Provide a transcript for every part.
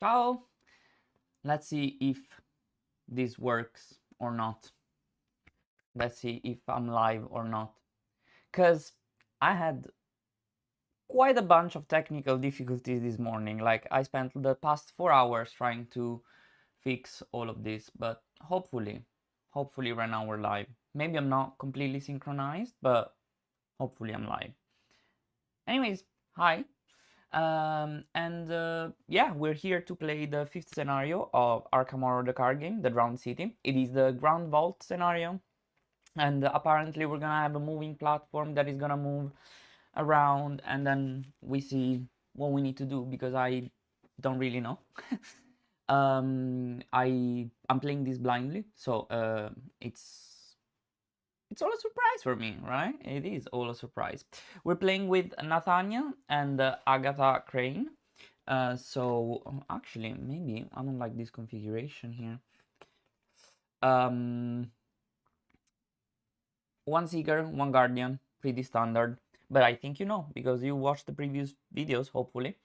Ciao! Let's see if this works or not. Let's see if I'm live or not. Because I had quite a bunch of technical difficulties this morning. Like, I spent the past 4 hours trying to fix all of this, but hopefully right now we're live. Maybe I'm not completely synchronized, but hopefully I'm live. Anyways, hi. Yeah, we're here to play the 5th scenario of Arkham Horror the card game, the Drowned City. It is the Ground Vault scenario, and apparently we're gonna have a moving platform that is gonna move around, and then we see what we need to do, because I don't really know. I'm playing this blindly, so it's all a surprise for me, right? It is all a surprise. We're playing with Nathaniel and Agatha Crane. So actually, maybe I don't like this configuration here. One Seeker, one Guardian, pretty standard. But I think you know, because you watched the previous videos, hopefully.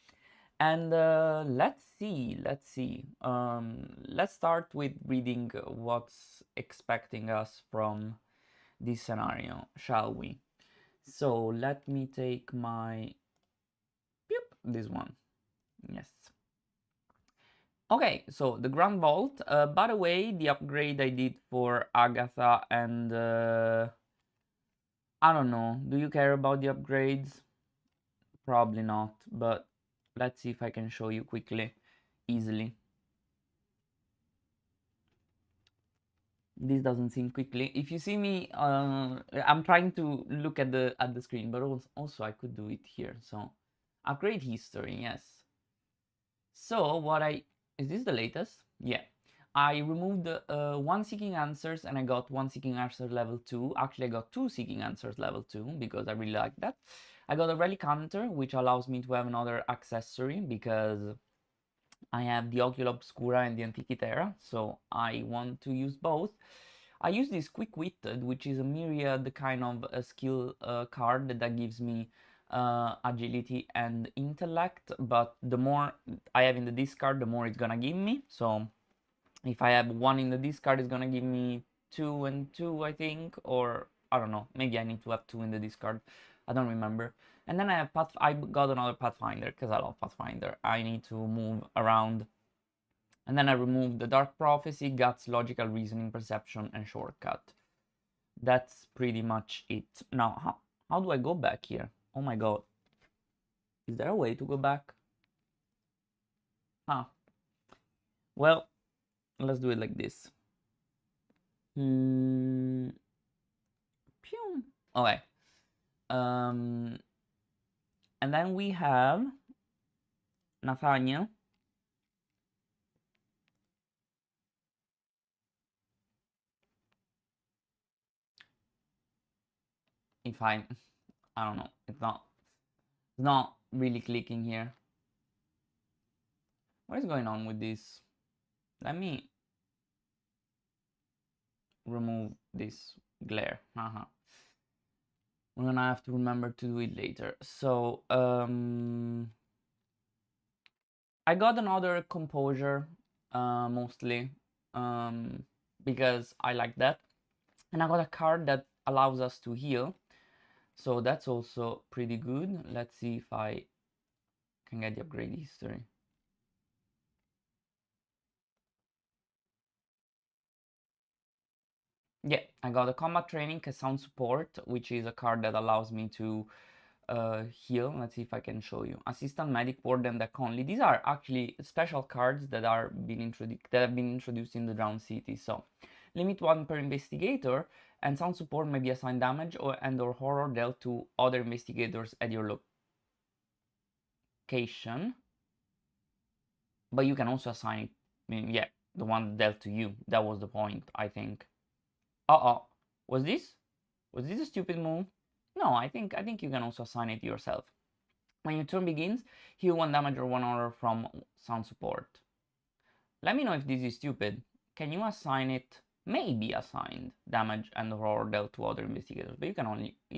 And let's see. Let's start with reading what's expecting us from this scenario, shall we? So let me take my this one. Yes. Okay, so the Grand Vault. By the way, the upgrade I did for Agatha and I don't know. Do you care about the upgrades? Probably not, but let's see if I can show you quickly, easily. This doesn't seem quickly. If you see me, I'm trying to look at the screen, but also I could do it here. So upgrade history, yes. So is this the latest? Yeah. I removed one seeking answers and I got one seeking answer level 2. Actually, I got two seeking answers level 2 because I really like that. I got a relic hunter, which allows me to have another accessory because I have the Ocula Obscura and the Antikythera, so I want to use both. I use this Quick-Witted, which is a myriad kind of a skill card that gives me agility and intellect, but the more I have in the discard, the more it's gonna give me. So if I have one in the discard, it's gonna give me 2 and 2, I think, or I don't know, maybe I need to have 2 in the discard, I don't remember. And then I got another Pathfinder, because I love Pathfinder. I need to move around. And then I removed the Dark Prophecy, Guts, Logical Reasoning, Perception, and Shortcut. That's pretty much it. Now, how do I go back here? Oh my god. Is there a way to go back? Huh. Well, let's do it like this. Pew. Okay. And then we have Nathaniel. If I don't know, it's not really clicking here. What is going on with this? Let me remove this glare. We're gonna have to remember to do it later. So I got another composure, mostly, because I like that, and I got a card that allows us to heal, so that's also pretty good. Let's see if I can get the upgrade history. Yeah, I got a combat training, a sound support, which is a card that allows me to heal. Let's see if I can show you. Assistant, medic, warden, deck only. These are actually special cards that have been introduced in the Drowned City. So limit 1 per investigator, and sound support may be assigned damage or horror dealt to other investigators at your location. But you can also assign it. I mean, yeah, the one dealt to you. That was the point, I think. Was this a stupid move? No, I think you can also assign it yourself. When your turn begins, heal 1 damage or 1 horror from sound support. Let me know if this is stupid. Can you assign it? Maybe assigned damage and horror dealt to other investigators, but you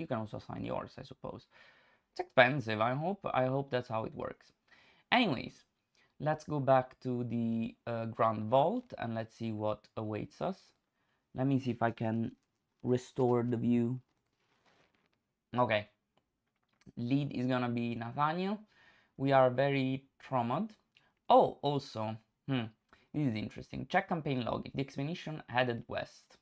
can also assign yours, I suppose. It's expensive. I hope that's how it works. Anyways, Let's go back to the Grand Vault and let's see what awaits us. Let me see if I can restore the view. Okay. Lead is gonna be Nathaniel. We are very traumatized. Oh, also, this is interesting. Check campaign log. If the expedition headed west.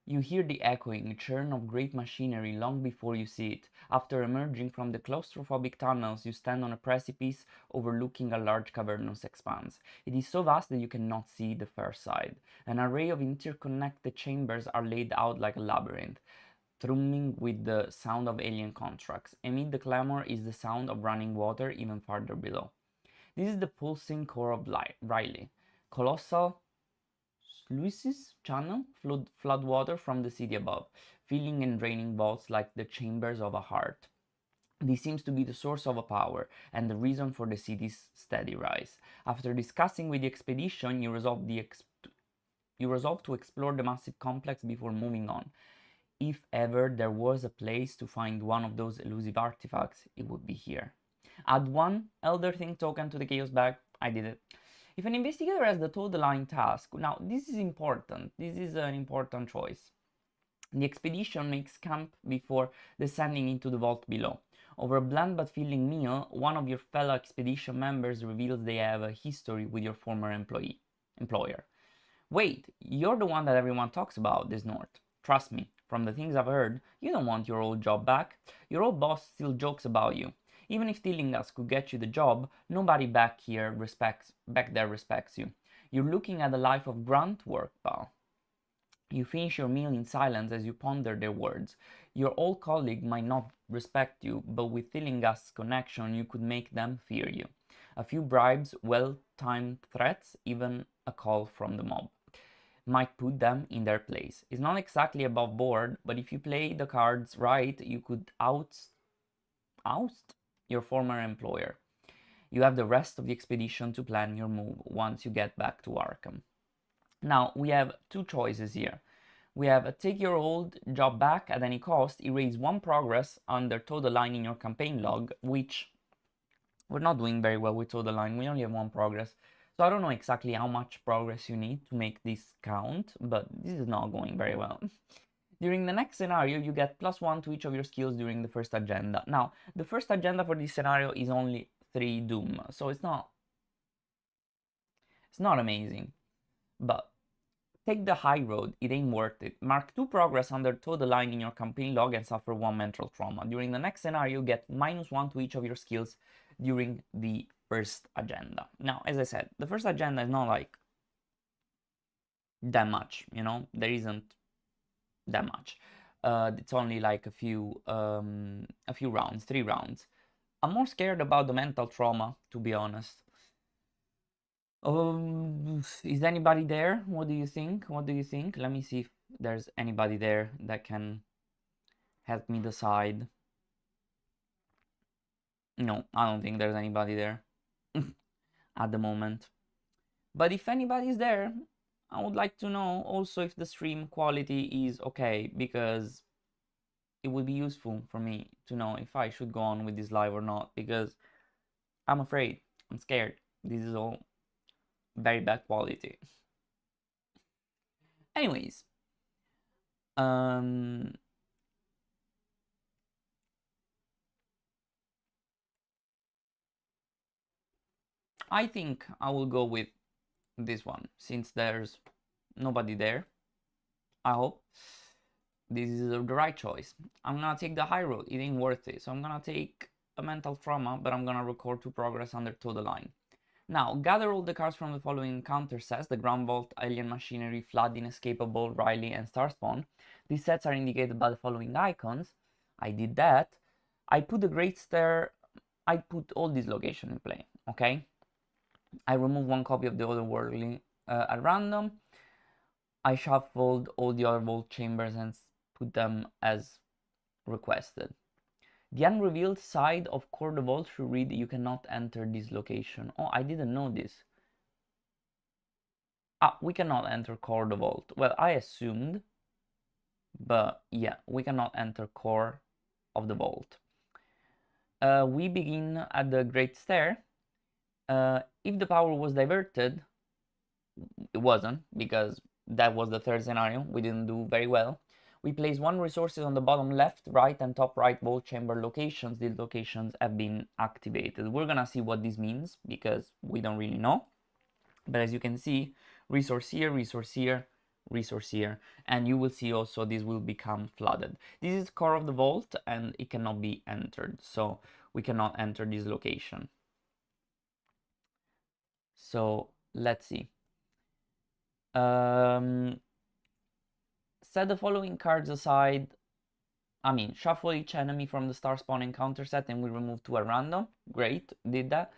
You hear the echoing churn of great machinery long before you see it. After emerging from the claustrophobic tunnels, you stand on a precipice overlooking a large cavernous expanse. It is so vast that you cannot see the far side. An array of interconnected chambers are laid out like a labyrinth, thrumming with the sound of alien contracts. Amid the clamor is the sound of running water even farther below. This is the pulsing core of Riley. Colossal sluices channel flood water from the city above, filling and draining vaults like the chambers of a heart. This seems to be the source of a power and the reason for the city's steady rise. After discussing with the expedition, you resolve to explore the massive complex before moving on. If ever there was a place to find one of those elusive artifacts, it would be here. Add one Elder Thing token to the Chaos bag. I did it. If an investigator has the toe the line task, now this is important. This is an important choice. The expedition makes camp before descending into the vault below. Over a bland but filling meal, one of your fellow expedition members reveals they have a history with your former employer. Wait, you're the one that everyone talks about, this North. Trust me, from the things I've heard, you don't want your old job back. Your old boss still jokes about you. Even if stealing us could get you the job, nobody back there respects you. You're looking at a life of grunt work, pal. You finish your meal in silence as you ponder their words. Your old colleague might not respect you, but with Tillinghast's connection, you could make them fear you. A few bribes, well-timed threats, even a call from the mob might put them in their place. It's not exactly above board, but if you play the cards right, you could oust your former employer. You have the rest of the expedition to plan your move once you get back to Arkham. Now, we have two choices here. We have take your old job back at any cost, erase one progress under total line in your campaign log, which we're not doing very well with total line. We only have one progress. So I don't know exactly how much progress you need to make this count, but this is not going very well. During the next scenario, you get +1 to each of your skills during the first agenda. Now, the first agenda for this scenario is only 3 Doom, so it's not amazing. But take the high road, it ain't worth it. Mark 2 progress under total line in your campaign log and suffer 1 mental trauma. During the next scenario, get -1 to each of your skills during the first agenda. Now, as I said, the first agenda is not like that much, you know, there isn't that much. It's only like a few rounds, 3 rounds. I'm more scared about the mental trauma, to be honest. Is anybody there? What do you think? What do you think? Let me see if there's anybody there that can help me decide. No, I don't think there's anybody there at the moment. But if anybody's there, I would like to know also if the stream quality is okay, because it would be useful for me to know if I should go on with this live or not, because I'm afraid, I'm scared. This is all very bad quality. Anyways, I think I will go with this one since there's nobody there. I hope this is the right choice. I'm gonna take the high road, it ain't worth it. So I'm gonna take a mental trauma, but I'm gonna record 2 progress under to the line. Now, gather all the cards from the following encounter sets: the Ground Vault, Alien Machinery, Flood, Inescapable, Riley, and Starspawn. These sets are indicated by the following icons. I did that. I put the Great Stair, I put all these locations in play, okay? I removed 1 copy of the Otherworldly at random. I shuffled all the other vault chambers and put them as requested. The unrevealed side of Core the Vault should read, you cannot enter this location. Oh, I didn't know this. Ah, we cannot enter Core the Vault. Well, I assumed, but yeah, we cannot enter Core of the Vault. We begin at the Great Stair. If the power was diverted, it wasn't, because that was the third scenario. We didn't do very well. We place 1 resources on the bottom left, right, and top right both chamber locations. These locations have been activated. We're gonna see what this means because we don't really know. But as you can see, resource here, resource here, resource here, and you will see also this will become flooded. This is core of the vault and it cannot be entered, so we cannot enter this location. So let's see. Set the following cards aside. Shuffle each enemy from the star spawn encounter set and we remove 2 at random. Great, did that.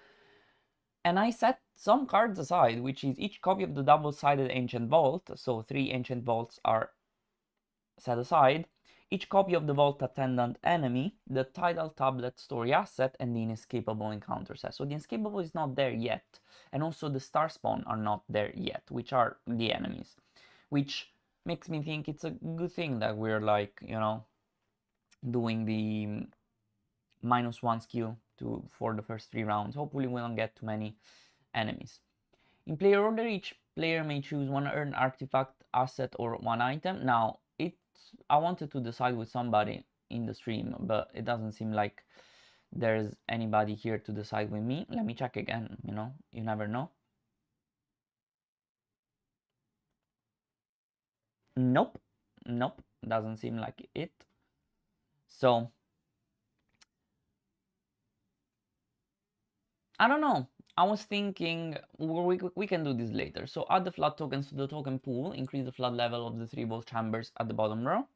And I set some cards aside, which is each copy of the double-sided Ancient Vault, so 3 Ancient Vaults are set aside, each copy of the Vault Attendant enemy, the Tidal Tablet story asset, and the Inescapable encounter set. So the Inescapable is not there yet, and also the Star Spawn are not there yet, which are the enemies, which makes me think it's a good thing that we're like, doing the -1 skill for the first 3 rounds. Hopefully we don't get too many enemies. In player order, each player may choose 1 earned artifact, asset, or 1 item. Now, I wanted to decide with somebody in the stream, but it doesn't seem like there's anybody here to decide with me. Let me check again, you never know. Nope, doesn't seem like it. So I don't know. I was thinking we can do this later. So add the flood tokens to the token pool, increase the flood level of the 3 vault chambers at the bottom row,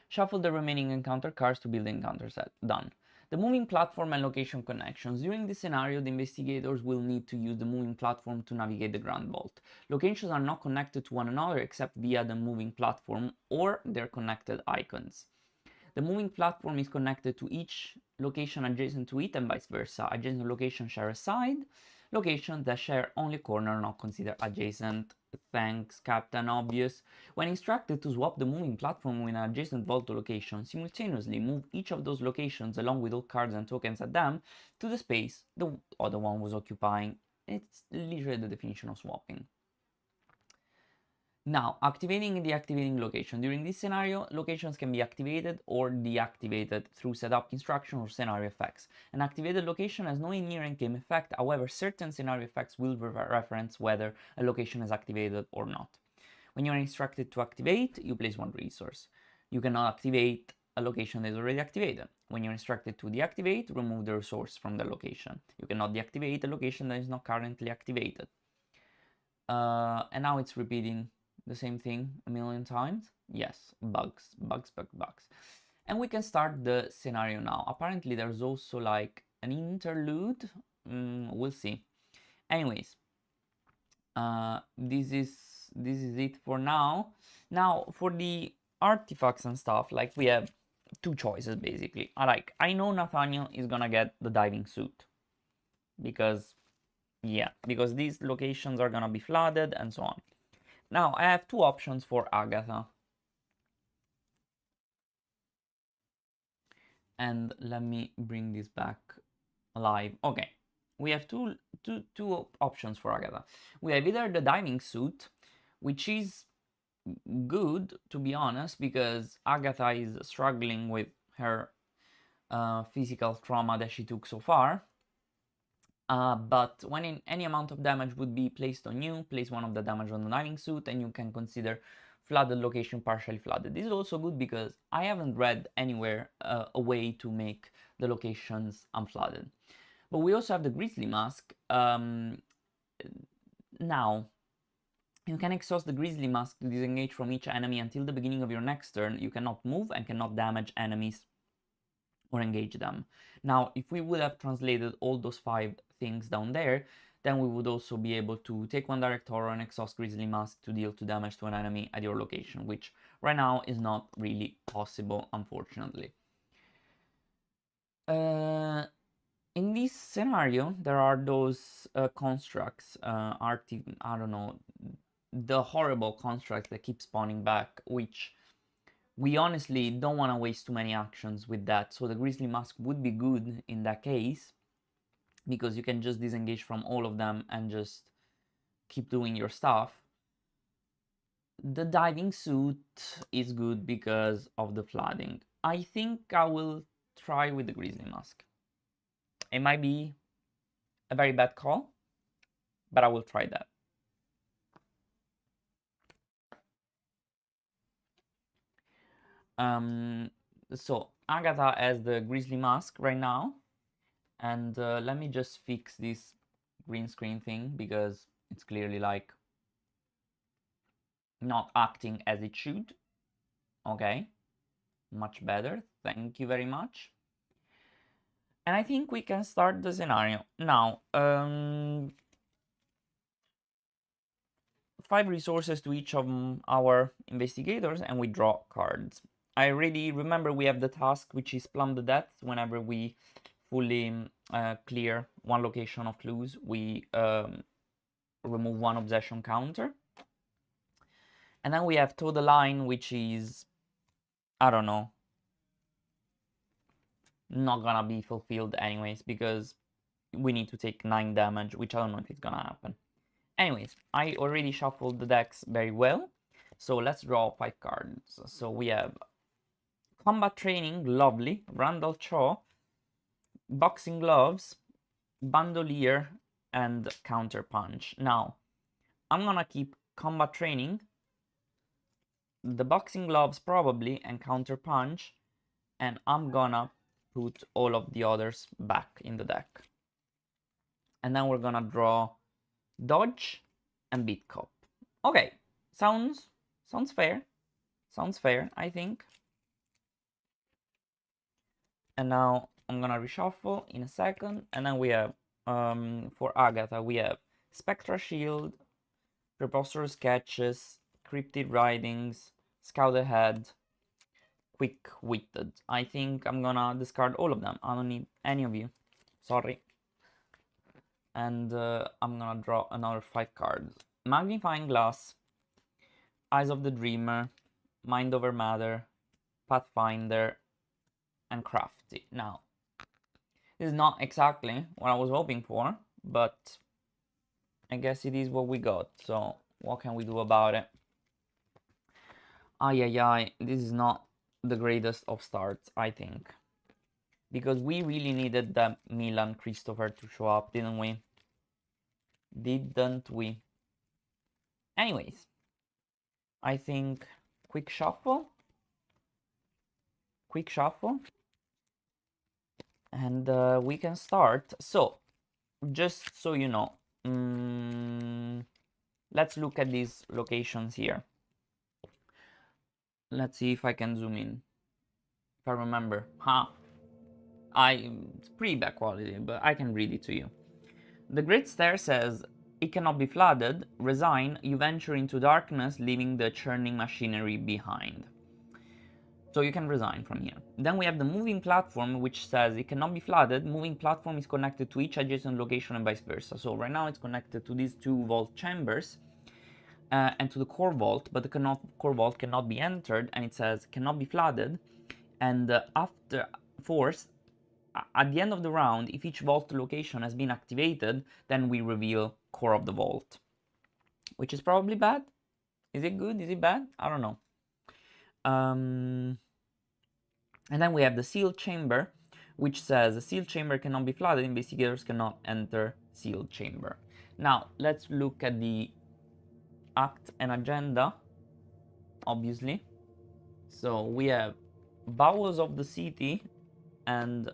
shuffle the remaining encounter cards to build the encounter set. Done. The moving platform and location connections. During this scenario, the investigators will need to use the moving platform to navigate the Grand Vault. Locations are not connected to one another except via the moving platform or their connected icons. The moving platform is connected to each location adjacent to it and vice versa. Adjacent locations share a side. Locations that share only corner are not considered adjacent. Thanks, Captain Obvious. When instructed to swap the moving platform with an adjacent vault location, simultaneously move each of those locations along with all cards and tokens at them to the space the other one was occupying. It's literally the definition of swapping. Now, activating and deactivating location. During this scenario, locations can be activated or deactivated through setup instruction or scenario effects. An activated location has no inherent game effect, however, certain scenario effects will reference whether a location is activated or not. When you are instructed to activate, you place 1 resource. You cannot activate a location that is already activated. When you're instructed to deactivate, remove the resource from the location. You cannot deactivate a location that is not currently activated. And now it's repeating the same thing a million times. Yes, bugs. And we can start the scenario now. Apparently there's also like an interlude. We'll see. Anyways, this is it for now. Now for the artifacts and stuff, like we have 2 choices basically. I know Nathaniel is gonna get the diving suit because these locations are gonna be flooded and so on. Now I have 2 options for Agatha. And let me bring this back alive. Okay, we have two options for Agatha. We have either the diving suit, which is good to be honest, because Agatha is struggling with her physical trauma that she took so far. But when any amount of damage would be placed on you, place 1 of the damage on the diving suit and you can consider flooded location partially flooded. This is also good because I haven't read anywhere a way to make the locations unflooded. But we also have the Grizzly Mask. Now, you can exhaust the Grizzly Mask to disengage from each enemy until the beginning of your next turn. You cannot move and cannot damage enemies or engage them. Now, if we would have translated all those 5 things down there, then we would also be able to take 1 direct horror and exhaust Grizzly Mask to deal 2 damage to an enemy at your location, which right now is not really possible, unfortunately. In this scenario, there are those constructs, I don't know, the horrible constructs that keep spawning back, which we honestly don't want to waste too many actions with that, so the Grizzly Mask would be good in that case. because you can just disengage from all of them and just keep doing your stuff. The diving suit is good because of the flooding. I think I will try with the Grizzly Mask. It might be a very bad call, but I will try that. So Agatha has the Grizzly Mask right now, and let me just fix this green screen thing because it's clearly like not acting as it should. Okay, much better, thank you very much. And I think we can start the scenario now. 5 resources to each of our investigators, and we draw cards. I already remember we have the task, which is plumb the depth. Whenever we fully clear one location of clues, we remove 1 obsession counter. And then we have toe the line, which is, I don't know, not gonna be fulfilled anyways, because we need to take 9 damage, which I don't know if it's gonna happen. Anyways, I already shuffled the decks very well, so let's draw 5 cards. So we have Combat Training, lovely, Randall Chaw, Boxing Gloves, Bandolier, and Counter Punch. Now, I'm gonna keep Combat Training, the Boxing Gloves probably, and Counter Punch, and I'm gonna put all of the others back in the deck. And then we're gonna draw Dodge and Beat Cop. Okay, sounds fair. Sounds fair, I think. And now I'm gonna reshuffle in a second, and then we have for Agatha we have Spectra Shield, Preposterous Sketches, Cryptid Writings, Scout Ahead, Quick Witted. I think I'm gonna discard all of them. I don't need any of you. Sorry. And I'm gonna draw another 5 cards. Magnifying Glass, Eyes of the Dreamer, Mind Over Matter, Pathfinder, and Crafty. Now, this is not exactly what I was hoping for, but I guess it is what we got, so what can we do about it? Ay, this is not the greatest of starts, I think. Because we really needed that Milan Christopher to show up, didn't we? Didn't we? Anyways, I think quick shuffle, and we can start. So, just so you know, let's look at these locations here. Let's see if I can zoom in. If I remember, it's pretty bad quality, but I can read it to you. The Great Stair says, it cannot be flooded. Resign, you venture into darkness, leaving the churning machinery behind. So you can resign from here. Then we have the moving platform, which says it cannot be flooded. Moving platform is connected to each adjacent location and vice versa. So right now it's connected to these 2 vault chambers and to the core vault, but the core vault cannot be entered, and it says cannot be flooded. And after forced, at the end of the round, if each vault location has been activated, then we reveal core of the vault, which is probably bad. Is it good? Is it bad? I don't know. And then we have the sealed chamber, which says a sealed chamber cannot be flooded. Investigators cannot enter sealed chamber. Now let's look at the act and agenda, obviously. So we have Bowels of the City and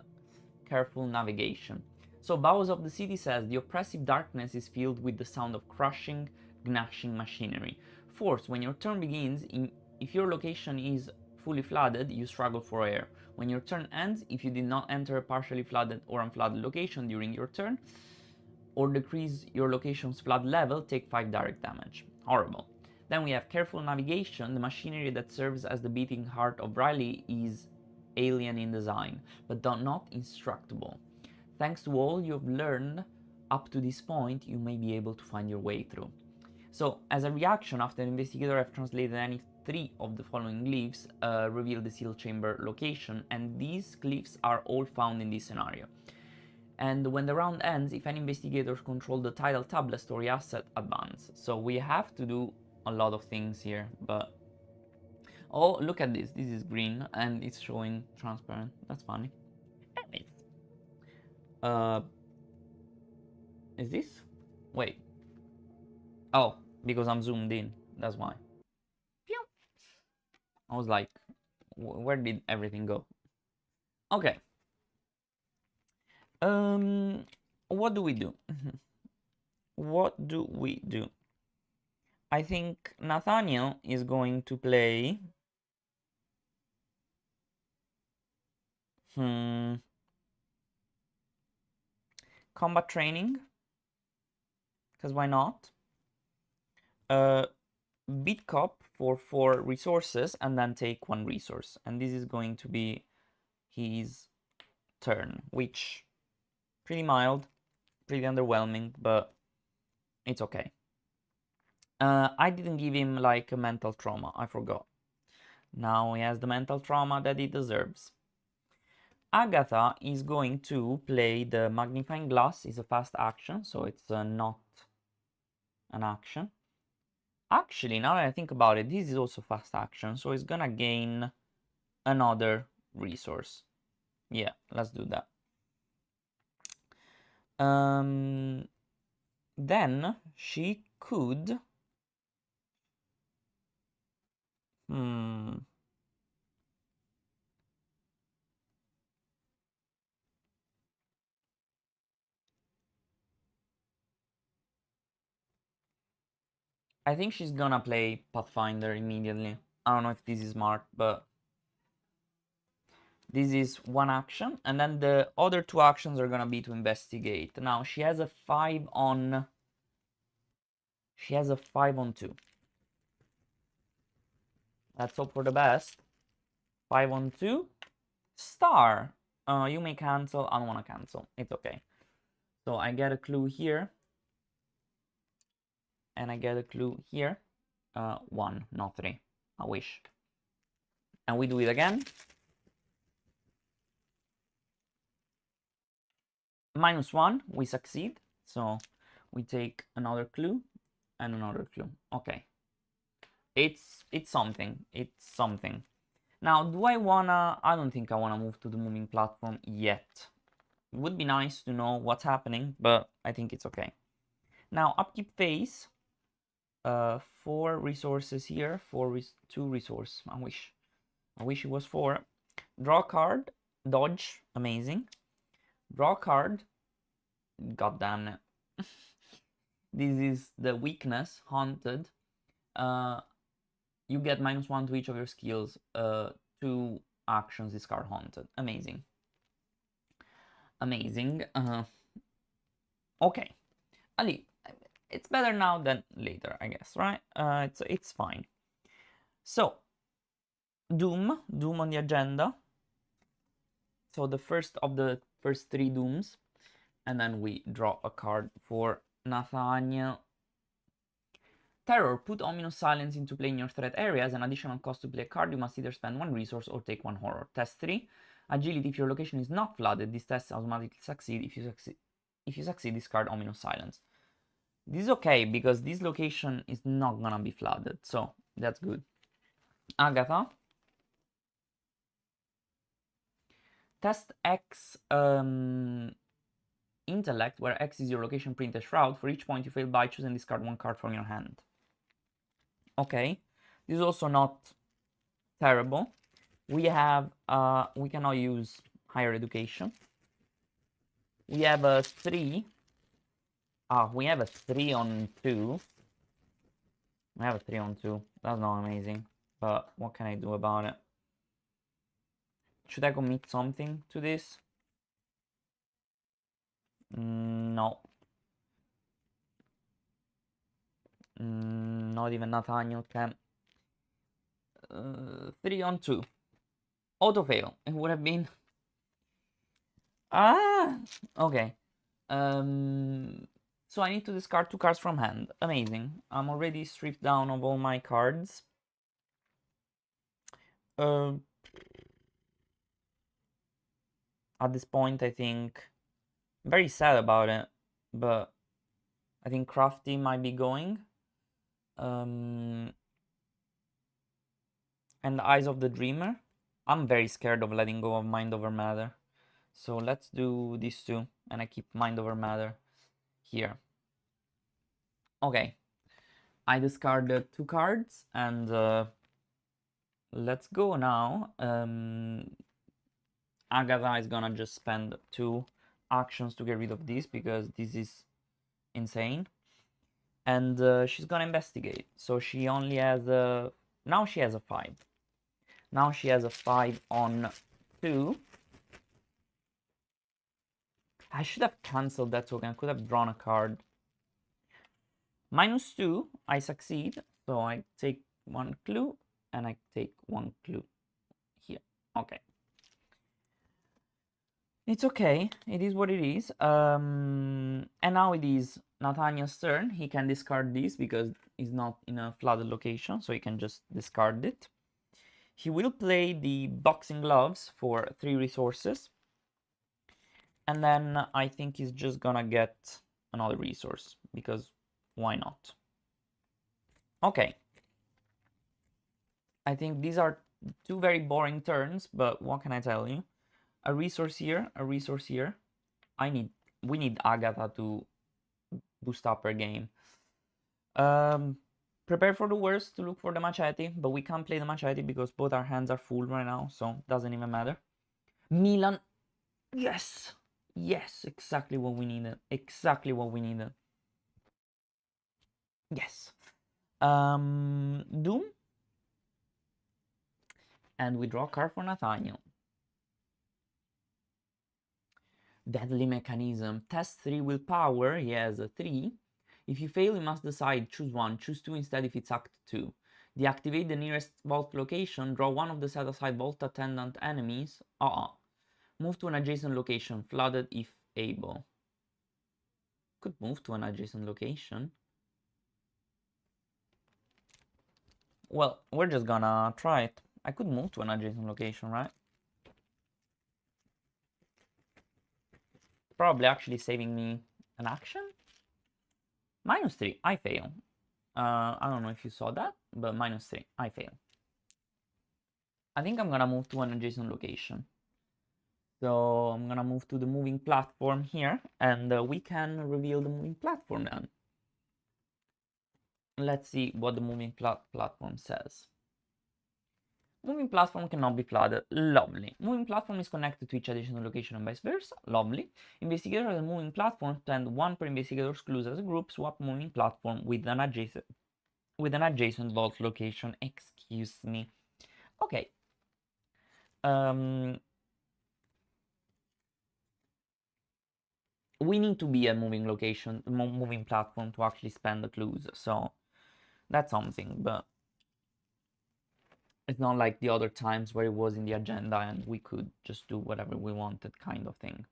Careful Navigation. So Bowels of the City says the oppressive darkness is filled with the sound of crushing, gnashing machinery. Force, when your turn begins, if your location is fully flooded, you struggle for air. When your turn ends, if you did not enter a partially flooded or unflooded location during your turn, or decrease your location's flood level, take 5 direct damage. Horrible. Then we have Careful Navigation. The machinery that serves as the beating heart of Riley is alien in design, but not instructable. Thanks to all you've learned up to this point, you may be able to find your way through. So, as a reaction, after the investigator have translated any 3 of the following glyphs, reveal the sealed chamber location, and these glyphs are all found in this scenario. And when the round ends, if any investigators control the title tablet story asset, advance. So we have to do a lot of things here, but... Oh, look at this. This is green, and it's showing transparent. That's funny. Anyways. Is this? Wait. Oh, because I'm zoomed in. That's why. Pew. I was like, where did everything go? Okay. What do we do? What do we do? I think Nathaniel is going to play... combat training. Because why not? Beat cop for 4 resources and then take 1 resource. And this is going to be his turn, which pretty mild, pretty underwhelming, but it's okay. I didn't give him like a mental trauma, I forgot. Now he has the mental trauma that he deserves. Agatha is going to play the magnifying glass. It's a fast action, so it's not an action. Actually, now that I think about it, this is also fast action, so it's gonna gain another resource. Yeah, let's do that. Then she could... I think she's gonna play Pathfinder immediately. I don't know if this is smart, but this is 1 action, and then the other 2 actions are gonna be to investigate. Now she has a 5 on... She has a 5 on 2. Let's hope for the best. 5 on 2. Star. You may cancel. I don't want to cancel. It's okay. So I get a clue here. And I get a clue here. 1, not 3. I wish. And we do it again. -1, we succeed. So we take another clue and another clue. Okay. It's something. It's something. Now, do I wanna... I don't think I wanna move to the moving platform yet. It would be nice to know what's happening, but I think it's okay. Now, upkeep phase. 4 resources here. 2 resource. I wish it was 4. Draw card. Dodge. Amazing. Draw card. God damn it. This is the weakness. Haunted. You get -1 to each of your skills. 2 actions discard haunted. Amazing. Amazing. Okay. Ali, it's better now than later, I guess, right? It's fine. So, Doom on the agenda. So the first of the first 3 Dooms, and then we draw a card for Nathaniel. Terror. Put ominous silence into play in your threat areas. An additional cost to play a card. You must either spend 1 resource or take 1 horror. Test 3. Agility. If your location is not flooded, this test automatically succeed. If you succeed, discard ominous silence. This is okay because this location is not gonna be flooded, so that's good. Agatha. Test X intellect, where X is your location printed shroud. For each point you fail by, choose and discard 1 card from your hand. Okay, this is also not terrible. We have we cannot use higher education. We have a 3. We have a 3 on 2. We have a 3 on 2. That's not amazing, but what can I do about it? Should I commit something to this? No. Not even Nathaniel can. 3 on 2. Auto fail. It would have been... Okay. So I need to discard 2 cards from hand. Amazing. I'm already stripped down of all my cards. At this point, I think very sad about it, but I think Crafty might be going. And the Eyes of the Dreamer. I'm very scared of letting go of Mind Over Matter. So let's do these two, and I keep Mind Over Matter here. Okay, I discarded 2 cards, and let's go now. Agatha is gonna just spend 2 actions to get rid of this, because this is insane. And she's gonna investigate. So she only has a... Now she has a 5. Now she has a 5 on 2. I should have cancelled that token. I could have drawn a card. -2, I succeed. So I take 1 clue, and I take 1 clue here. Okay. It's okay. It is what it is. And now it is Nathaniel's turn. He can discard this because he's not in a flooded location, so he can just discard it. He will play the Boxing Gloves for 3 resources. And then I think he's just gonna get another resource, because why not? Okay. I think these are 2 very boring turns, but what can I tell you? A resource here, a resource here. We need Agatha to boost up her game. Prepare for the worst to look for the machete, but we can't play the machete because both our hands are full right now, so it doesn't even matter. Milan, yes! Yes, exactly what we needed. Exactly what we needed. Yes. Doom. And we draw a card for Nathaniel. Deadly Mechanism. Test 3 willpower. He has a 3. If you fail, you must decide. Choose 1. Choose 2 instead if it's Act 2. Deactivate the nearest vault location. Draw one of the set-aside vault attendant enemies. Move to an adjacent location. Flooded if able. Could move to an adjacent location. Well, we're just gonna try it. I could move to an adjacent location, right? Probably actually saving me an action. -3, I fail. I don't know if you saw that, but -3, I fail. I think I'm gonna move to an adjacent location. So I'm gonna move to the moving platform here, and we can reveal the moving platform then. Let's see what the moving platform says. Moving platform cannot be flooded. Lovely. Moving platform is connected to each additional location and vice versa. Lovely. Investigators of the moving platform spend 1 per investigator's clues as a group. Swap moving platform with an adjacent vault location. Excuse me. Okay. We need to be a moving location, moving platform to actually spend the clues. So that's something, but it's not like the other times where it was in the agenda and we could just do whatever we wanted, kind of thing.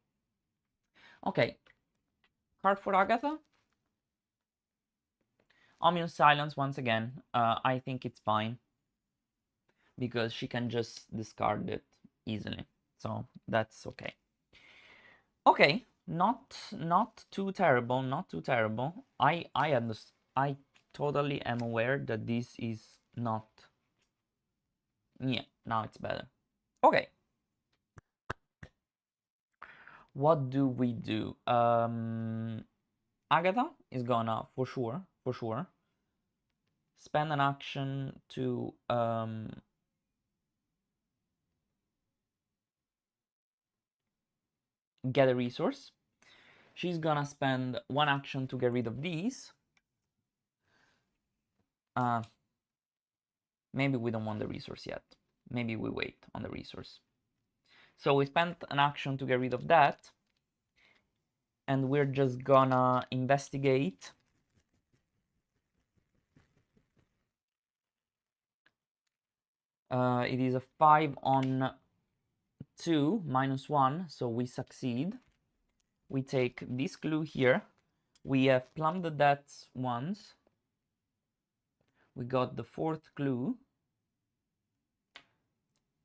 Okay. Card for Agatha. Ominous Silence once again. I think it's fine because she can just discard it easily. So that's okay. Okay, not too terrible, not too terrible. I totally am aware that this is not... Yeah, now it's better. Okay. What do we do? Agatha is gonna, for sure, spend an action to get a resource. She's gonna spend 1 action to get rid of these. Maybe we don't want the resource yet. Maybe we wait on the resource. So we spent an action to get rid of that. And we're just gonna investigate. It is a 5 on 2, -1, so we succeed. We take this clue here. We have plumbed the depths once. We got the 4th clue.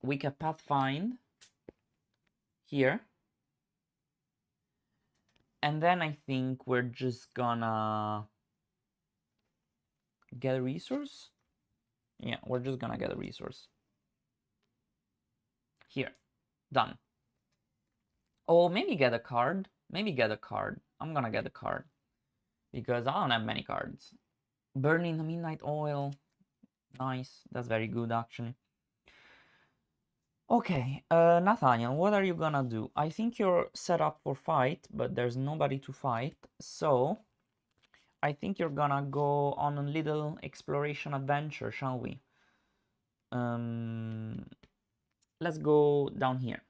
We can pathfind here. And then I think we're just gonna get a resource. Yeah, we're just gonna get a resource. Here, done. Oh, maybe get a card. Maybe get a card. I'm gonna get a card. Because I don't have many cards. Burning the Midnight Oil. Nice. That's very good, actually. Okay, Nathaniel, what are you gonna do? I think you're set up for fight, but there's nobody to fight. So, I think you're gonna go on a little exploration adventure, shall we? Let's go down here.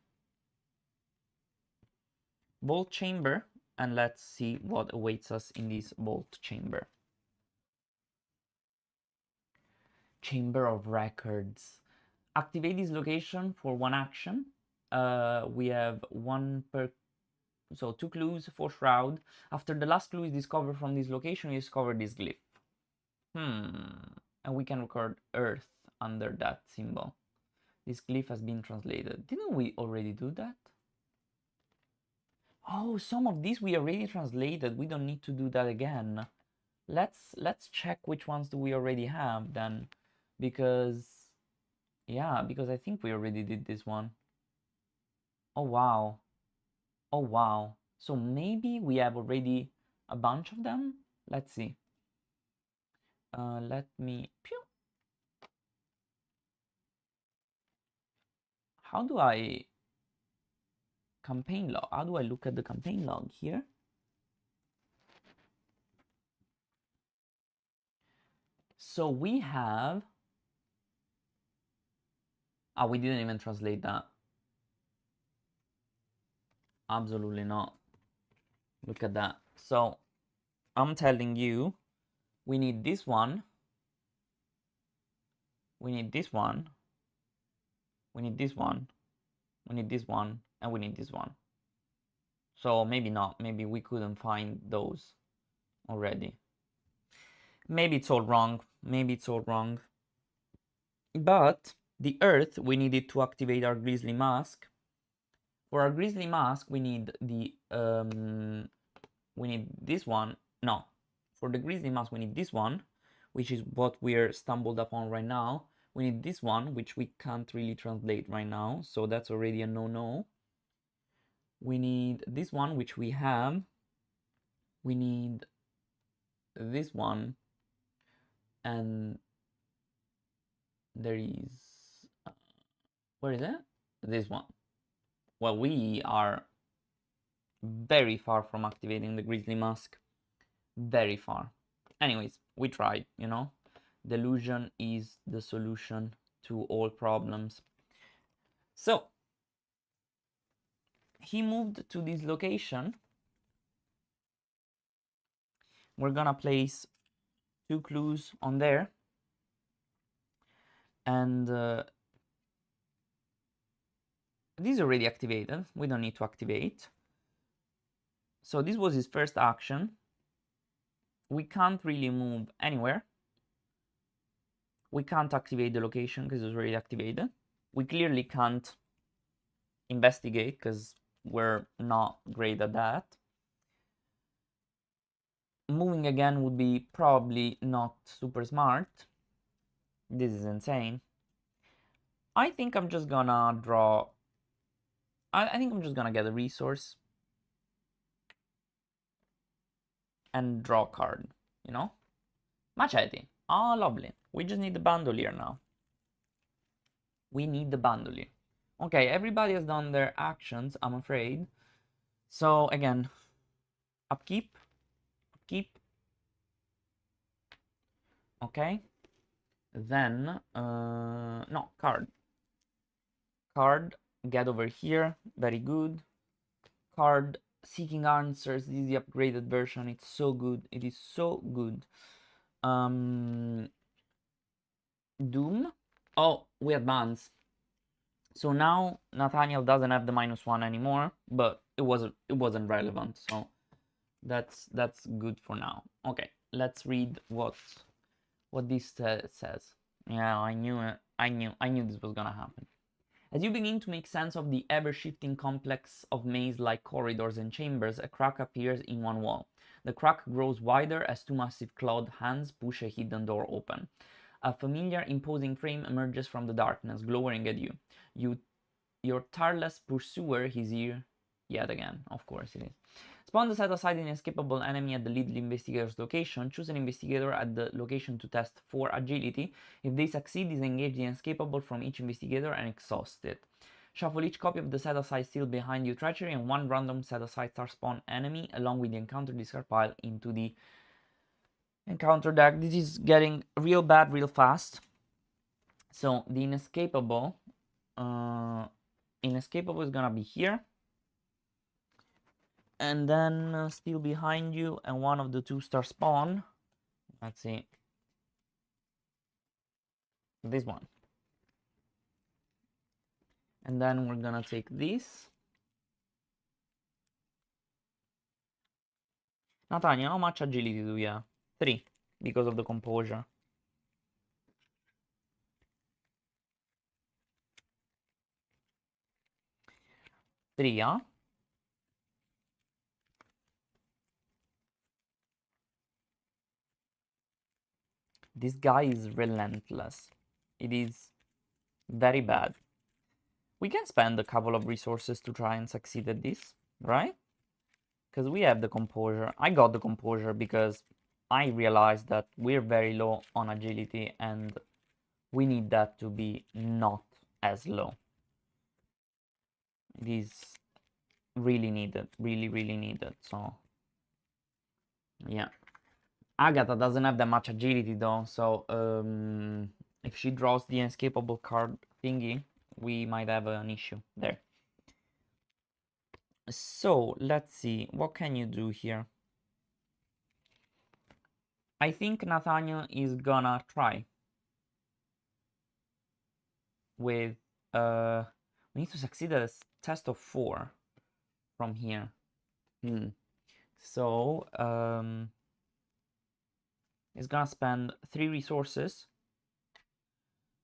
Vault chamber, and let's see what awaits us in this vault chamber. Chamber of Records. Activate this location for one action. We have one per, so 2 clues, 4 shroud. After the last clue is discovered from this location, you discover this glyph. And we can record Earth under that symbol. This glyph has been translated. Didn't we already do that? Oh, some of these we already translated. We don't need to do that again. Let's check which ones do we already have then, because yeah, because I think we already did this one. Oh wow. Oh wow. So maybe we have already a bunch of them. Let's see. Let me. Pew. How do I campaign log? How do I look at the campaign log here? So we have. Ah, we didn't even translate that. Absolutely not. Look at that. So I'm telling you, we need this one. We need this one. We need this one. We need this one. And we need this one. So maybe not. Maybe we couldn't find those already. Maybe it's all wrong. Maybe it's all wrong. But the Earth, we needed to activate our Grizzly Mask. For our Grizzly Mask, we need the we need this one. No, for the Grizzly Mask, we need this one, which is what we're stumbled upon right now. We need this one, which we can't really translate right now, so that's already a no-no. We need this one, which we have. We need this one, and there is where is it? This one. Well, we are very far from activating the Grizzly Mask. Very far. Anyways, we tried, you know. Delusion is the solution to all problems. So, he moved to this location. We're gonna place 2 clues on there. And this is already activated. We don't need to activate. So this was his first action. We can't really move anywhere. We can't activate the location because it's already activated. We clearly can't investigate because we're not great at that. Moving again would be probably not super smart. This is insane. I think I'm just gonna draw. I think I'm just gonna get a resource and draw a card, you know? Machete. Oh, lovely. We just need the bandolier now. We need the bandolier. Okay, everybody has done their actions, I'm afraid. So, again, upkeep. Upkeep. Okay. Then, no, card. Card, get over here. Very good. Card, seeking answers. This is the upgraded version. It's so good. It is so good. Doom. Oh, we advance. So now Nathaniel doesn't have the -1 anymore, but it wasn't relevant. So that's good for now. Okay, let's read what this says. Yeah, I knew it. I knew this was gonna happen. As you begin to make sense of the ever-shifting complex of maze-like corridors and chambers, a crack appears in one wall. The crack grows wider as two massive clawed hands push a hidden door open. A familiar, imposing frame emerges from the darkness, glowering at you. Your tireless pursuer is here yet again. Of course it is. Spawn to set aside an inescapable enemy at the lead investigator's location. Choose an investigator at the location to test for agility. If they succeed, disengage the inescapable from each investigator and exhaust it. Shuffle each copy of the set aside still behind you treachery and one random set aside star spawn enemy along with the encounter discard pile into the encounter deck. This is getting real bad real fast. So the inescapable is gonna be here. And then still behind you and one of the 2-star spawn. Let's see. This one. And then we're gonna take this. Nathaniel, how much agility do you have? 3, because of the composure. 3, huh? This guy is relentless. It is very bad. We can spend a couple of resources to try and succeed at this, right? Because we have the composure. I got the composure because I realized that we're very low on agility and we need that to be not as low. It is really needed, really needed. So yeah, Agatha doesn't have that much agility though, so if she draws the inescapable card thingy, we might have an issue there. So let's see, what can you do here? I think Nathaniel is gonna try with we need to succeed at a test of 4 from here. So he's gonna spend 3 resources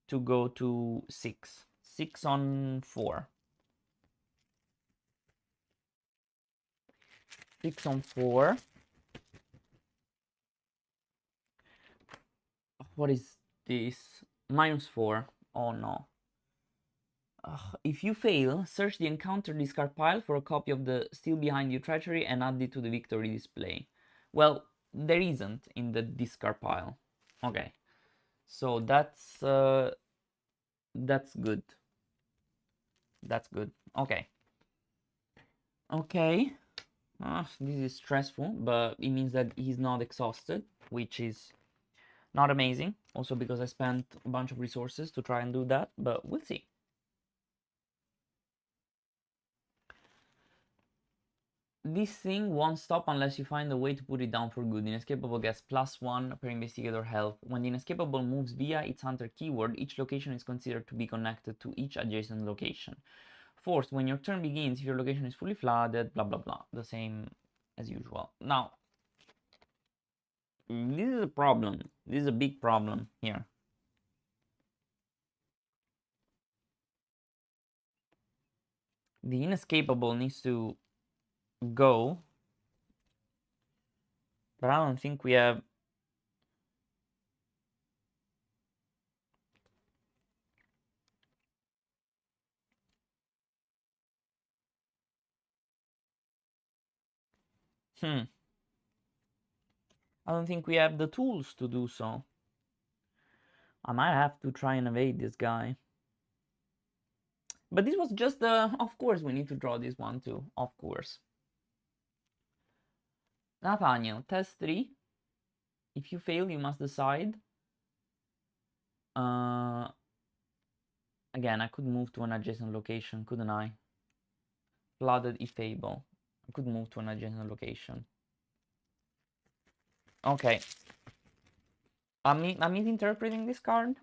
to go to 6. 6 on 4. 6 on 4. What is this? -4. Oh no. If you fail, search the encounter discard pile for a copy of the Still Behind You Treachery and add it to the victory display. Well, there isn't in the discard pile. Okay, so that's good. That's good. Okay. Okay. This is stressful, but it means that he's not exhausted, which is not amazing. Also because I spent a bunch of resources to try and do that, but we'll see. This thing won't stop unless you find a way to put it down for good. Inescapable gets +1 per investigator health. When the inescapable moves via its hunter keyword, each location is considered to be connected to each adjacent location. Fourth, when your turn begins, if your location is fully flooded, blah blah blah. The same as usual. Now, this is a problem. This is a big problem here. The inescapable needs to go, but I don't think we have. I don't think we have the tools to do so. I might have to try and evade this guy. But this was just the, of course we need to draw this one too, of course. Nathaniel, test 3. If you fail, you must decide. Again, I could move to an adjacent location, couldn't I? Flooded if able. I could move to an adjacent location. Okay. I'm misinterpreting this card.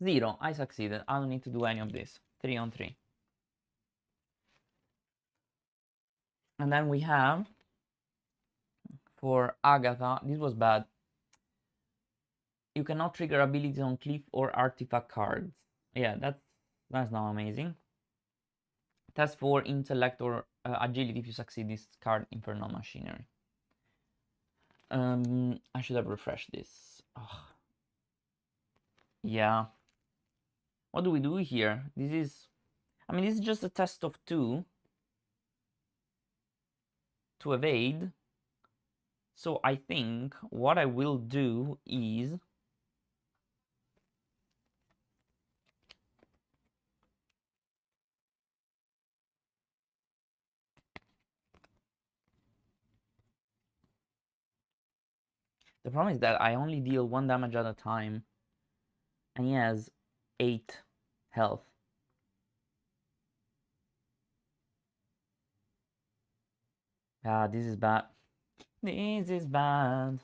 0. I succeeded. I don't need to do any of this. 3 on 3. And then we have, for Agatha, this was bad. You cannot trigger abilities on cliff or artifact cards. Yeah, that's That's not amazing. Test for intellect or agility. If you succeed, discard infernal machinery. I should have refreshed this. Ugh. Yeah. What do we do here? This is, I mean, this is just a test of 2 to evade. So I think what I will do is the problem is that I only deal 1 damage at a time, and he has 8 health. Ah, this is bad. This is bad.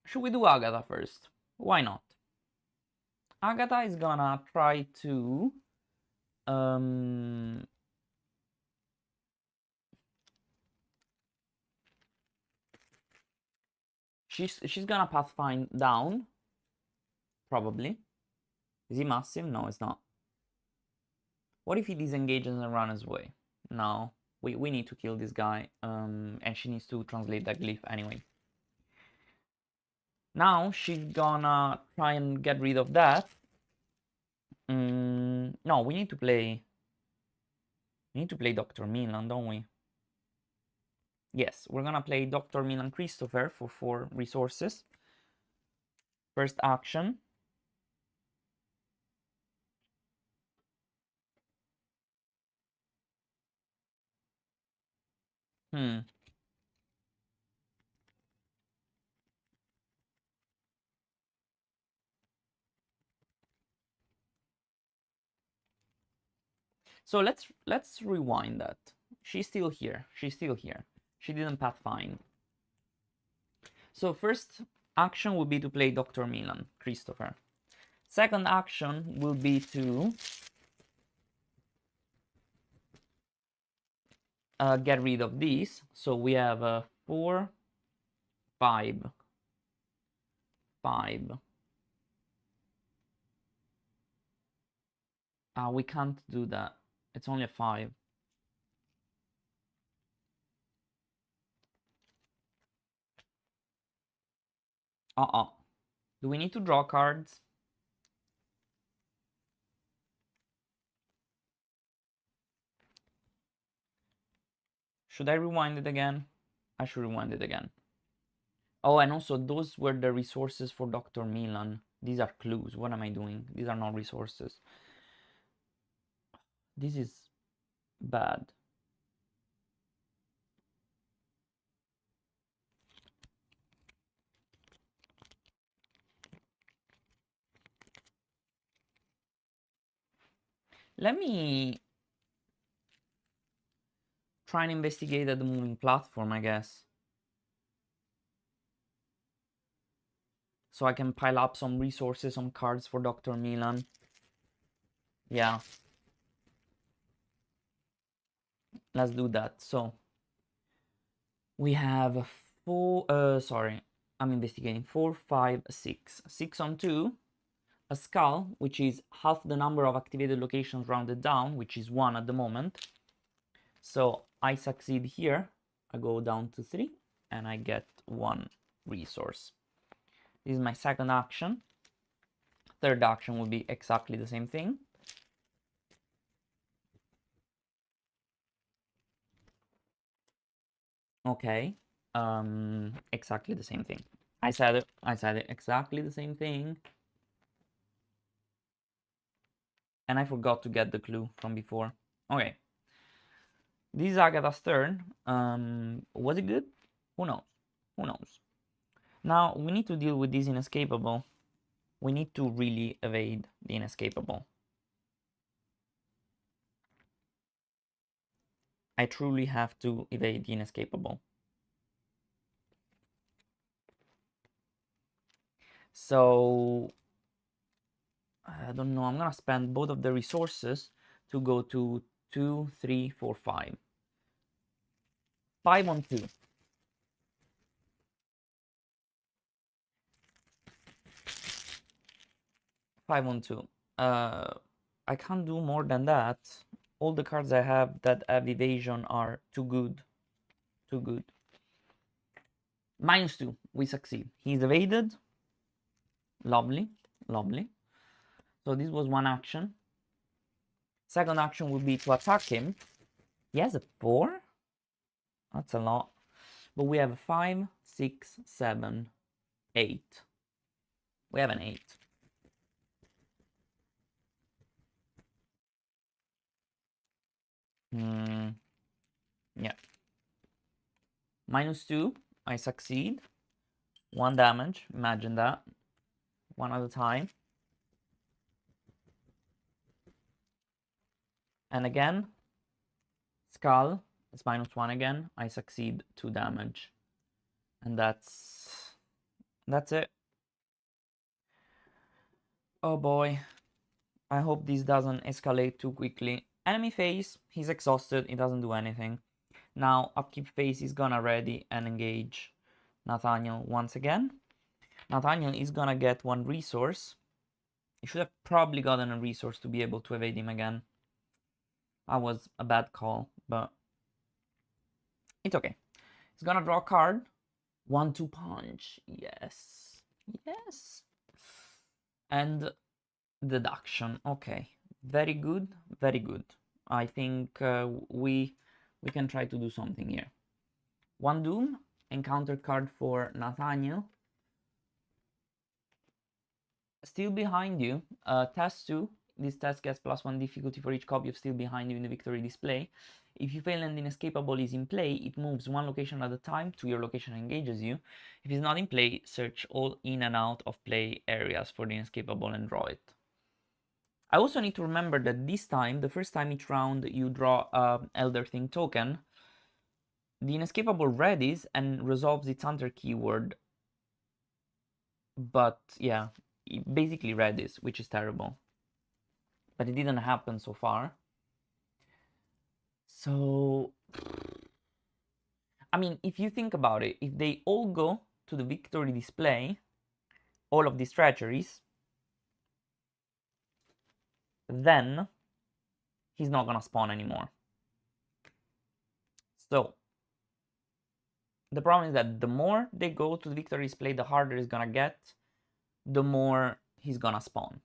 Should we do Agatha first? Why not? Agatha is gonna try to she's gonna Pathfind down, probably. Is he massive? No, it's not. What if he disengages and runs away? No, we need to kill this guy, and she needs to translate that glyph anyway. Now she's gonna try and get rid of that. No, we need to play Dr. Milan, don't we? Yes, we're gonna play Dr. Milan Christopher for 4 resources. First action. So let's rewind that. She's still here. She's still here. She didn't Pathfind. So first action will be to play Dr. Milan Christopher. Second action will be to get rid of these. So we have 4, 5, 5. We can't do that. It's only a 5. Do we need to draw cards? Should I rewind it again? I should rewind it again. Oh, and also those were the resources for Dr. Milan. These are clues. What am I doing? These are not resources. This is bad. Let me try and investigate at the moving platform, I guess. So I can pile up some resources, some cards for Dr. Milan. Yeah. Let's do that. So we have 4, sorry, I'm investigating 4, 5, 6. 6 on 2. A skull, which is half the number of activated locations rounded down, which is 1 at the moment. So I succeed here. I go down to 3 and I get 1 resource. This is my second action. Third action will be exactly the same thing. Okay, exactly the same thing. I said it, exactly the same thing. And I forgot to get the clue from before. Okay. This is Agatha's turn. Was it good? Who knows? Who knows? Now, we need to deal with this inescapable. We need to really evade the inescapable. I truly have to evade the inescapable. So, I don't know, I'm gonna spend both of the resources to go to 2, 3, 4, 5. 5 on 2. 5-on-2. I can't do more than that. All the cards I have that have evasion are too good. Too good. -2. We succeed. He's evaded. Lovely. Lovely. So this was one action. Second action would be to attack him. He has a 4? That's a lot. But we have a 5, 6, 7, 8. We have an 8. Yeah. -2. I succeed. 1 damage. Imagine that. 1 at a time. And again, skull. It's -1 again. I succeed 2 damage. And that's it. Oh boy. I hope this doesn't escalate too quickly. Enemy phase. He's exhausted. He doesn't do anything. Now upkeep phase is gonna ready and engage Nathaniel once again. Nathaniel is gonna get 1 resource. He should have probably gotten a resource to be able to evade him again. That was a bad call, but it's okay. He's gonna draw a card. 1-2 punch. Yes. Yes. And deduction. Okay. Very good. Very good. I think we can try to do something here. 1 doom. Encounter card for Nathaniel. Still behind you. Test 2. This test gets +1 difficulty for each copy of Still Behind You in the victory display. If you fail and Inescapable is in play, it moves 1 location at a time to your location and engages you. If it's not in play, search all in and out of play areas for the Inescapable and draw it. I also need to remember that this time, the first time each round you draw an Elder Thing token, the Inescapable readies and resolves its hunter keyword. But yeah, it basically readies, which is terrible. But it didn't happen so far. So, I mean, if you think about it, if they all go to the victory display, all of these treacheries, then he's not gonna spawn anymore. So, the problem is that the more they go to the victory display, the harder it's gonna get, the more he's gonna spawn.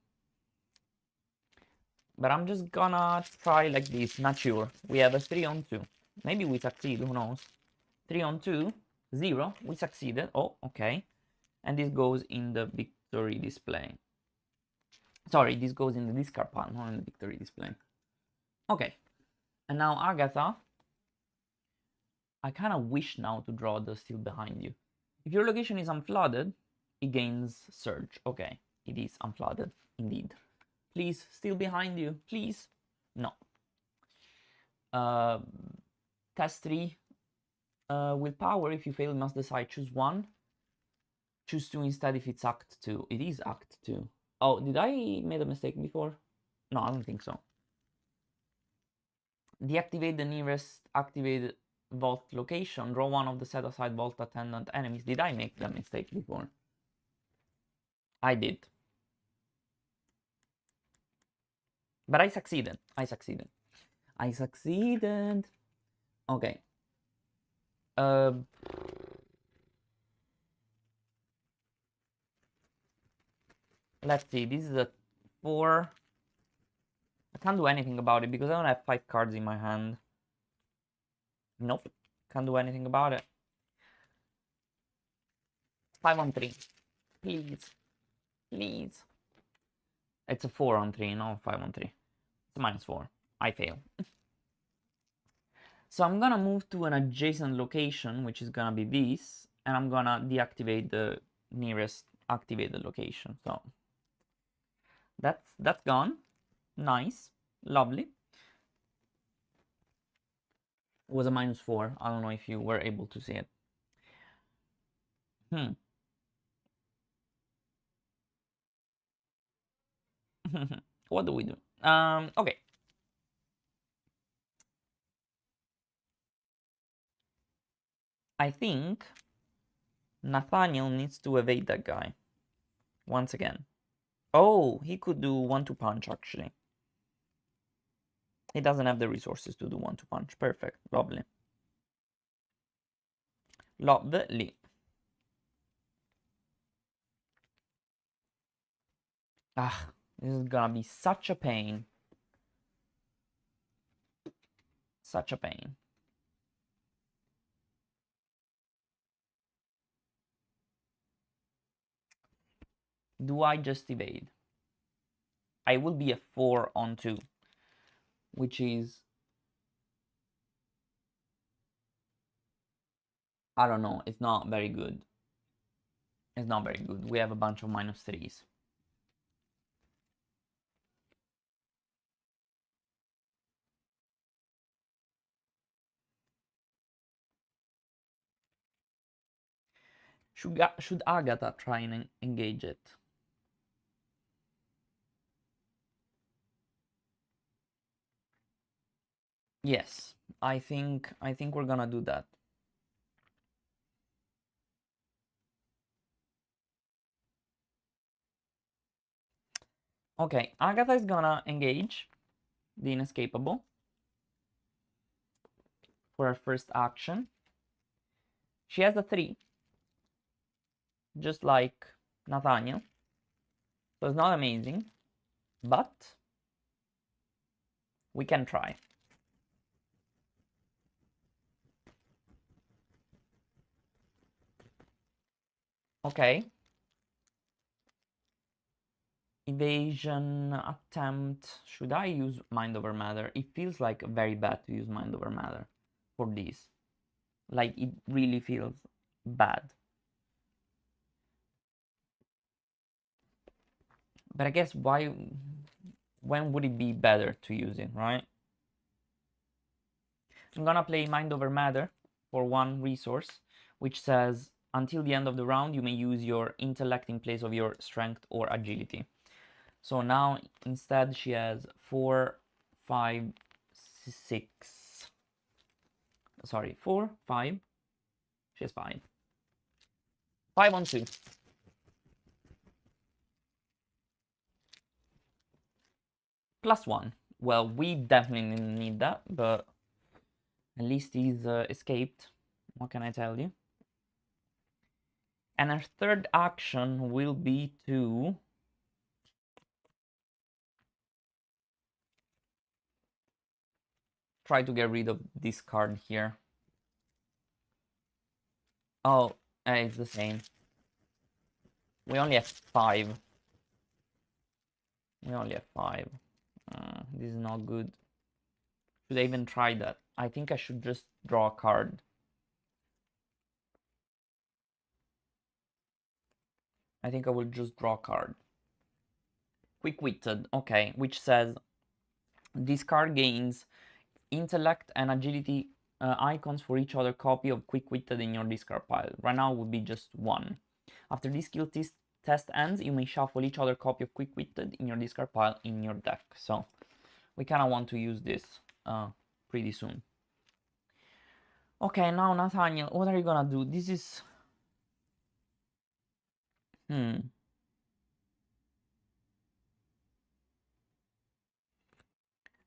But I'm just gonna try like this, not sure. We have a 3-on-2. Maybe we succeed, who knows? 3-on-2, 0, we succeeded. Oh, okay. And this goes in the victory display. Sorry, this goes in the discard pile, not in the victory display. Okay. And now Agatha. I kind of wish now to draw the Still Behind You. If your location is unflooded, it gains Surge. Okay, it is unflooded, indeed. Please, Still Behind You, please. No. Test 3. Willpower, if you fail, you must decide. Choose 1. Choose 2 instead if it's Act 2. It is Act 2. Oh, did I make a mistake before? No, I don't think so. Deactivate the nearest activated vault location. Draw 1 of the set aside vault attendant enemies. Did I make that mistake before? I did. But I succeeded. I succeeded. I succeeded. Okay. Let's see. This is a 4. I can't do anything about it because I don't have 5 cards in my hand. Nope. Can't do anything about it. 5-on-3. Please. Please. It's a 4-on-3, not 5-on-3. It's a -4. I fail. So I'm gonna move to an adjacent location, which is gonna be this, and I'm gonna deactivate the nearest activated location. So that's gone. Nice. Lovely. It was a -4. I don't know if you were able to see it. What do we do? Okay. I think Nathaniel needs to evade that guy once again. Oh, he could do 1-2 punch, actually. He doesn't have the resources to do 1-2 punch. Perfect. Lovely. Lovely. Ah, this is gonna be such a pain. Such a pain. Do I just evade? I will be a 4 on 2, which is, I don't know, it's not very good. It's not very good. We have a bunch of -3s. Should Agatha try and engage it? Yes, I think we're gonna do that. Okay, Agatha is gonna engage the inescapable for her first action. She has a 3, just like Nathaniel. So it's not amazing, but we can try. Okay. Evasion attempt. Should I use Mind over Matter? It feels like very bad to use Mind over Matter for this. Like, it really feels bad. But I guess when would it be better to use it, right? I'm gonna play Mind over Matter for 1 resource, which says until the end of the round you may use your intellect in place of your strength or agility. So now instead she has 4, 5, 6. Sorry, 4, 5. She has 5. 5 on 2. +1. Well, we definitely need that, but at least he's escaped. What can I tell you? And our third action will be to try to get rid of this card here. Oh, it's the same. We only have 5. We only have 5. This is not good. Should I even try that? I think I should just draw a card. I think I will just draw a card. Quick-witted, okay, which says this card gains intellect and agility icons for each other copy of quick-witted in your discard pile. Right now it would be just 1. After this skill test ends, you may shuffle each other copy of quick-witted in your discard pile in your deck. So we kind of want to use this pretty soon. Okay, now Nathaniel, what are you gonna do? This is...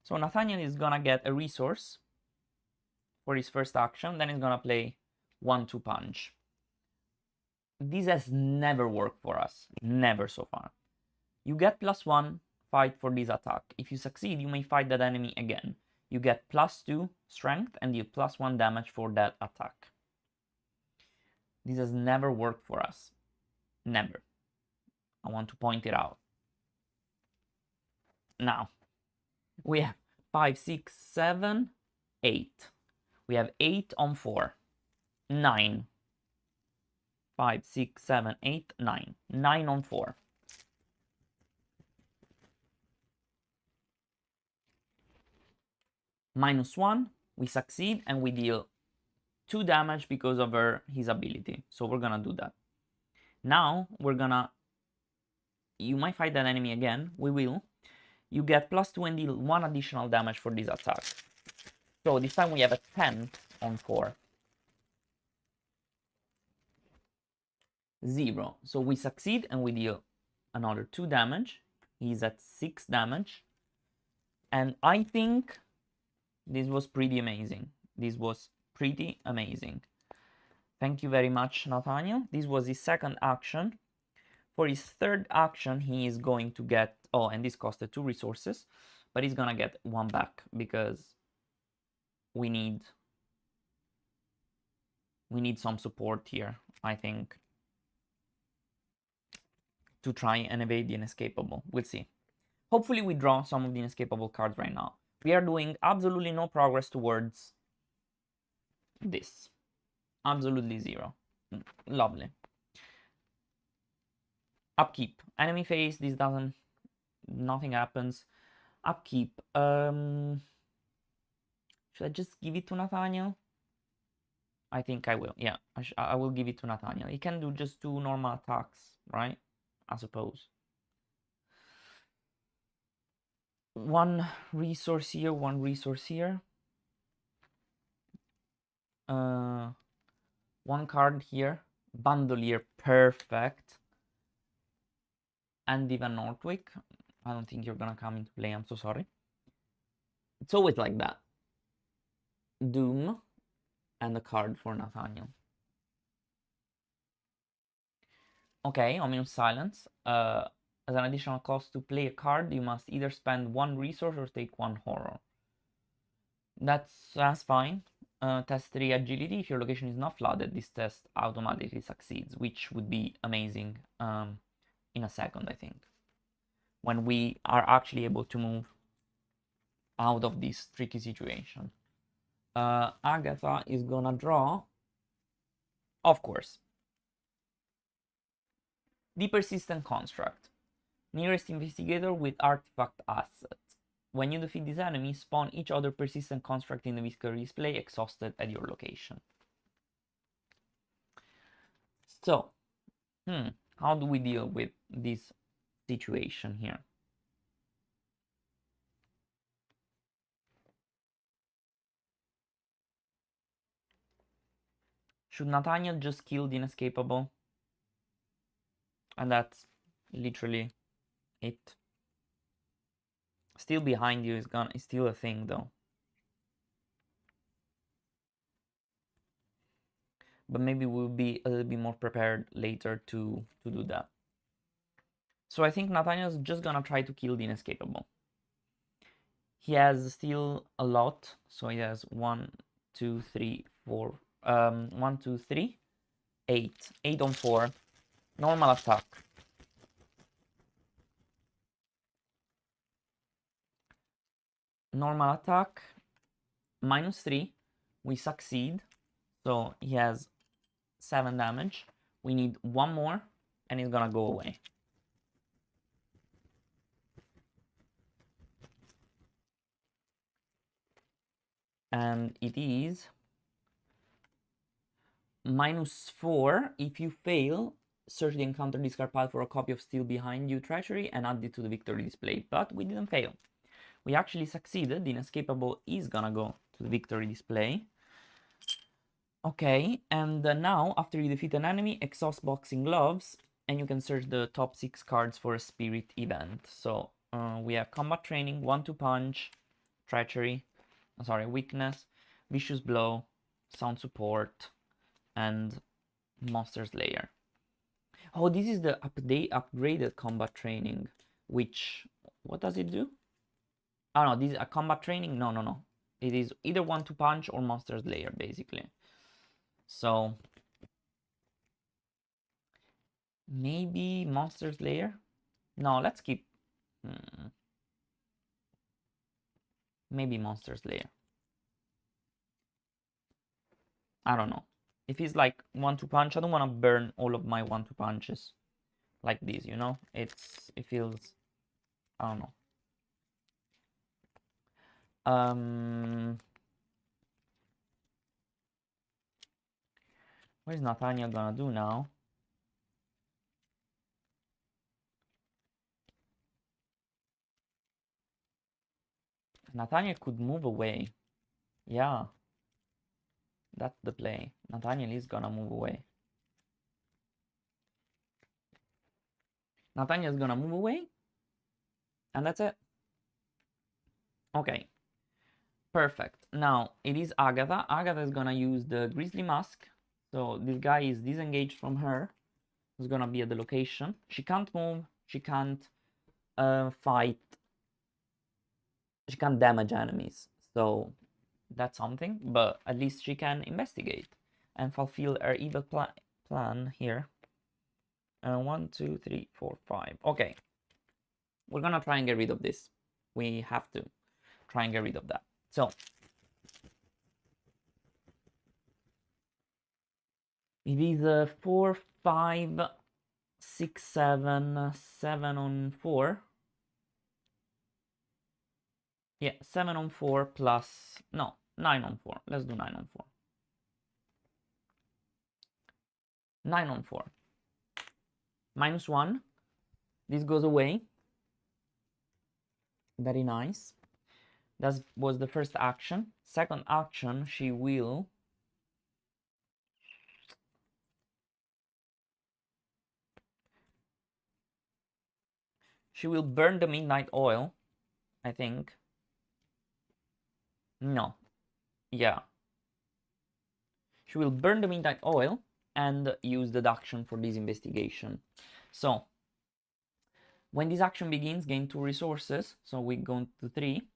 So Nathaniel is gonna get a resource for his first action, then he's gonna play 1-2 punch. This has never worked for us, never so far. You get +1, fight for this attack. If you succeed, you may fight that enemy again. You get +2 strength and deal +1 damage for that attack. This has never worked for us. Never. I want to point it out. Now, we have 5, 6, 7, 8. We have 8 on 4. 9. 5, 6, 7, 8, 9. 9 on 4. -1, we succeed and we deal 2 damage because of his ability. So we're gonna do that. Now we're gonna... You might fight that enemy again. We will. You get +2 and deal 1 additional damage for this attack. So this time we have a 10 on 4. 0. So we succeed and we deal another 2 damage. He's at 6 damage. And I think this was pretty amazing. This was pretty amazing. Thank you very much, Nathaniel. This was his second action. For his third action, he is going to get... Oh, and this costed 2 resources. But he's gonna get 1 back because we need some support here, I think, to try and evade the inescapable. We'll see. Hopefully we draw some of the inescapable cards right now. We are doing absolutely no progress towards this. Absolutely 0. Lovely. Upkeep. Enemy phase, this doesn't... Nothing happens. Upkeep. Should I just give it to Nathaniel? I think I will. Yeah, I will give it to Nathaniel. He can do just 2 normal attacks, right? I suppose. 1 resource here, 1 resource here. 1 card here. Bandolier, perfect. And even Northwick. I don't think you're gonna come into play, I'm so sorry. It's always like that. Doom and a card for Nathaniel. Okay, Ominous Silence. As an additional cost to play a card, you must either spend 1 resource or take 1 horror. That's fine. Test 3 agility. If your location is not flooded, this test automatically succeeds, which would be amazing in a second, I think, when we are actually able to move out of this tricky situation. Agatha is gonna draw, of course, the Persistent Construct. Nearest investigator with artifact asset. When you defeat this enemy, spawn each other persistent construct in the victory display exhausted at your location. So, how do we deal with this situation here? Should Nathaniel just kill the inescapable? And that's literally it. Still behind you is still a thing though. But maybe we'll be a little bit more prepared later to do that. So I think Nathaniel's just gonna try to kill the inescapable. He has still a lot, so he has 1, 2, 3, 4. 1, 2, 3, 8. 8 on 4. Normal attack. Normal attack. -3. We succeed. So he has 7 damage. We need 1 more, and he's gonna go away. And it is -4. If you fail, search the encounter discard pile for a copy of Still Behind You Treachery and add it to the victory display. But we didn't fail. We actually succeeded. The inescapable is gonna go to the victory display. Okay, and now after you defeat an enemy, exhaust Boxing Gloves, and you can search the top 6 cards for a spirit event. So we have Combat Training, 1-2 Punch, Treachery, Weakness, Vicious Blow, Sound Support, and Monster Slayer. Oh, this is the upgraded Combat Training, which, what does it do? Oh no, this is a Combat Training? No. It is either 1-2 Punch or Monster Slayer, basically. So, maybe Monster Slayer? No, let's keep... Maybe Monster Slayer. I don't know. If it's like 1-2 punch, I don't want to burn all of my 1-2 punches like this, you know? It feels... I don't know. What is Nathaniel gonna do now? Nathaniel could move away. Yeah. That's the play. Nathaniel is gonna move away. Nathaniel's gonna move away. And that's it. Okay. Perfect. Now, it is Agatha. Agatha is gonna use the Grizzly Mask. So this guy is disengaged from her. He's gonna be at the location. She can't move. She can't fight. She can't damage enemies. So that's something. But at least she can investigate and fulfill her evil plan here. 1, 2, 3, 4, 5. Okay. We're gonna try and get rid of this. We have to try and get rid of that. So it is a 4, 5, 6, 7, 7 on 4. Yeah, 7 on 4 plus, no, 9 on 4. Let's do 9 on 4. 9 on 4. -1. This goes away. Very nice. That was the first action. Second action, she will burn the midnight oil, I think. No. Yeah. She will burn the midnight oil and use deduction for this investigation. So when this action begins, gain 2 resources. So we go to 3.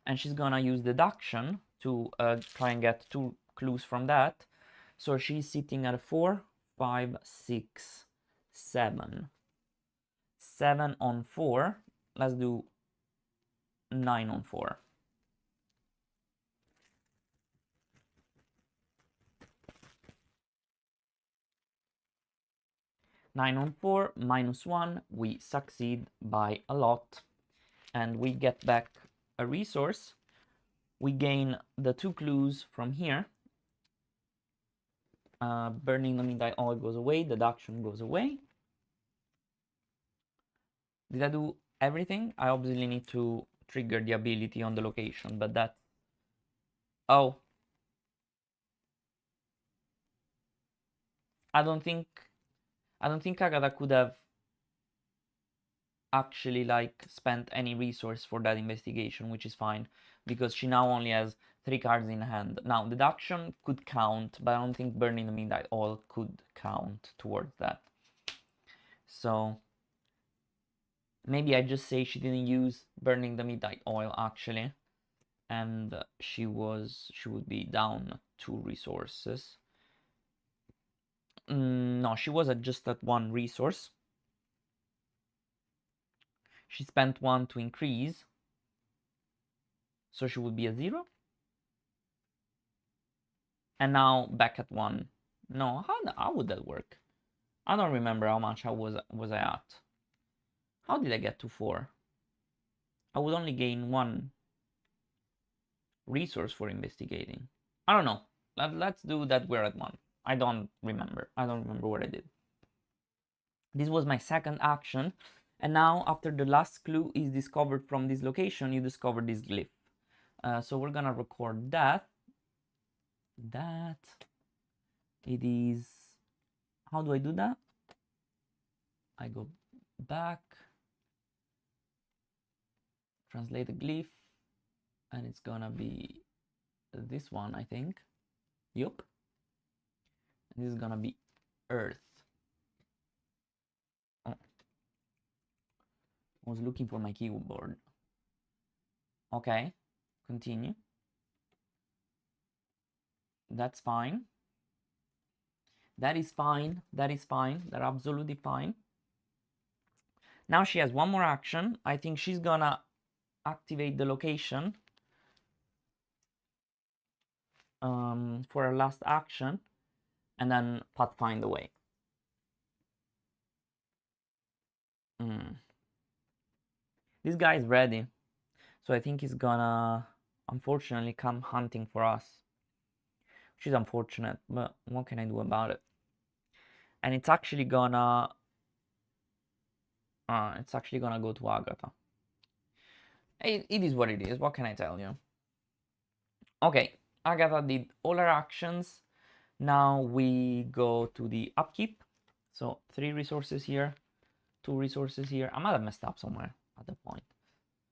And she's gonna use deduction to try and get 2 clues from that. So she's sitting at a 4, 5, 6, 7. 7 on 4. Let's do 9 on 4. Nine on 4, -1. We succeed by a lot. And we get back a resource. We gain the 2 clues from here. Burning the midnight oil goes away. Deduction goes away. Did I do everything? I obviously need to trigger the ability on the location, but that... Oh. I don't think Agatha could have actually like spent any resource for that investigation, which is fine, because she now only has 3 cards in hand. Now, deduction could count, but I don't think burning the midnight oil could count towards that. So maybe I just say she didn't use burning the midnight oil actually, and she would be down 2 resources. No, she was just at 1 resource. She spent 1 to increase, so she would be at 0. And now back at 1. No, how would that work? I don't remember how much I was I at. How did I get to 4? I would only gain 1 resource for investigating. I don't know. Let's do that we're at 1. I don't remember. I don't remember what I did. This was my second action. And now, after the last clue is discovered from this location, you discover this glyph. So we're gonna record that. It is... How do I do that? I go back, translate the glyph, and it's gonna be this one, I think. Yup. And this is gonna be Earth. Oh. I was looking for my keyboard. Okay, continue. That's fine. That is fine. That is fine. They're absolutely fine. Now she has 1 more action. I think she's gonna activate the location for her last action, and then pathfind away. This guy is ready, so I think he's gonna unfortunately come hunting for us, which is unfortunate, but what can I do about it? And it's actually gonna go to Agatha. It is what it is. What can I tell you? Okay, Agatha did all her actions. Now we go to the upkeep. So 3 resources here. 2 resources here. I might have messed up somewhere at the point.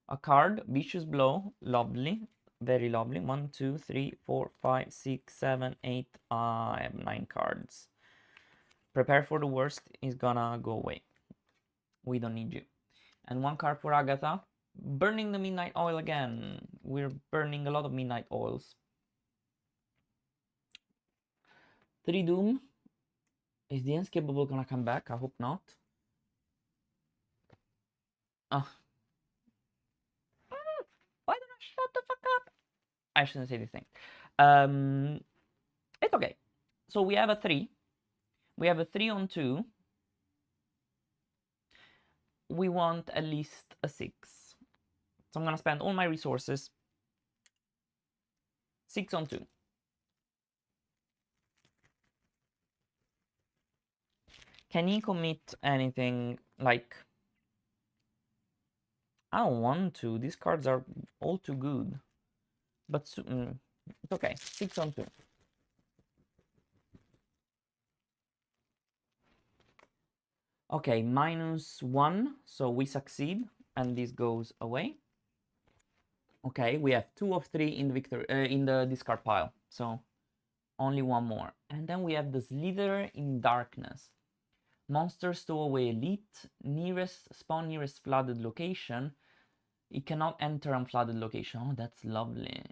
A card, Vicious Blow, lovely, very lovely. 1, 2, 3, 4, 5, 6, 7, 8. I have 9 cards. Prepare for the worst is gonna go away. We don't need you. And 1 card for Agatha. Burning the Midnight Oil again. We're burning a lot of Midnight Oils. 3 Doom. Is the Unescapable gonna come back? I hope not. Oh. Why don't I shut the fuck up? I shouldn't say this thing. It's okay. So we have a 3. We have a 3 on 2. We want at least a 6. So I'm gonna spend all my resources. 6 on 2. Can he commit anything like... I don't want to. These cards are all too good. But it's okay. 6 on 2. Okay, -1. So we succeed. And this goes away. Okay, we have 2 of 3 in the discard pile. So only 1 more. And then we have the Slither in Darkness. Monster Stowaway Elite, spawn nearest flooded location. It cannot enter unflooded location. Oh, that's lovely.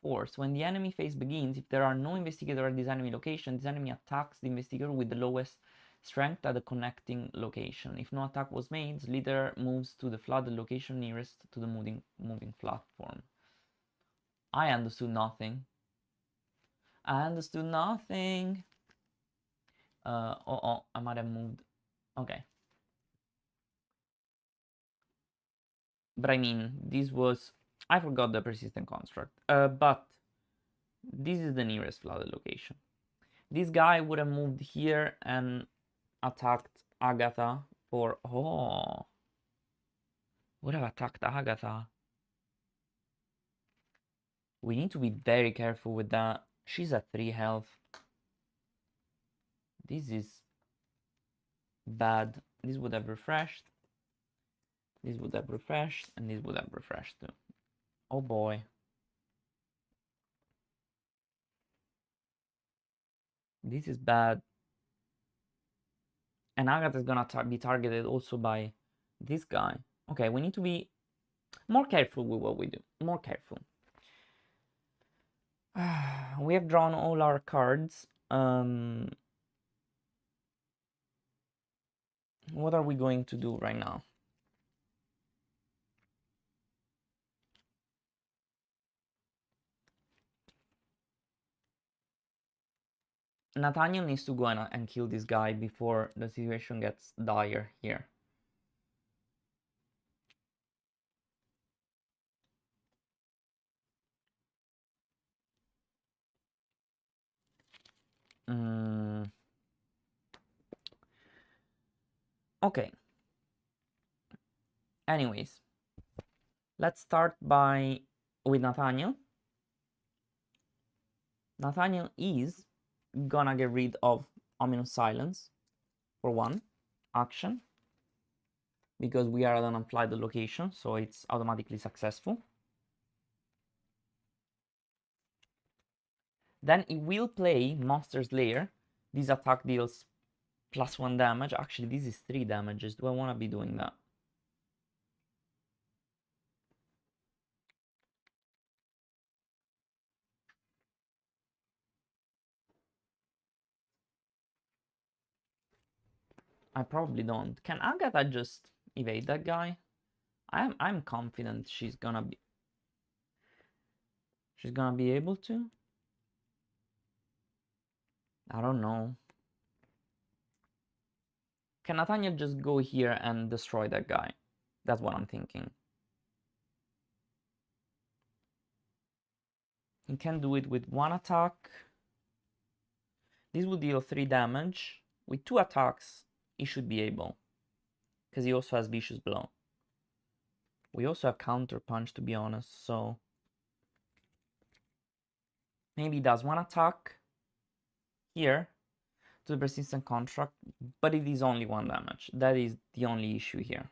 Force. When the enemy phase begins, if there are no investigator at this enemy location, this enemy attacks the investigator with the lowest strength at the connecting location. If no attack was made, leader moves to the flooded location nearest to the moving platform. I understood nothing. I understood nothing. I might have moved. Okay. But I mean, this was... I forgot the persistent construct. But this is the nearest flooded location. This guy would have moved here and attacked Agatha for... Oh! Would have attacked Agatha. We need to be very careful with that. She's at 3 health. This is bad. This would have refreshed. This would have refreshed. And this would have refreshed too. Oh boy. This is bad. And Agatha is gonna be targeted also by this guy. Okay, we need to be more careful with what we do. More careful. We have drawn all our cards. What are we going to do right now? Nathaniel needs to go and kill this guy before the situation gets dire here. Okay. Anyways, let's start with Nathaniel. Nathaniel is gonna get rid of Ominous Silence for 1 action, because we are at an unflooded location, so it's automatically successful. Then it will play Monster's Lair. This attack deals +1 damage. Actually, this is 3 damages. Do I want to be doing that? I probably don't. Can Agatha just evade that guy? I'm confident she's gonna be able to. I don't know. Can Nathaniel just go here and destroy that guy? That's what I'm thinking. He can do it with 1 attack. This will deal 3 damage. With 2 attacks, he should be able. Because he also has Vicious Blow. We also have Counter Punch, to be honest, so... Maybe he does 1 attack here. to the persistent construct, but it is only 1 damage. That is the only issue here.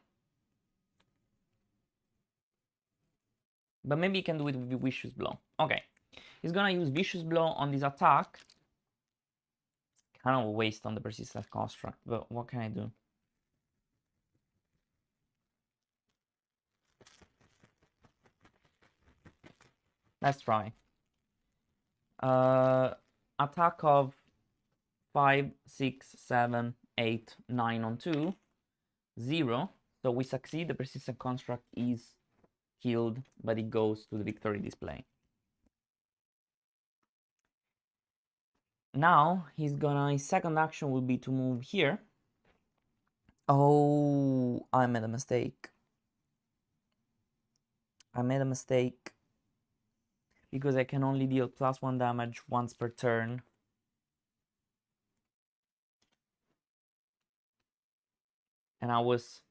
But maybe he can do it with Vicious Blow. Okay. He's gonna use Vicious Blow on this attack. Kind of a waste on the persistent construct, but what can I do? Let's try. Attack of 5, 6, 7, 8, 9 on 2. 0. So we succeed. The persistent construct is killed, but it goes to the victory display. Now his second action will be to move here. Oh, I made a mistake. Because I can only deal +1 damage once per turn. And I was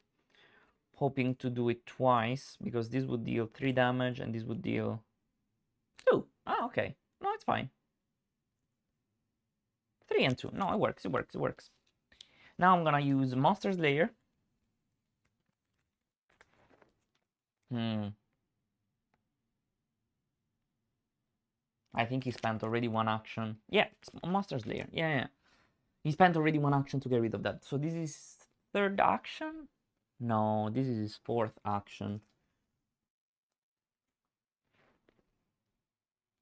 hoping to do it twice, because this would deal 3 damage and this would deal 2. Ah, okay. No, it's fine. 3 and 2. No, it works. Now I'm gonna use Monster Slayer. I think he spent already 1 action. Yeah, it's Monster Slayer. Yeah. He spent already 1 action to get rid of that. So this is 3rd action? No, this is his 4th action.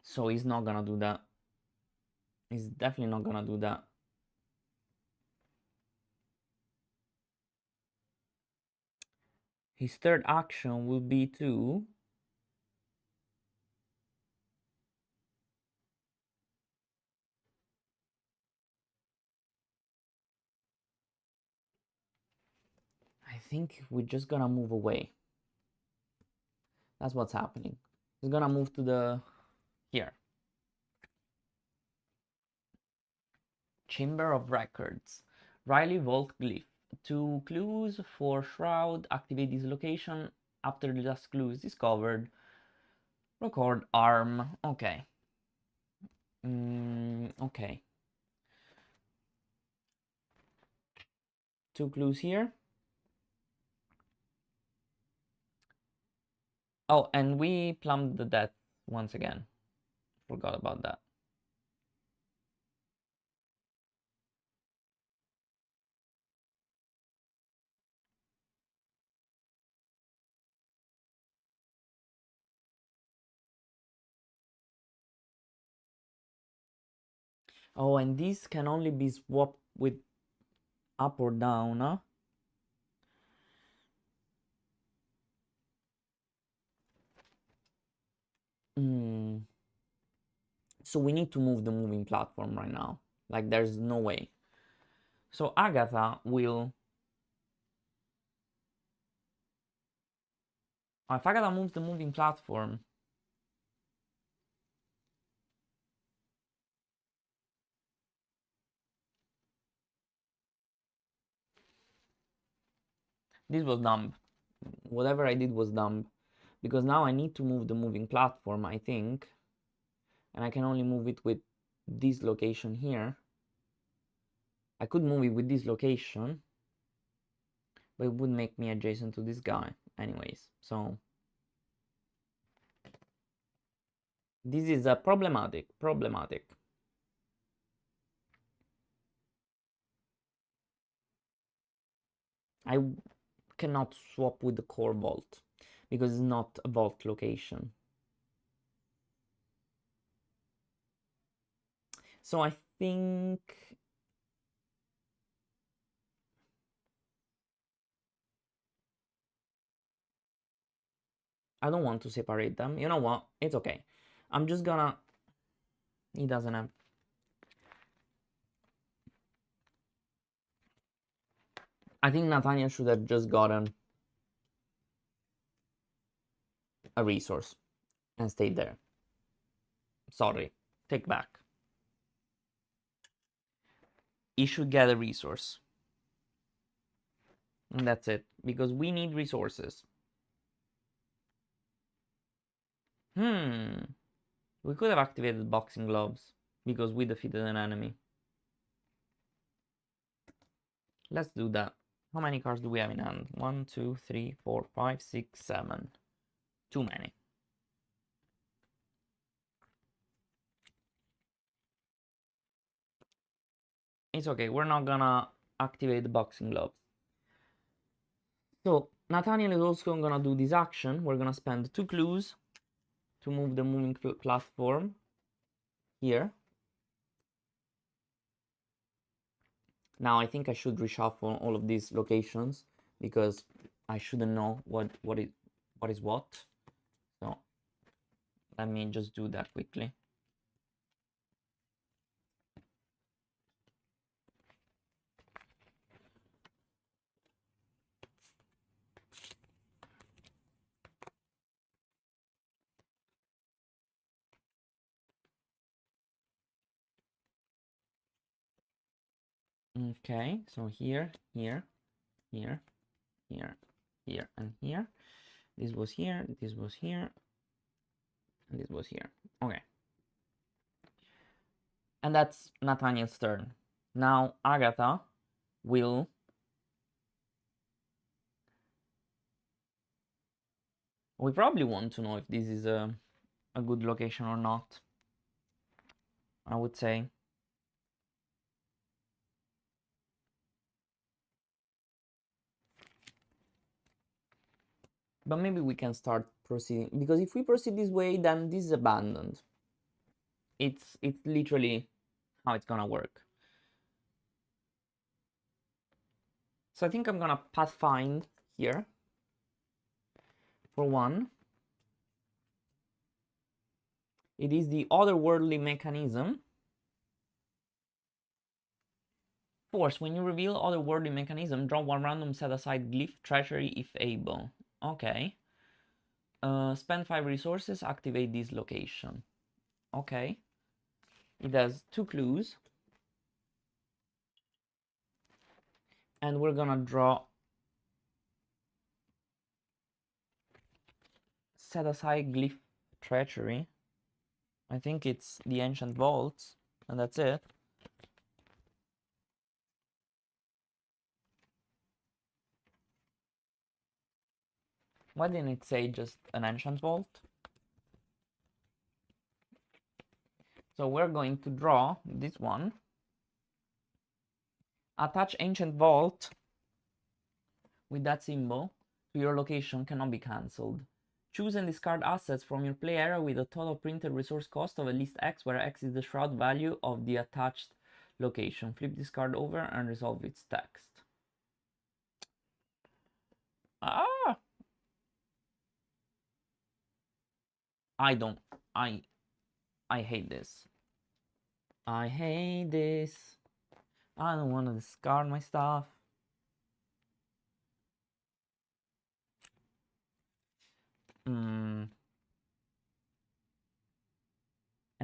So he's not gonna do that. He's definitely not gonna do that. His 3rd action will be to... I think we're just gonna move away. That's what's happening. He's gonna move to the... here. Chamber of Records. Riley Vault Glyph. 2 clues for Shroud. Activate this location. After the last clue is discovered, record arm. Okay. Okay. 2 clues here. Oh, and we plumbed the death once again. Forgot about that. Oh, and these can only be swapped with up or down, huh? So we need to move the moving platform right now. Like, there's no way. So Agatha will... if Agatha moves the moving platform... This was dumb. Whatever I did was dumb. Because now I need to move the moving platform, I think. And I can only move it with this location here. I could move it with this location, but it would make me adjacent to this guy anyways. So this is a problematic. I cannot swap with the core vault because it's not a vault location. So I think I don't want to separate them. You know what? It's okay. I'm just gonna... He doesn't have... I think Nathaniel should have just gotten a resource and stayed there. Sorry. Take back. He should get a resource. And that's it. Because we need resources. We could have activated boxing gloves because we defeated an enemy. Let's do that. How many cards do we have in hand? 1, 2, 3, 4, 5, 6, 7. Too many. It's okay, we're not gonna activate the boxing gloves. So Nathaniel is also gonna do this action. We're gonna spend 2 clues to move the moving platform here. Now I think I should reshuffle all of these locations because I shouldn't know what is what. So let me just do that quickly. Okay, so here, here, here, here, here, and here. This was here, this was here, and this was here. Okay. And that's Nathaniel's turn. Now Agatha will we probably want to know if this is a good location or not. I would say. But maybe we can start proceeding, because if we proceed this way, then this is abandoned. It's literally how it's gonna work. So I think I'm gonna pathfind here for 1. It is the otherworldly mechanism. Force, when you reveal otherworldly mechanism, draw 1 random set aside glyph treasury if able. Okay. Spend 5 resources, activate this location. Okay. It has 2 clues. And we're gonna draw set aside glyph treasury. I think it's the ancient vaults, and that's it. Why didn't it say just an ancient vault? So we're going to draw this one. Attach ancient vault with that symbol to your location cannot be cancelled. Choose and discard assets from your play area with a total printed resource cost of at least X, where X is the shroud value of the attached location. Flip this card over and resolve its text. Ah! I hate this. I hate this. I don't want to discard my stuff. And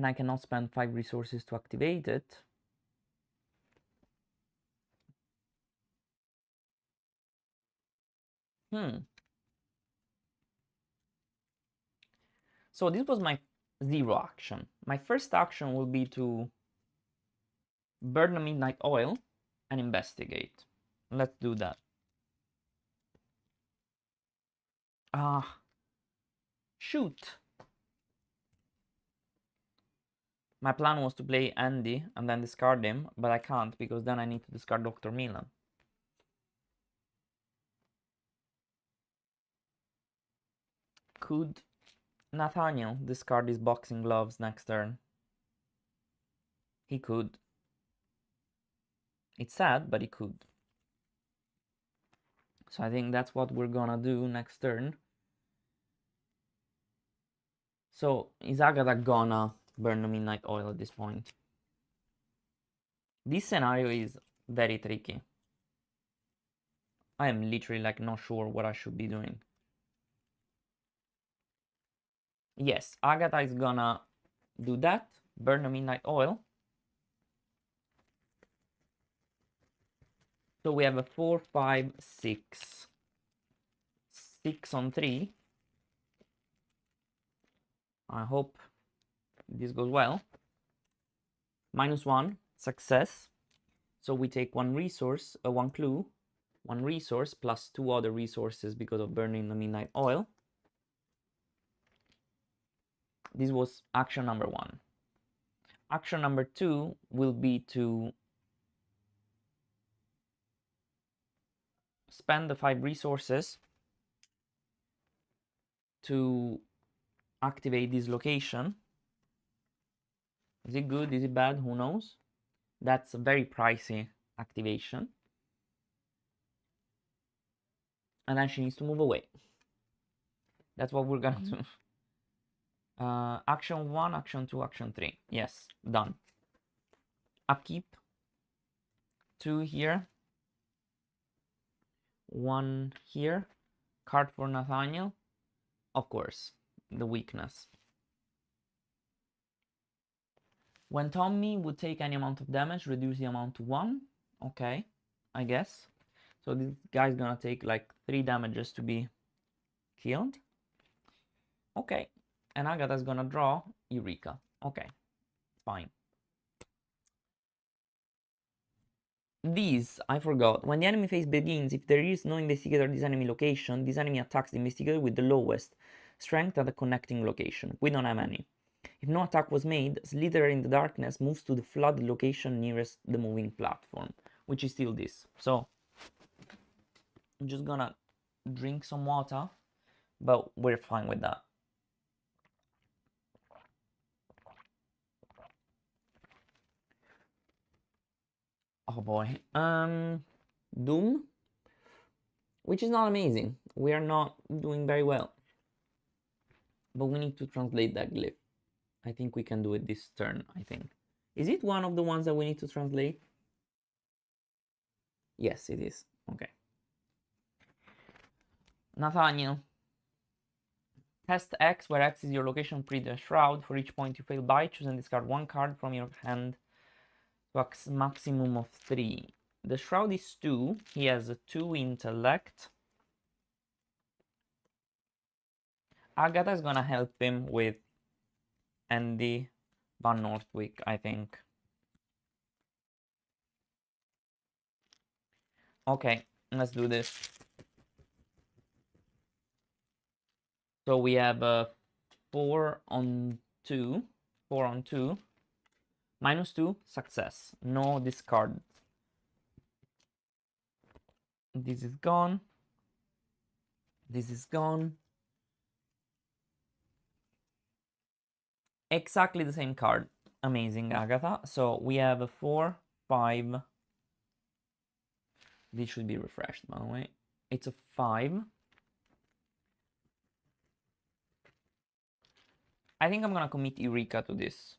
I cannot spend 5 resources to activate it. So this was my 0 action. My first action will be to burn a midnight oil and investigate. Let's do that. Ah, shoot. My plan was to play Andy and then discard him, but I can't because then I need to discard Dr. Milan. Could Nathaniel discard his boxing gloves next turn? He could. It's sad, but he could. So I think that's what we're gonna do next turn. So is Agatha gonna burn the midnight oil at this point? This scenario is very tricky. I am literally like not sure what I should be doing. Yes, Agatha is gonna do that, burn the midnight oil. So we have a 4, 5, 6. 6 on 3. I hope this goes well. -1, success. So we take one resource, one clue, one resource plus 2 other resources because of burning the midnight oil. This was action number 1. Action number 2 will be to spend the 5 resources to activate this location. Is it good? Is it bad? Who knows? That's a very pricey activation. And then she needs to move away. That's what we're gonna do. Action 1, action 2, action 3. Yes, done. Upkeep. 2 here. 1 here. Card for Nathaniel. Of course, the weakness. When Tommy would take any amount of damage, reduce the amount to 1. Okay, I guess. So this guy's gonna take like 3 damages to be killed. Okay, and Agatha's gonna draw Eureka. Okay, fine. These, I forgot. When the enemy phase begins, if there is no investigator at this enemy location, this enemy attacks the investigator with the lowest strength at the connecting location. We don't have any. If no attack was made, Slither in the Darkness moves to the flood location nearest the moving platform, which is still this. So, I'm just gonna drink some water, but we're fine with that. Oh boy. Doom, which is not amazing. We are not doing very well. But we need to translate that glyph. I think we can do it this turn, I think. Is it one of the ones that we need to translate? Yes, it is. Okay. Nathaniel. Test X, where X is your location pre the shroud. For each point you fail by, choose and discard 1 card from your hand to a maximum of 3. The shroud is 2. He has a 2 intellect. Agatha is gonna help him with Andy Van Northwick, I think. Okay, let's do this. So we have a 4 on 2. 4 on 2. -2, success. No discard. This is gone. This is gone. Exactly the same card. Amazing, Agatha. So we have a 4, 5. This should be refreshed, by the way. It's a 5. I think I'm gonna commit Eureka to this.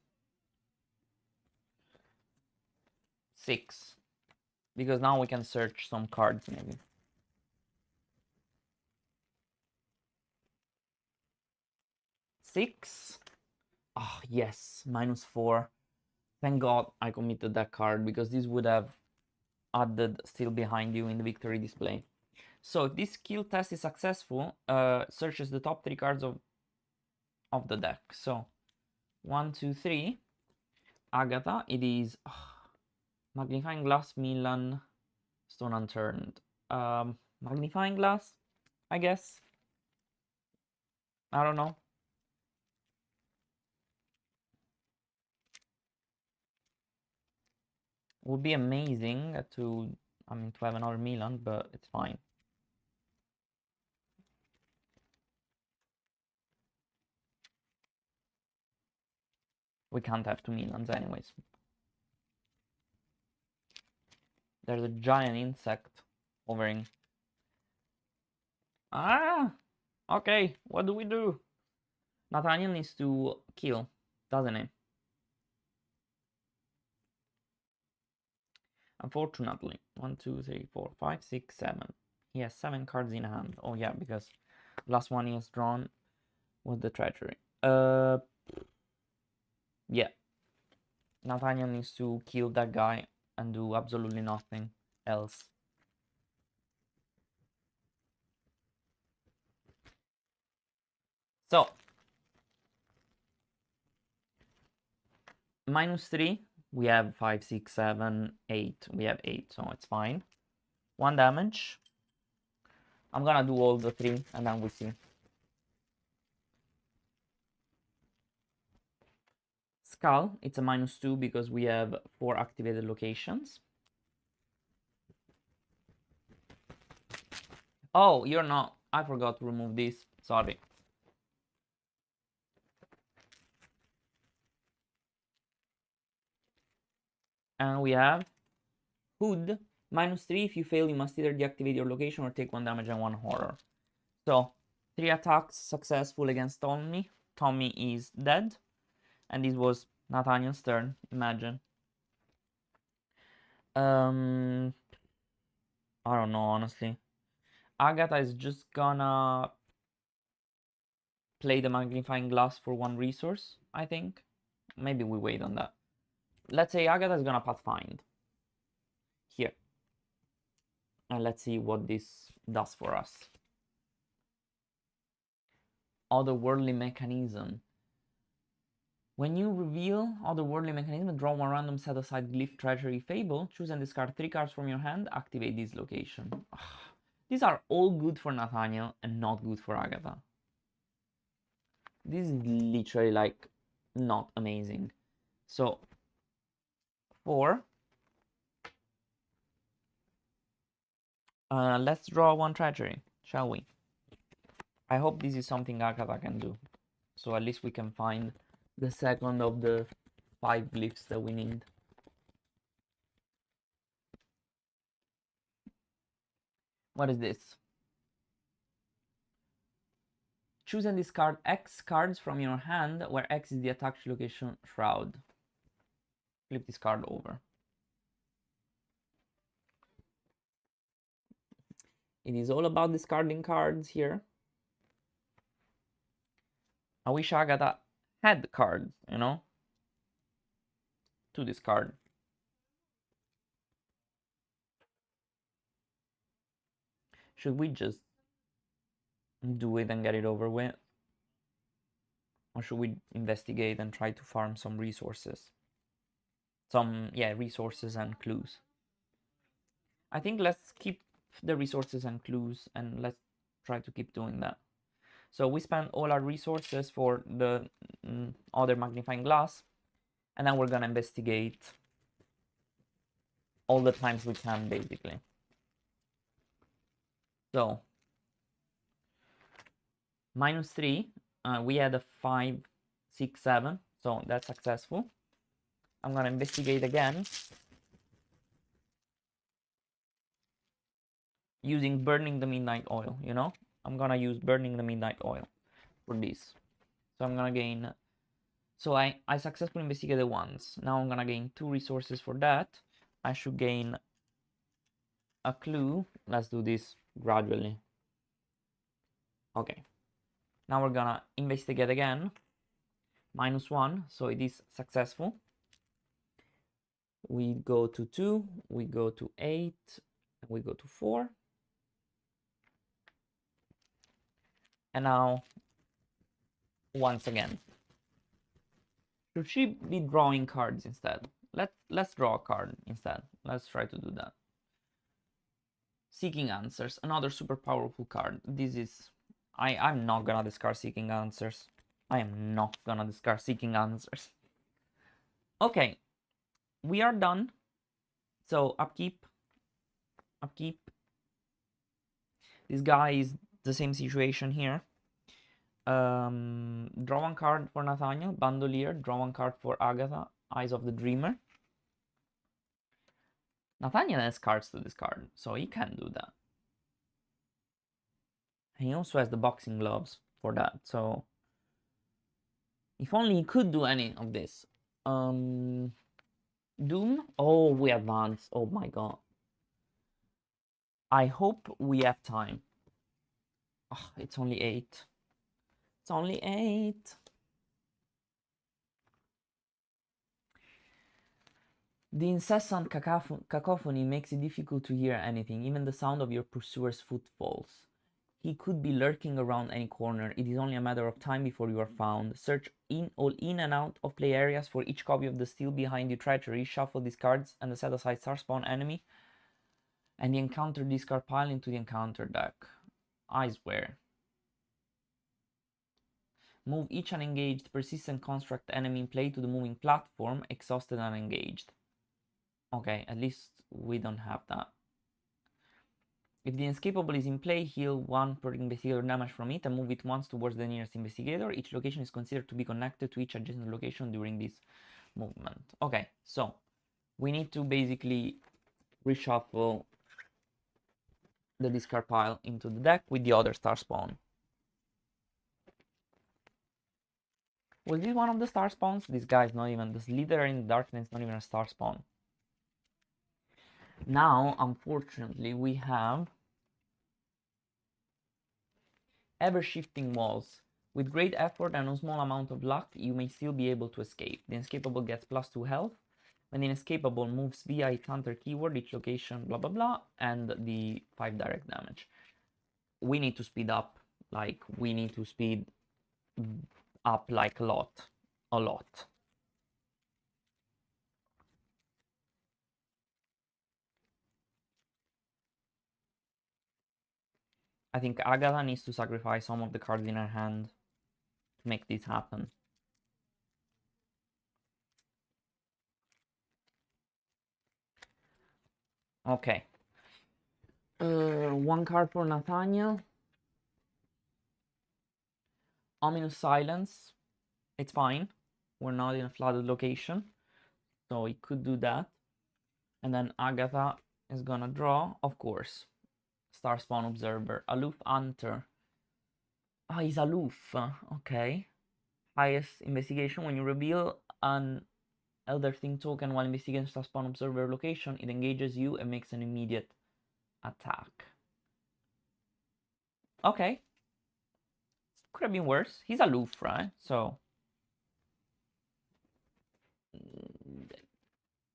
6. Because now we can search some cards, maybe. Six. Oh, yes. -4. Thank God I committed that card, because this would have added still behind you in the victory display. So if this skill test is successful, searches the top 3 cards of the deck. So 1, 2, 3. Agatha, it is Magnifying Glass, Milan, Stone Unturned. Magnifying Glass, I guess. I don't know. Would be amazing to have another Milan, but it's fine. We can't have 2 Milans anyways. There's a giant insect hovering. Ah! Okay, what do we do? Nathaniel needs to kill, doesn't he? Unfortunately. 1, 2, 3, 4, 5, 6, 7. He has 7 cards in hand. Oh yeah, because last one he has drawn was the treasury. Yeah. Nathaniel needs to kill that guy and do absolutely nothing else. So, -3 We have 5, 6, 7, 8. We have 8, so it's fine. 1 damage. I'm gonna do all the 3 and then we see. Skull, it's a -2 because we have 4 activated locations. Oh, you're not. I forgot to remove this. Sorry. And we have Hood. -3. If you fail, you must either deactivate your location or take 1 damage and 1 horror. So, 3 attacks successful against Tommy. Tommy is dead. And this was Nathaniel's turn, imagine. I don't know, honestly. Agatha is just gonna play the magnifying glass for 1 resource, I think. Maybe we wait on that. Let's say Agatha is gonna pathfind here. And let's see what this does for us. Otherworldly mechanism. When you reveal Otherworldly mechanism, draw 1 random set aside glyph, treasury, fable, choose and discard 3 cards from your hand, activate this location. Ugh. These are all good for Nathaniel and not good for Agatha. This is literally like not amazing. So 4. Let's draw 1 treasury, shall we? I hope this is something Agatha can do. So at least we can find the second of the 5 glyphs that we need. What is this? Choose and discard X cards from your hand, where X is the attached location shroud. Flip this card over. It is all about discarding cards here. I wish Agatha had cards, you know, to discard. Should we just do it and get it over with? Or should we investigate and try to farm some resources? Resources and clues. I think let's keep the resources and clues and let's try to keep doing that. So we spend all our resources for the other magnifying glass, and then we're gonna investigate all the times we can, basically. So -3, we had a 5, 6, 7, so that's successful. I'm gonna investigate again using Burning the Midnight Oil, you know? I'm gonna use Burning the Midnight Oil for this. So I'm gonna gain... So I successfully investigated once. Now I'm gonna gain 2 resources for that. I should gain a clue. Let's do this gradually. Okay. Now we're gonna investigate again. -1, so it is successful. We go to 2, we go to 8, we go to 4. And now, once again. Should she be drawing cards instead? Let's draw a card instead. Let's try to do that. Seeking Answers, another super powerful card. This is... I'm not gonna discard Seeking Answers. I am not gonna discard Seeking Answers. Okay, we are done. So upkeep. This guy is the same situation here. Draw 1 card for Nathaniel, Bandolier. Draw 1 card for Agatha, Eyes of the Dreamer. Nathaniel has cards to discard, so he can do that. He also has the boxing gloves for that, so if only he could do any of this. Doom? Oh, we advance. Oh my god. I hope we have time. Oh, it's only 8. It's only 8. The incessant cacophony makes it difficult to hear anything, even the sound of your pursuer's footfalls. He could be lurking around any corner. It is only a matter of time before you are found. Search all in and out of play areas for each copy of the Still Behind You treachery. Shuffle these cards and set aside star spawn enemy and the encounter discard pile into the encounter deck. I swear. Move each unengaged persistent construct enemy in play to the moving platform, exhausted and engaged. Okay, at least we don't have that. If the Inescapable is in play, heal 1 per investigator damage from it and move it once towards the nearest investigator. Each location is considered to be connected to each adjacent location during this movement. Okay, so we need to basically reshuffle the discard pile into the deck with the other star spawn. Was this one of the star spawns? This guy is not even, the Slither in the Darkness, not even a star spawn. Now, unfortunately, we have ever-shifting walls. With great effort and a small amount of luck, you may still be able to escape. The Inescapable gets +2 health. When the Inescapable moves via its hunter keyword, each location, blah blah blah, and the 5 direct damage. We need to speed up, like, we need to speed up like a lot. I think Agatha needs to sacrifice some of the cards in her hand to make this happen. Okay. 1 card for Nathaniel. Ominous Silence. It's fine. We're not in a flooded location, so he could do that. And then Agatha is gonna draw, of course. Star Spawn Observer. Aloof Hunter. Ah, he's aloof. Okay. Highest investigation. When you reveal an Elder Thing token while investigating Star Spawn Observer location, it engages you and makes an immediate attack. Okay. Could have been worse. He's aloof, right? So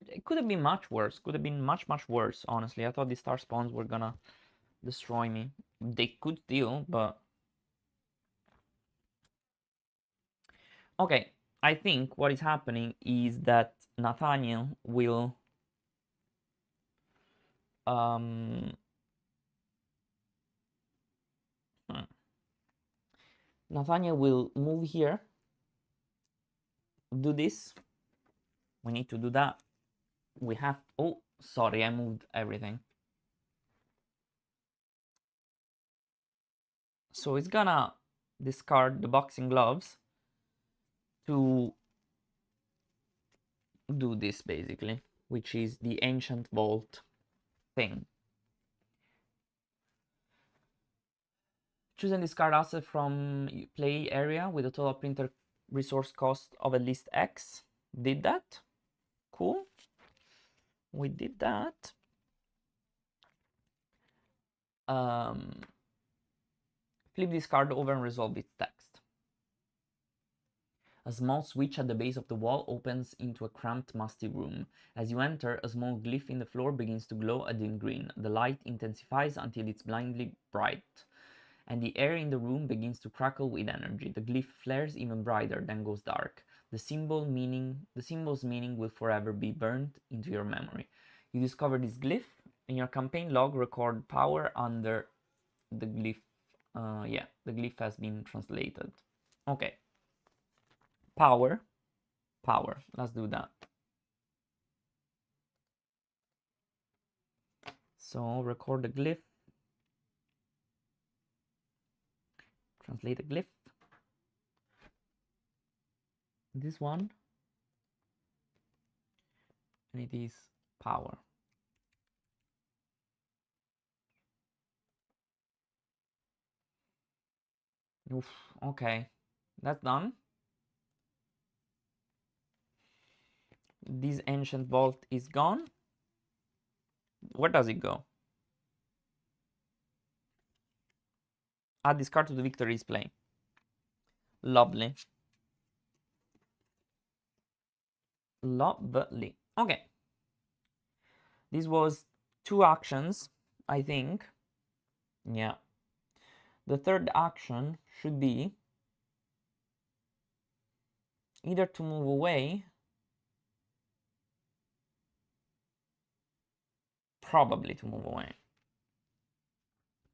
it could have been much worse. Could have been much worse, honestly. I thought the star spawns were gonna destroy me. They could still, but okay. I think what is happening is that Nathaniel will Nathaniel will move here, do this. We need to do that. We have, oh, sorry, I moved everything. So it's gonna discard the boxing gloves to do this basically, which is the Ancient Vault thing. Choose and discard asset from play area with a total printer resource cost of at least X. Did that. Cool. We did that. Flip this card over and resolve its text. A small switch at the base of the wall opens into a cramped, musty room. As you enter, a small glyph in the floor begins to glow a dim green. The light intensifies until it's blindingly bright, and the air in the room begins to crackle with energy. The glyph flares even brighter, then goes dark. The symbol's meaning will forever be burned into your memory. You discover this glyph. In your campaign log, record power under the glyph. Yeah, the glyph has been translated. Okay. Power. Let's do that. So record the glyph. Translate the glyph. This one. And it is power. Oof, okay. That's done. This Ancient Vault is gone. Where does it go? Add this card to the victory display. Lovely. Lovely. Okay. This was 2 actions, I think. Yeah. The third action should be either to move away, probably to move away,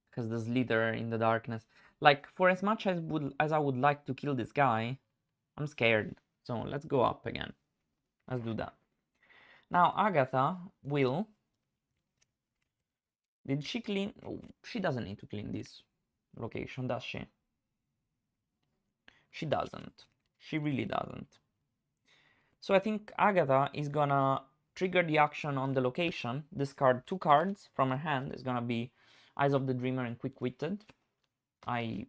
because the slither in the darkness. Like, for as much as I would like to kill this guy, I'm scared. So let's go up again. Let's do that. Now Agatha will. Did she clean? Oh, she doesn't need to clean this location, does she? She doesn't. She really doesn't. So I think Agatha is gonna trigger the action on the location, discard 2 cards from her hand. It's gonna be Eyes of the Dreamer and Quick-Witted. I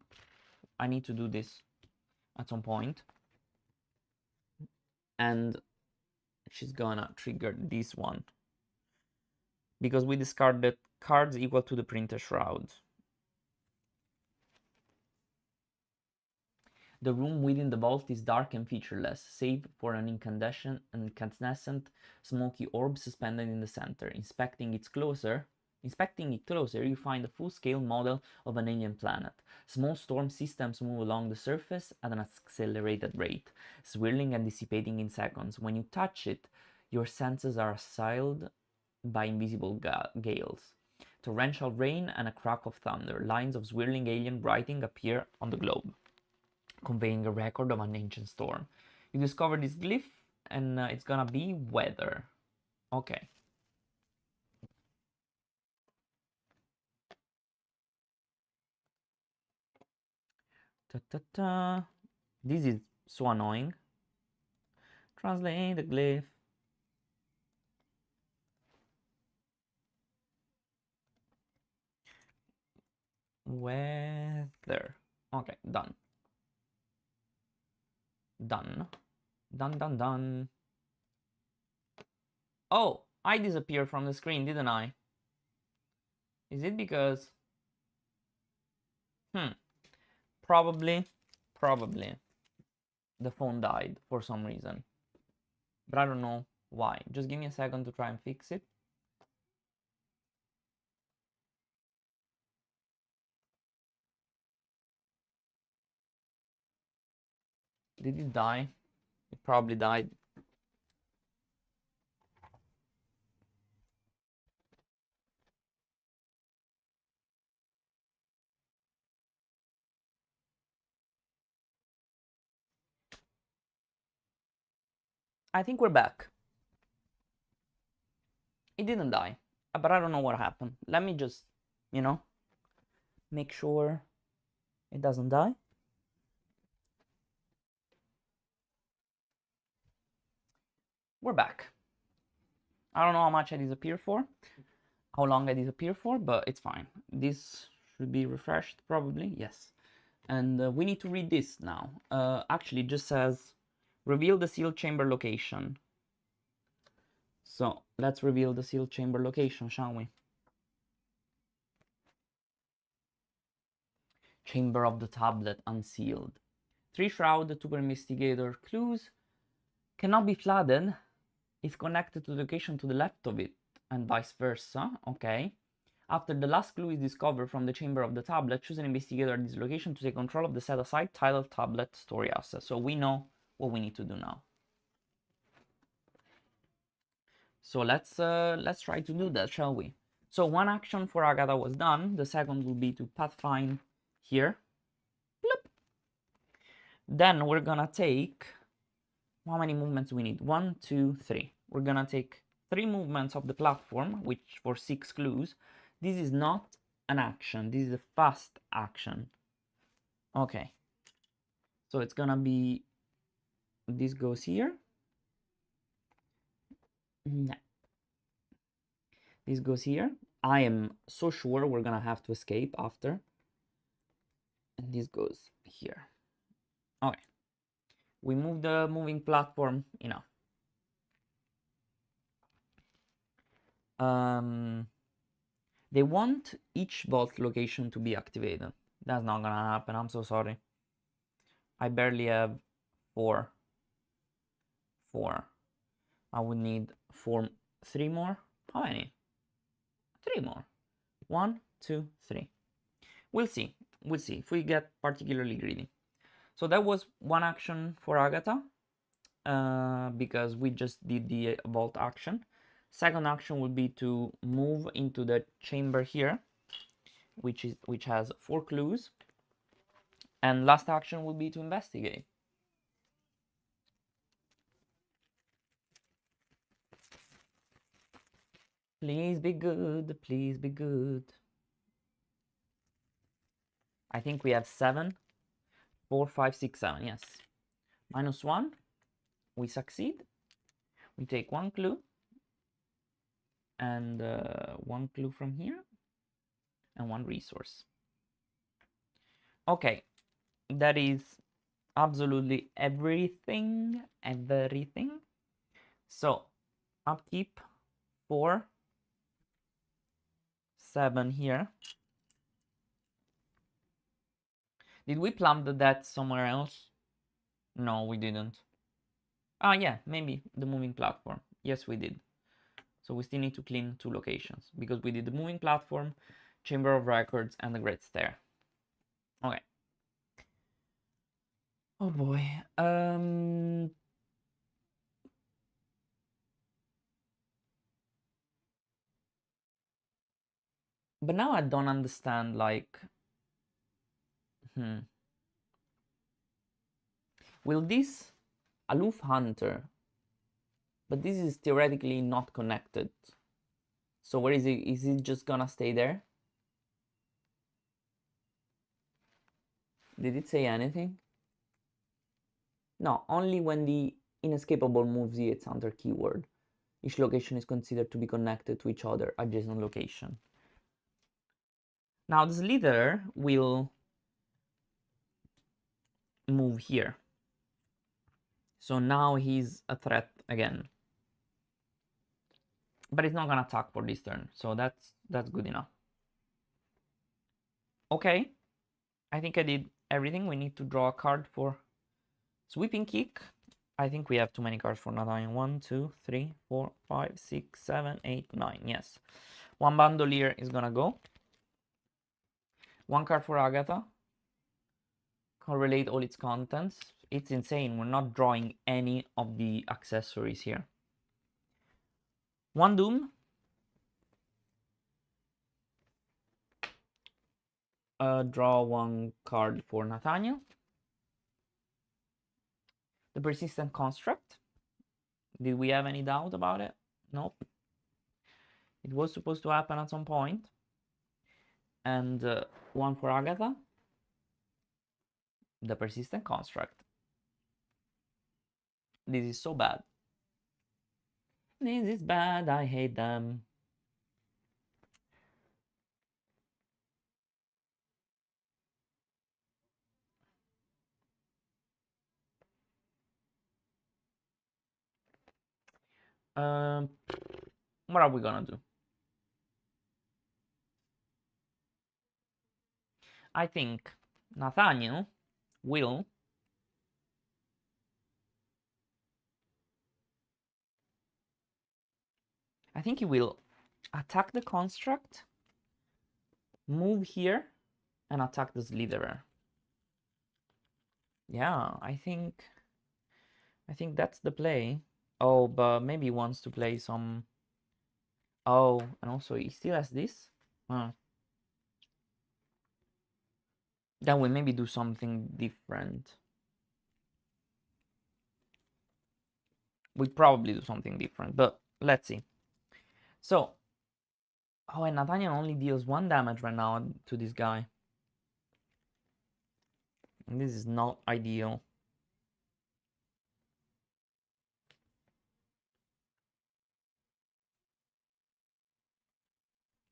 need to do this at some point. And she's gonna trigger this one, because we discarded cards equal to the Printer Shroud. The room within the vault is dark and featureless, save for an incandescent smoky orb suspended in the center. Inspecting it closer, you find a full-scale model of an alien planet. Small storm systems move along the surface at an accelerated rate, swirling and dissipating in seconds. When you touch it, your senses are assailed by invisible gales. Torrential rain and a crack of thunder. Lines of swirling alien writing appear on the globe, conveying a record of an ancient storm. You discover this glyph, and it's gonna be weather. Okay. This is so annoying. Translate the glyph. Weather. Okay, done. Done. Done. Oh, I disappeared from the screen, didn't I? Is it because... Probably the phone died for some reason. But I don't know why. Just give me a second to try and fix it. Did it die? It probably died. I think we're back. It didn't die, but I don't know what happened. Let me just, make sure it doesn't die. We're back. I don't know how much I disappear for, how long I disappear for, but it's fine. This should be refreshed, probably, yes. And we need to read this now. Actually, it just says, reveal the sealed chamber location. So let's reveal the sealed chamber location, shall we? Chamber of the tablet unsealed. 3 shroud, 2 investigator clues cannot be flooded if connected to the location to the left of it, and vice versa. Okay. After the last clue is discovered from the chamber of the tablet, choose an investigator at this location to take control of the set aside titled tablet story asset. So we know what we need to do now. So let's try to do that, shall we? So one action for Agatha was done. The second will be to pathfind here. Bloop. Then we're gonna take, how many movements we need? 1, 2, 3. We're gonna take 3 movements of the platform, which for 6 clues. This is not an action. This is a fast action. Okay. So it's gonna be, this goes here. No. This goes here. I am so sure we're gonna have to escape after. And this goes here. Okay. We move the moving platform enough. They want each vault location to be activated. That's not gonna happen. I'm so sorry. I barely have 4. I would need 3 more. How many? 3 more. 1, 2, 3. We'll see. we'll see if we get particularly greedy. So that was one action for Agatha, because we just did the vault action. Second action would be to move into the chamber here, which has 4 clues. And last action would be to investigate. Please be good, please be good. I think we have 7. 4, 5, 6, 7, yes. -1, we succeed. We take 1 clue. And 1 clue from here. And 1 resource. Okay, that is absolutely everything. So, upkeep 4, 7 here. Did we plumb the debt somewhere else? No, we didn't. Ah, yeah, maybe the moving platform. Yes, we did. So we still need to clean 2 locations, because we did the moving platform, Chamber of Records, and the Great Stair. Okay. Oh boy. But now I don't understand, like... Will this... Aloof Hunter... But this is theoretically not connected. So where is it? Is it just gonna stay there? Did it say anything? No, only when the inescapable moves its under keyword. Each location is considered to be connected to each other adjacent location. Now the Slither will move here. So now he's a threat again. But it's not gonna attack for this turn, so that's good enough. Okay, I think I did everything. We need to draw a card for Sweeping Kick. I think we have too many cards for Nathaniel. 1, 2, 3, 4, 5, 6, 7, 8, 9. Yes. 1 Bandolier is gonna go. 1 card for Agatha. Correlate all its contents. It's insane. We're not drawing any of the accessories here. 1 Doom. Draw 1 card for Nathaniel. The Persistent Construct. Did we have any doubt about it? Nope. It was supposed to happen at some point. And 1 for Agatha. The Persistent Construct. This is so bad. This is bad. I hate them. What are we gonna do? I think Nathaniel will he will attack the construct, move here, and attack the Slitherer. Yeah, I think that's the play. Oh, but maybe he wants to play some... Oh, and also he still has this. Then we maybe do something different. We probably do something different, but let's see. So, oh, and Nathaniel only deals 1 damage right now to this guy. And this is not ideal.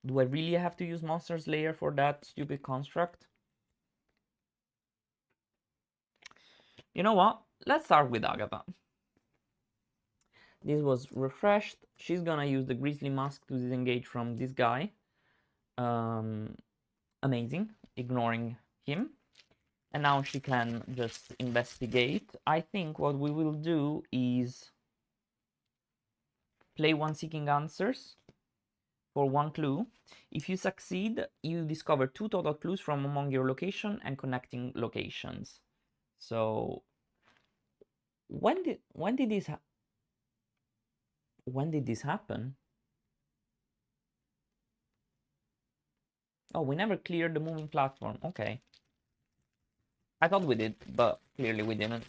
Do I really have to use Monster Slayer for that stupid construct? You know what? Let's start with Agatha. This was refreshed. She's gonna use the Grizzly Mask to disengage from this guy. Amazing. Ignoring him. And now she can just investigate. I think what we will do is play 1 Seeking Answers for 1 clue. If you succeed, you discover 2 total clues from among your location and connecting locations. So when did this happen? Oh, we never cleared the moving platform. Okay. I thought we did, but clearly we didn't.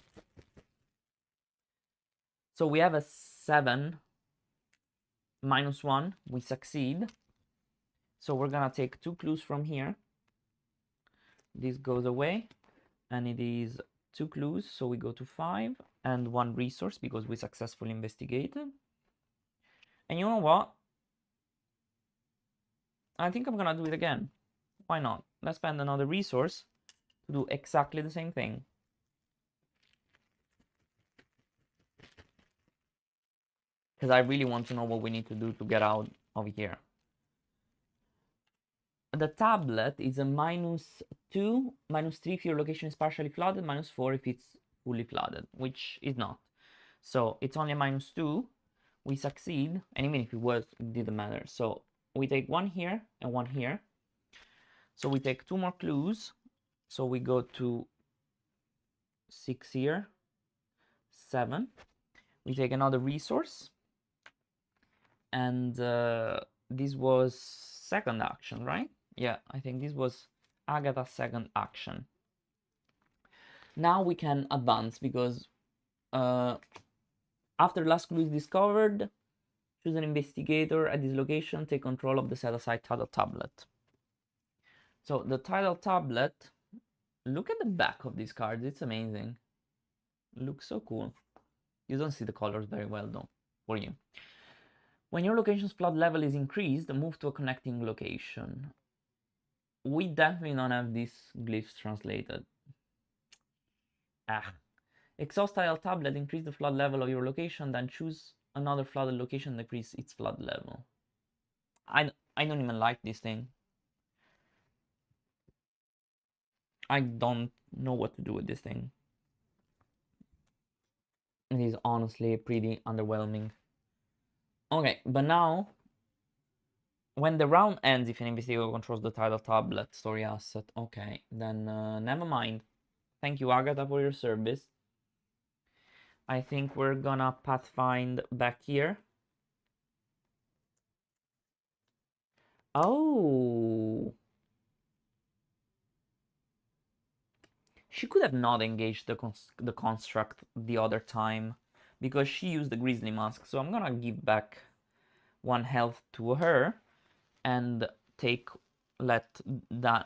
So we have a 7 -1. We succeed. So we're gonna take 2 clues from here. This goes away, and it is 2 clues. So we go to 5 and 1 resource because we successfully investigated. And you know what? I think I'm gonna do it again. Why not? Let's spend another resource to do exactly the same thing. Because I really want to know what we need to do to get out of here. The tablet is a -2, -3 if your location is partially flooded, -4 if it's fully flooded, which is not. So it's only a -2. We succeed, and even if it was, it didn't matter. So we take 1 here and 1 here. So we take 2 more clues. So we go to 6 here, 7. We take another resource. And this was second action, right? Yeah, I think this was Agatha's second action. Now we can advance because after last clue is discovered, choose an investigator at this location, take control of the set-aside title tablet. So the title tablet, look at the back of these cards, it's amazing. It looks so cool. You don't see the colors very well though, for you. When your location's flood level is increased, move to a connecting location. We definitely don't have these glyphs translated. Exhaust tile tablet, increase the flood level of your location, then choose another flooded location, decrease its flood level. I don't even like this thing. I don't know what to do with this thing. It is honestly pretty underwhelming. Okay, but now, when the round ends, if an investigator controls the title tablet story asset, okay, then never mind. Thank you, Agatha, for your service. I think we're gonna pathfind back here. Oh. She could have not engaged the construct the other time because she used the grizzly mask. So I'm gonna give back 1 health to her and let that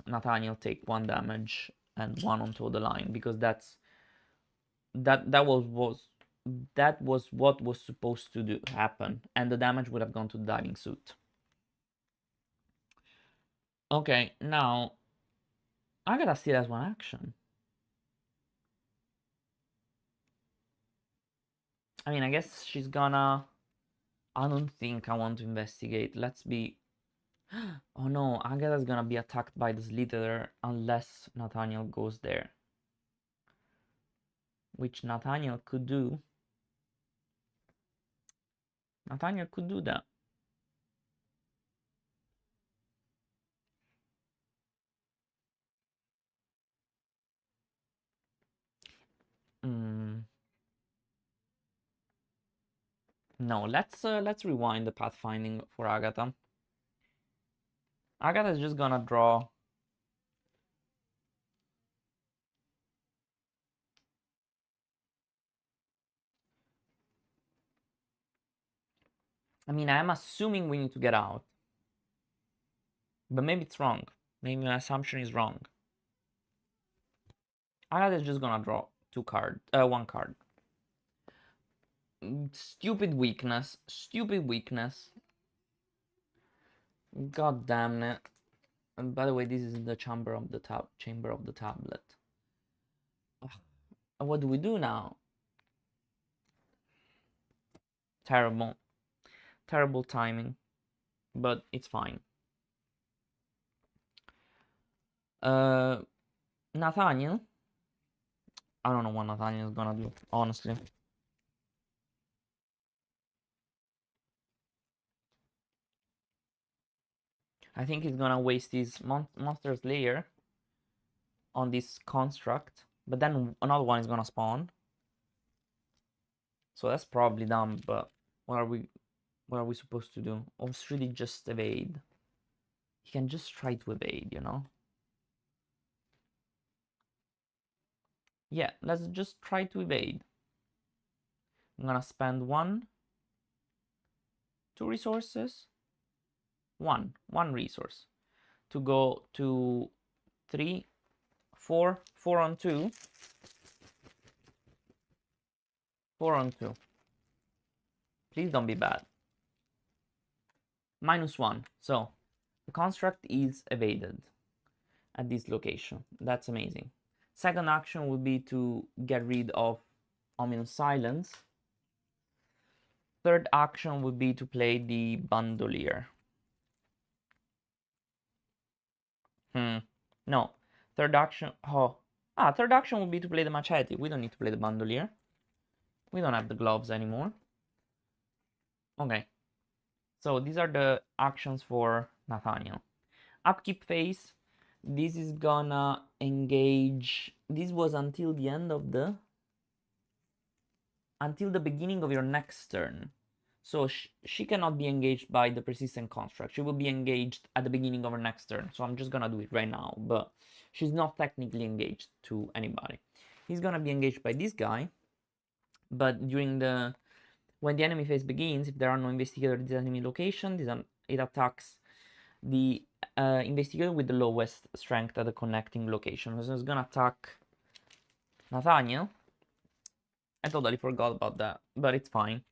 Nathaniel take 1 damage and 1 onto the line because that was what was supposed to happen, and the damage would have gone to the diving suit. Okay, now Agatha still has 1 action. I mean, I guess she's gonna... I don't think I want to investigate. Let's be... Oh no, Agatha's gonna be attacked by the Slither unless Nathaniel goes there. Which Nathaniel could do. Nathaniel could do that. No, let's rewind the pathfinding for Agatha. Agatha's just gonna draw... I mean, I'm assuming we need to get out. But maybe it's wrong. Maybe my assumption is wrong. Agatha's just gonna draw 1 card. Stupid weakness. Stupid weakness. God damn it. And by the way, this is the chamber of the tablet. Ugh. What do we do now? Terrible. Terrible timing. But it's fine. Nathaniel. I don't know what Nathaniel is gonna do, honestly. I think he's gonna waste his monster's lair on this construct, but then another one is gonna spawn. So that's probably dumb, but what are we supposed to do? Or should he just evade? He can just try to evade, you know? Yeah, let's just try to evade. I'm gonna spend 2 resources, one resource to go to 3, 4, 4 on 2, 4 on 2. Please don't be bad. -1. So the construct is evaded at this location. That's amazing. Second action would be to get rid of Ominous Silence. Third action would be to play the Bandolier. No. Third action. Third action would be to play the Machete. We don't need to play the Bandolier. We don't have the gloves anymore. Okay. So these are the actions for Nathaniel. Upkeep phase. This is gonna engage. This was until the end of until the beginning of your next turn. So she cannot be engaged by the persistent construct. She will be engaged at the beginning of her next turn. So I'm just gonna do it right now, but she's not technically engaged to anybody. He's gonna be engaged by this guy, but when the enemy phase begins, if there are no investigators at this enemy location, it attacks the investigator with the lowest strength at the connecting location. So it's gonna attack Nathaniel. I totally forgot about that, but it's fine.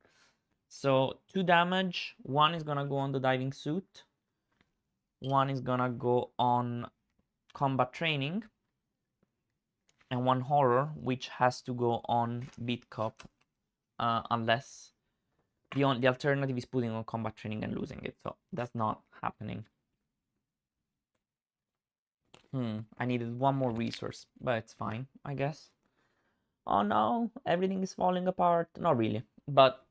So 2 damage, 1 is gonna go on the diving suit, 1 is gonna go on combat training, and 1 horror, which has to go on beat cup, unless the alternative is putting on combat training and losing it. So that's not happening. I needed 1 more resource, but it's fine, I guess. Oh no, everything is falling apart. Not really, but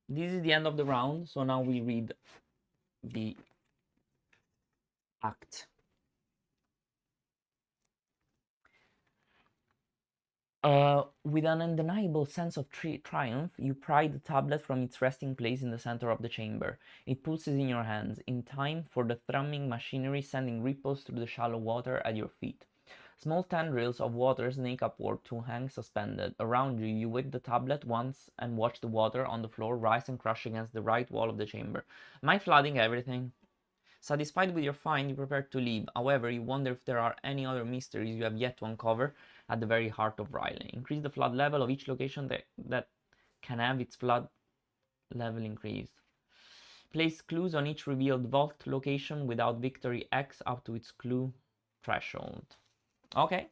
this is the end of the round, so now we read the act. With an undeniable sense of triumph, you pry the tablet from its resting place in the center of the chamber. It pulses in your hands, in time for the thrumming machinery sending ripples through the shallow water at your feet. Small tendrils of water snake upward to hang suspended. Around you, you whip the tablet once and watch the water on the floor rise and crush against the right wall of the chamber. Am I flooding everything? Satisfied with your find, you prepare to leave. However, you wonder if there are any other mysteries you have yet to uncover at the very heart of Riley. Increase the flood level of each location that can have its flood level increased. Place clues on each revealed vault location without Victory X up to its clue threshold. Okay.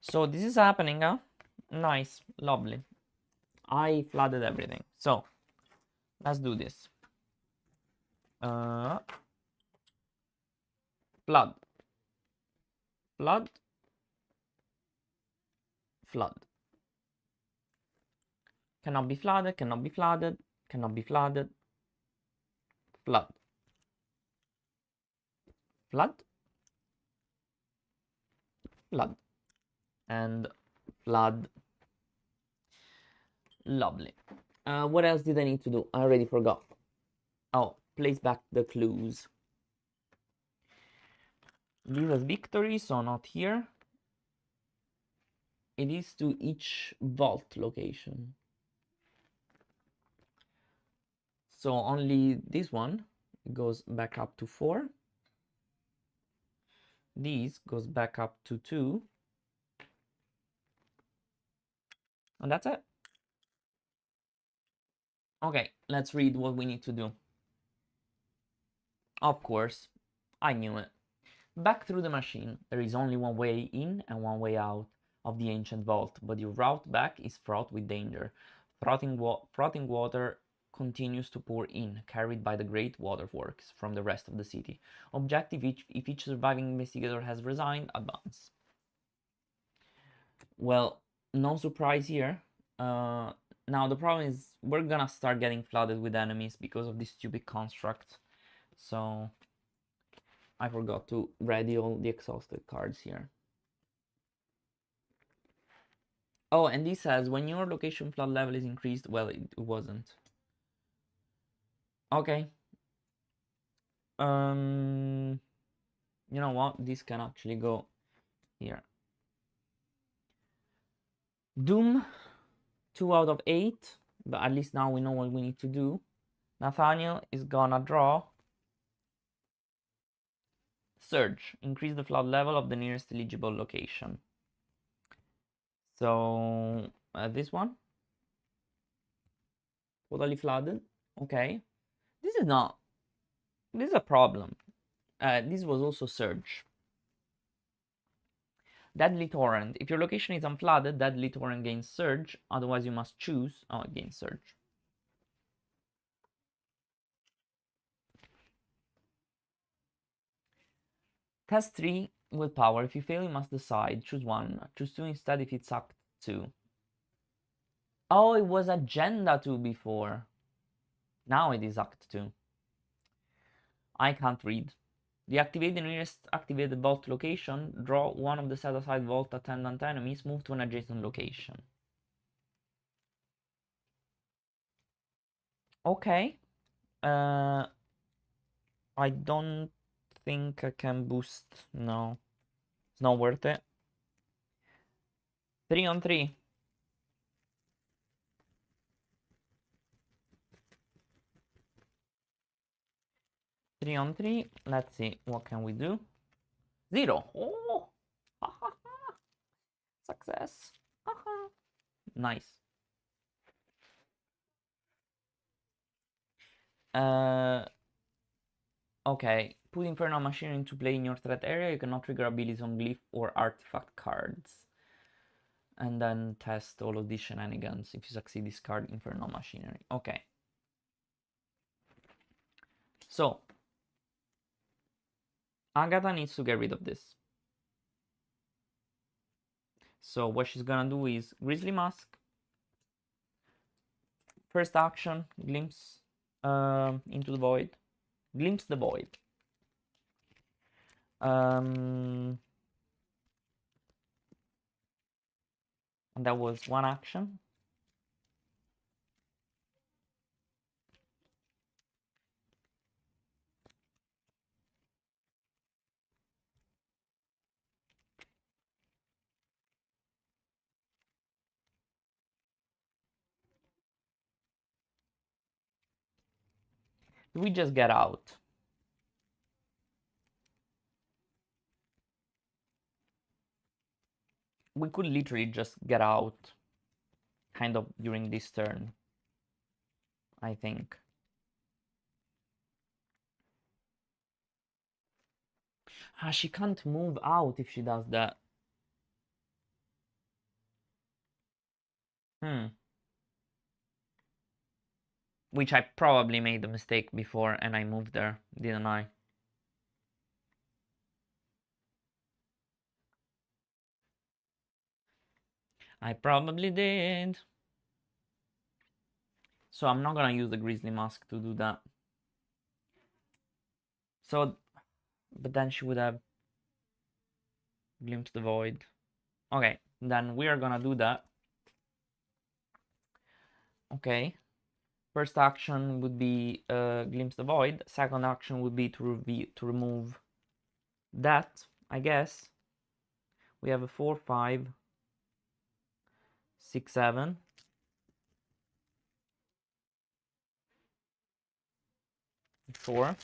So this is happening, huh? Nice, lovely. I flooded everything. So let's do this. Flood. Flood. Flood. Cannot be flooded, cannot be flooded, cannot be flooded. Flood. Flood. Flood. And flood. Lovely. What else did I need to do? I already forgot. Oh, place back the clues. This is victory, so not here. It is to each vault location. So only this one goes back up to 4. This goes back up to 2. And that's it. Okay, let's read what we need to do. Of course, I knew it. Back through the machine, there is only one way in and one way out of the ancient vault, but your route back is fraught with danger. Frothing water continues to pour in, carried by the great waterworks from the rest of the city. Objective: if each surviving investigator has resigned, advance. Well, no surprise here. Now the problem is we're gonna start getting flooded with enemies because of this stupid construct. So I forgot to ready all the exhausted cards here. Oh, and this says when your location flood level is increased. Well, it wasn't. Okay. You know what? This can actually go here. Doom, 2 out of 8. But at least now we know what we need to do. Nathaniel is gonna draw Surge. Increase the flood level of the nearest eligible location. So this one. Totally flooded. Okay. This is not. This is a problem. This was also Surge. Deadly Torrent. If your location is unflooded, Deadly Torrent gains Surge. Otherwise, you must choose. Oh, it gains Surge. Test 3, Willpower. If you fail, you must decide. Choose 1. Choose 2 instead if it's Act 2. Oh, it was Agenda 2 before. Now it is Act 2. I can't read. Deactivate the nearest activated vault location. Draw one of the set-aside vault attendant enemies. Move to an adjacent location. Okay. I don't think I can boost. No. It's not worth it. 3 on 3. 3 on 3. Let's see. What can we do? 0. Oh! Success. Nice. Okay. Put Infernal Machinery into play in your threat area. You cannot trigger abilities on glyph or artifact cards. And then test all of these shenanigans. If you succeed, discard Infernal Machinery. Okay. So, Agatha needs to get rid of this. So what she's gonna do is Grizzly Mask. First action, Glimpse into the void. Glimpse the void. And that was one action. We just get out. We could literally just get out kind of during this turn, I think. Ah, she can't move out if she does that. Which I probably made the mistake before and I moved there, didn't I? I probably did. So I'm not gonna use the Grizzly Mask to do that. So, but then she would have glimpsed the void. Okay, then we are gonna do that. Okay. First action would be glimpse the void. Second action would be to remove that, I guess. We have a 4, 5, 6, 7. 4.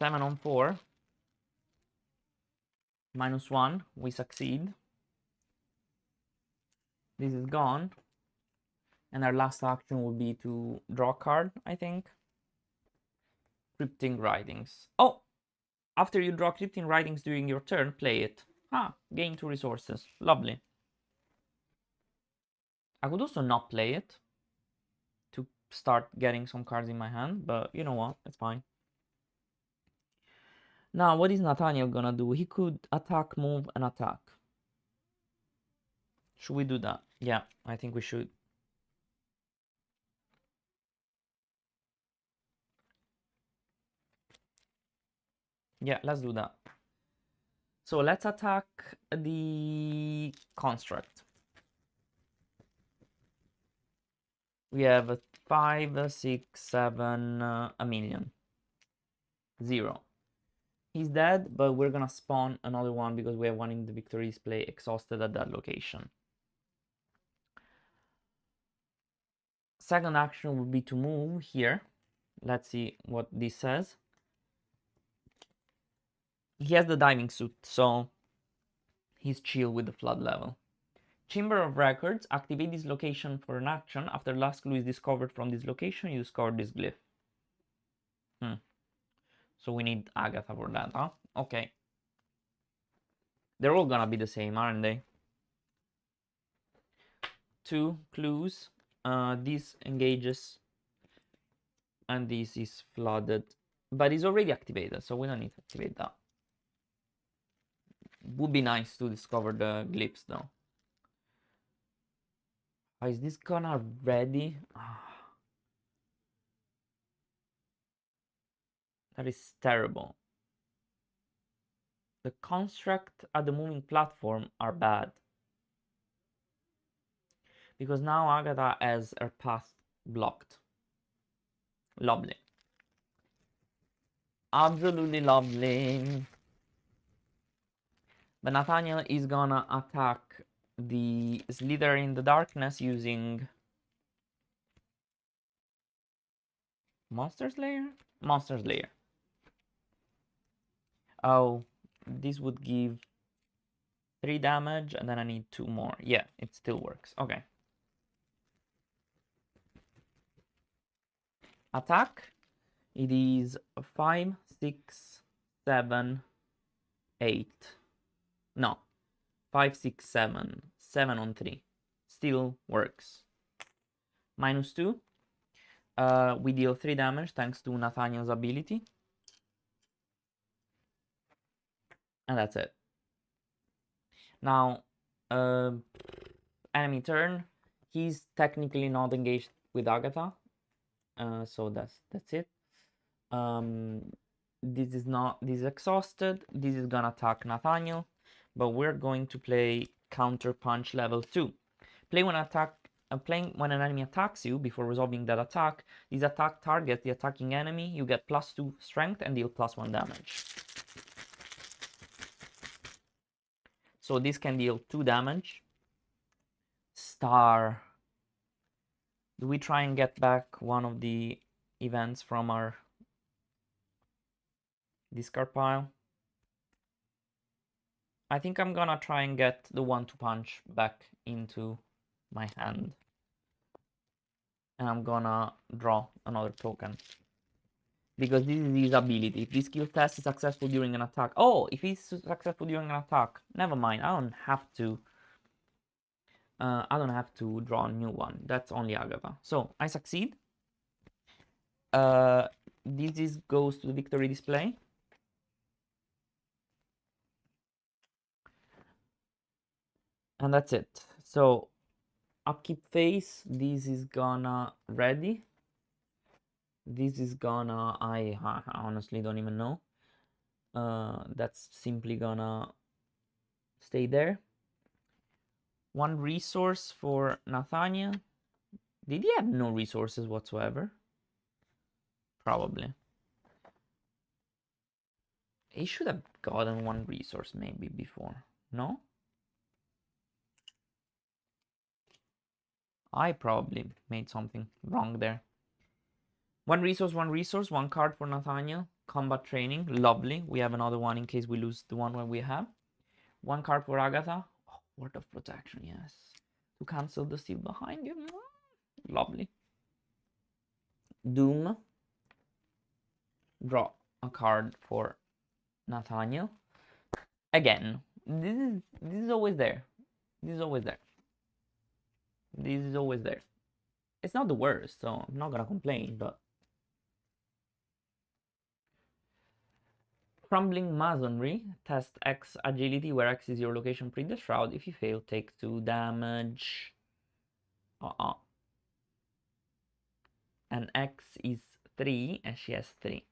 7 on 4. -1. We succeed. This is gone. And our last action would be to draw a card, I think. Cryptic Writings. Oh! After you draw Cryptic Writings during your turn, play it. Ah, gain 2 resources. Lovely. I could also not play it to start getting some cards in my hand, but you know what? It's fine. Now, what is Nathaniel gonna do? He could attack, move, and attack. Should we do that? Yeah, I think we should. Yeah, let's do that. So let's attack the construct. We have a 5, 6, 7, a million. 0. He's dead, but we're gonna spawn another one because we have one in the victory display exhausted at that location. Second action would be to move here. Let's see what this says. He has the diving suit, so he's chill with the flood level. Chamber of Records, activate this location for an action. After the last clue is discovered from this location, you discover this glyph. So we need Agatha for that, huh? Okay. They're all gonna be the same, aren't they? 2 clues. This engages, and this is flooded. But it's already activated, so we don't need to activate that. Would be nice to discover the glyphs, though. Is this gonna ready? That is terrible. The construct at the moving platform are bad. Because now Agatha has her path blocked. Lovely. Absolutely lovely. But Nathaniel is gonna attack the Slither in the darkness using Monster Slayer? Monster Slayer. Oh, this would give 3 damage, and then I need 2 more. Yeah, it still works. Okay. Attack. It is 5, 6, 7, 8. No. 5, 6, 7. 7 on 3. Still works. -2. We deal 3 damage thanks to Nathaniel's ability. And that's it. Now, enemy turn. He's technically not engaged with Agatha. So that's it. This is exhausted. This is gonna attack Nathaniel, but we're going to play counter punch level 2. Playing when an enemy attacks you before resolving that attack. This attack targets the attacking enemy. You get +2 strength and deal +1 damage. So this can deal 2 damage. Star. Do we try and get back one of the events from our discard pile? I think I'm gonna try and get the 1-2 punch back into my hand. And I'm gonna draw another token. Because this is his ability. If this skill test is successful during an attack. Oh, if he's successful during an attack. Never mind. I don't have to draw a new one. That's only Agatha. So I succeed. This goes to the victory display. And that's it. So upkeep phase, this is gonna ready. This is gonna, I honestly don't even know. That's simply gonna stay there. 1 resource for Nathaniel. Did he have no resources whatsoever? Probably. He should have gotten 1 resource maybe before. No? I probably made something wrong there. 1 resource, 1 card for Nathaniel. Combat training, lovely. We have another one in case we lose the one where we have. 1 card for Agatha. Oh, word of protection, yes. To cancel the seal behind you. Lovely. Doom. Draw a card for Nathaniel. Again, this is always there. This is always there. This is always there. It's not the worst, so I'm not gonna complain, but Crumbling Masonry, test X agility, where X is your location pre the shroud. If you fail, take 2 damage. And X is 3, and she has 3.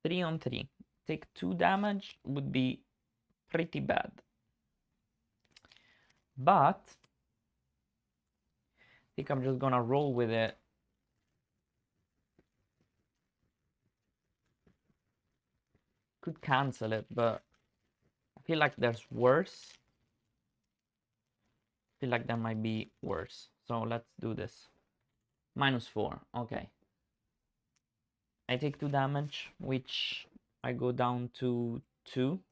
3 on 3. Take 2 damage would be pretty bad. But I think I'm just gonna roll with it. Could cancel it, but I feel like there's worse. I feel like that might be worse. So let's do this. -4. Okay. I take 2 damage, which I go down to 2.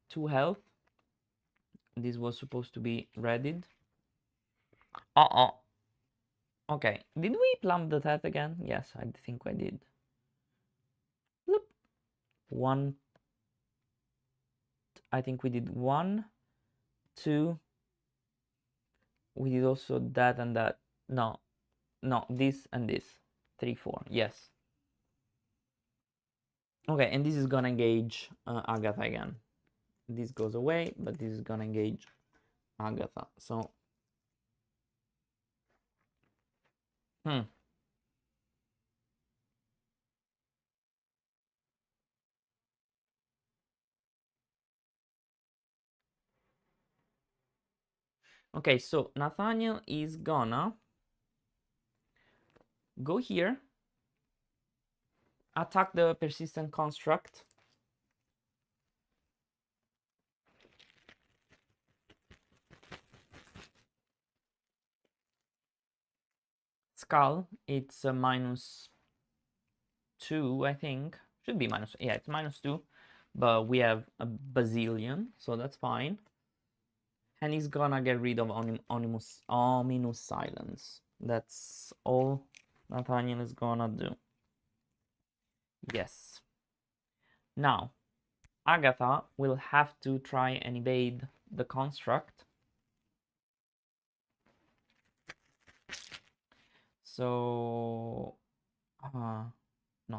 2 health. This was supposed to be readied. Uh-oh. Okay. Did we plumb the test again? Yes, I think I did. Bloop. 1. I think we did 1, 2. We did also that and that. No, this and this. 3, 4. Yes. Okay, and this is gonna engage Agatha again. This goes away, but this is gonna engage Agatha. So, Okay, so Nathaniel is gonna go here, attack the persistent construct. Skull, it's a -2, I think. Should be yeah, it's -2, but we have a bazillion, so that's fine. And he's gonna get rid of ominous silence. That's all Nathaniel is gonna do. Yes. Now, Agatha will have to try and evade the construct. So, no,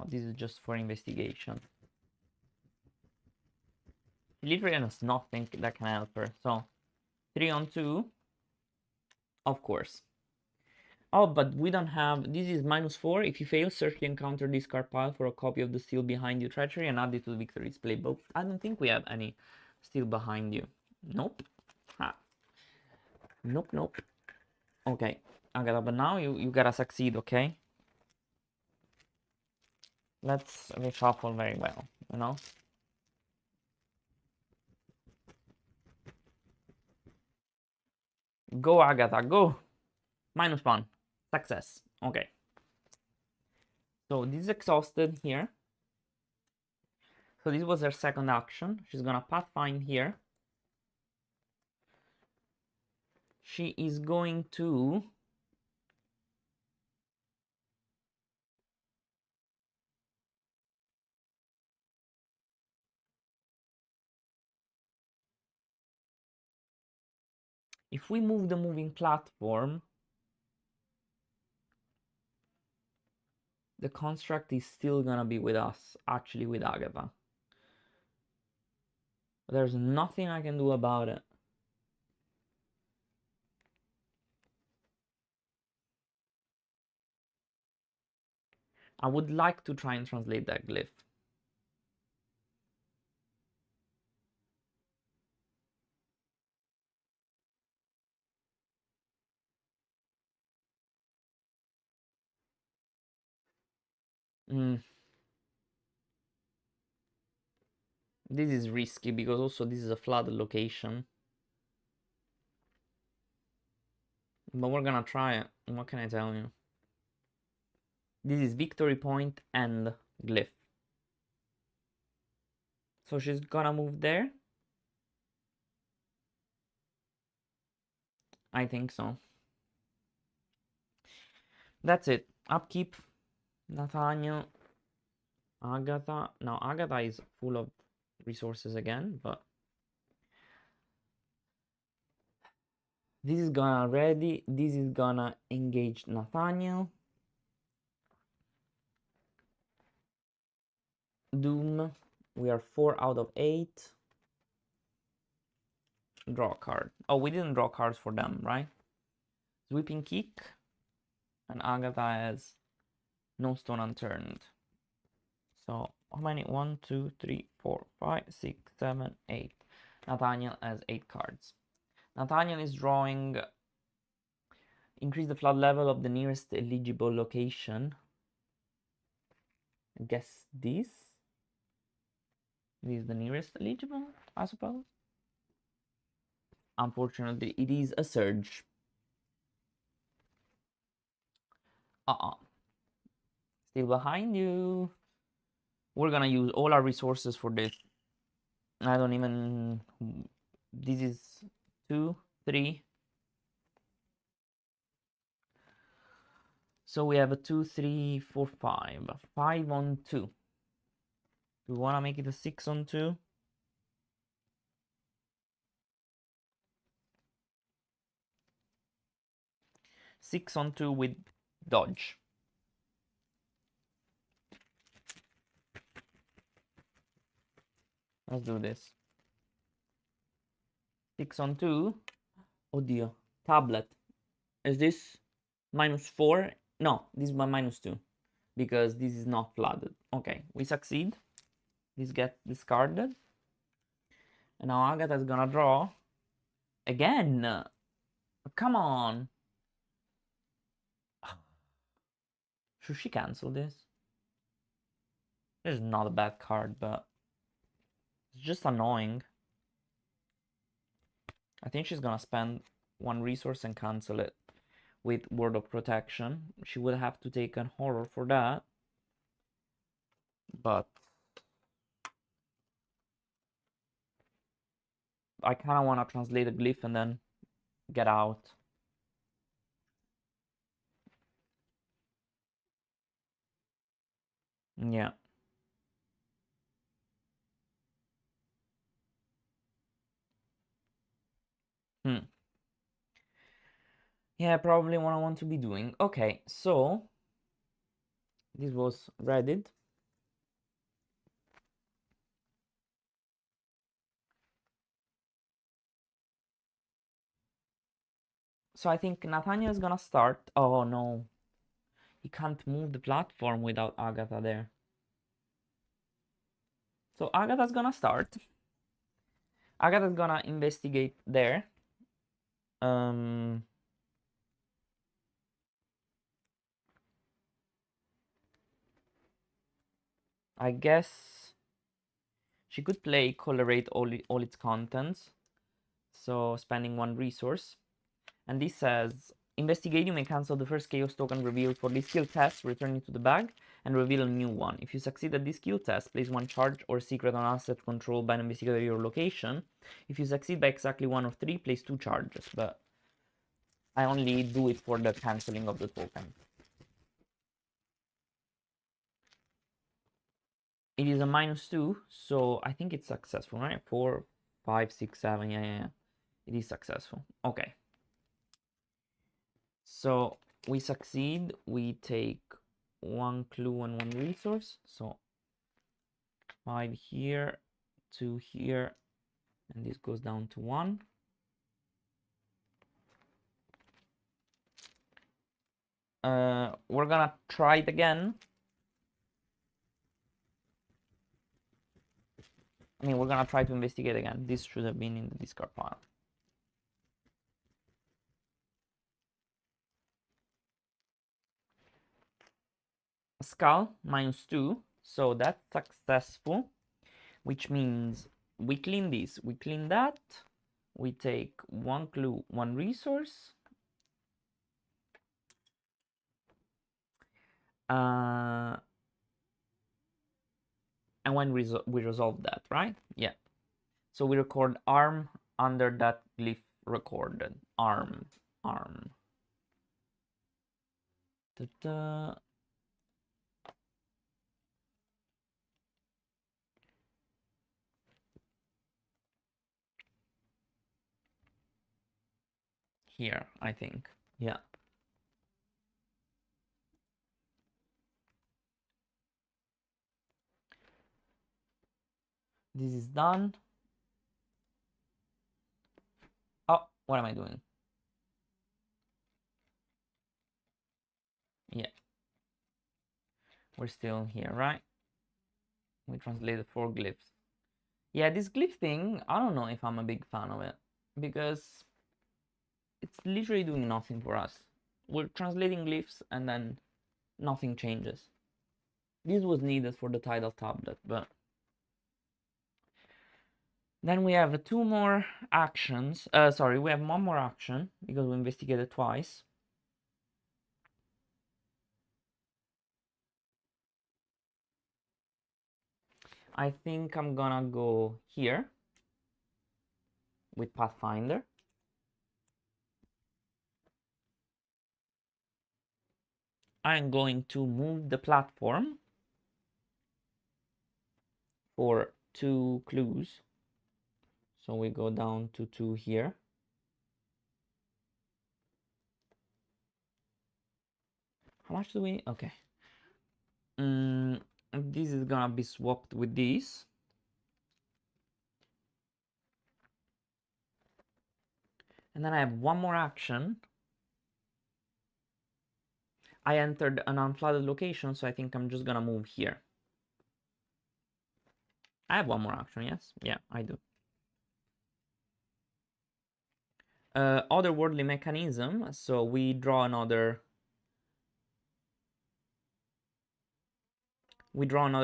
this is just for investigation. Literally does not think that can help her. So, 3 on 2, of course. Oh, but we don't have, this is -4. If you fail, search the encounter discard pile for a copy of the Still Behind You treachery and add it to the victory display book. I don't think we have any Still Behind You. Nope. Nope. Okay, Agatha, but now you gotta succeed, okay? Let's reshuffle very well, you know? Go, Agatha, go! -1. Success. Okay. So this is exhausted here. So this was her second action. She's gonna pathfind here. She is going to if we move the moving platform, the construct is still gonna be with us, actually with Agatha. There's nothing I can do about it. I would like to try and translate that glyph. This is risky because also this is a flood location. But we're gonna try it. What can I tell you? This is victory point and glyph. So she's gonna move there. I think so. That's it. Upkeep. Nathaniel. Agatha. Now Agatha is full of resources again, but this is gonna ready. This is gonna engage Nathaniel. Doom. We are 4 out of 8. Draw a card. Oh, we didn't draw cards for them, right? Sweeping kick. And Agatha has No stone unturned. So how many? 1, 2, 3, 4, 5, 6, 7, 8. Nathaniel has 8 cards. Nathaniel is drawing. Increase the flood level of the nearest eligible location. I guess this. This is the nearest eligible, I suppose. Unfortunately, it is a surge. Still behind you. We're gonna use all our resources for this. I don't even. This is 2, 3. So we have a 2, 3, 4, 5. 5 on 2. Do we want to make it a 6 on 2? Six on 2 with dodge. Let's do this. 6 on 2. Oh dear. Tablet. Is this -4? No, this is my -2. Because this is not flooded. Okay, we succeed. This gets discarded. And now Agatha is gonna draw. Again. Come on. Should she cancel this? This is not a bad card, but it's just annoying. I think she's gonna spend 1 resource and cancel it with Word of Protection. She would have to take an horror for that. But I kind of want to translate a glyph and then get out. Yeah. Yeah, probably what I want to be doing. Okay, so this was Reddit. So I think Nathaniel is gonna start. Oh no. He can't move the platform without Agatha there. So Agatha's gonna start. Agatha's gonna investigate there. I guess she could play colorate all its contents. So spending 1 resource. And this says, investigate, you may cancel the first chaos token revealed for this skill test, return it to the bag, and reveal a new one. If you succeed at this skill test, place 1 charge or secret on asset controlled by an investigator at your location. If you succeed by exactly 1 of 3, place 2 charges, but I only do it for the canceling of the token. It is a -2, so I think it's successful, right? 4, 5, 6, 7, yeah. It is successful. Okay. So we succeed, we take 1 clue and 1 resource. So 5 here, 2 here, and this goes down to 1. We're gonna try it again. I mean, we're gonna try to investigate again. This should have been in the discard pile. Skull, -2, so that's successful, which means we clean this, we clean that, we take 1 clue, 1 resource. And when we resolve that, right? Yeah. So we record arm under that glyph recorded. Arm. Ta-da. Here, I think. Yeah. This is done. Oh, what am I doing? Yeah. We're still here, right? We translated 4 glyphs. Yeah, this glyph thing, I don't know if I'm a big fan of it, because it's literally doing nothing for us. We're translating glyphs and then nothing changes. This was needed for the tidal tablet, but then we have 2 more actions. Sorry, we have 1 more action because we investigated twice. I think I'm gonna go here with Pathfinder. I'm going to move the platform for 2 clues. So we go down to 2 here. How much do we? Okay. This is gonna be swapped with this. And then I have 1 more action. I entered an unflooded location, so I think I'm just gonna move here. I have 1 more action, yes? Yeah, I do. Otherworldly mechanism, so we draw another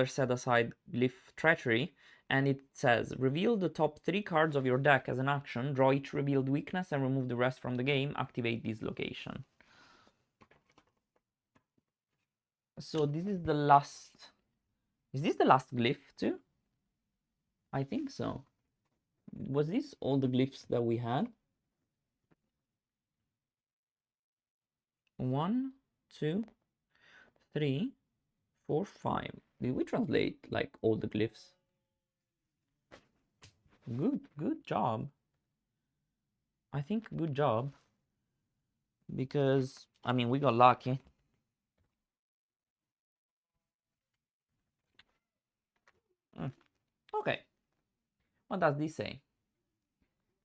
set aside glyph treachery, and it says reveal the top 3 cards of your deck as an action, draw each revealed weakness and remove the rest from the game, activate this location. So this is the last. Is this the last glyph too? I think so. Was this all the glyphs that we had? 1, 2, 3, 4, 5. Did we translate like all the glyphs? Good job. I think good job. Because, I mean, we got lucky. Okay. What does this say?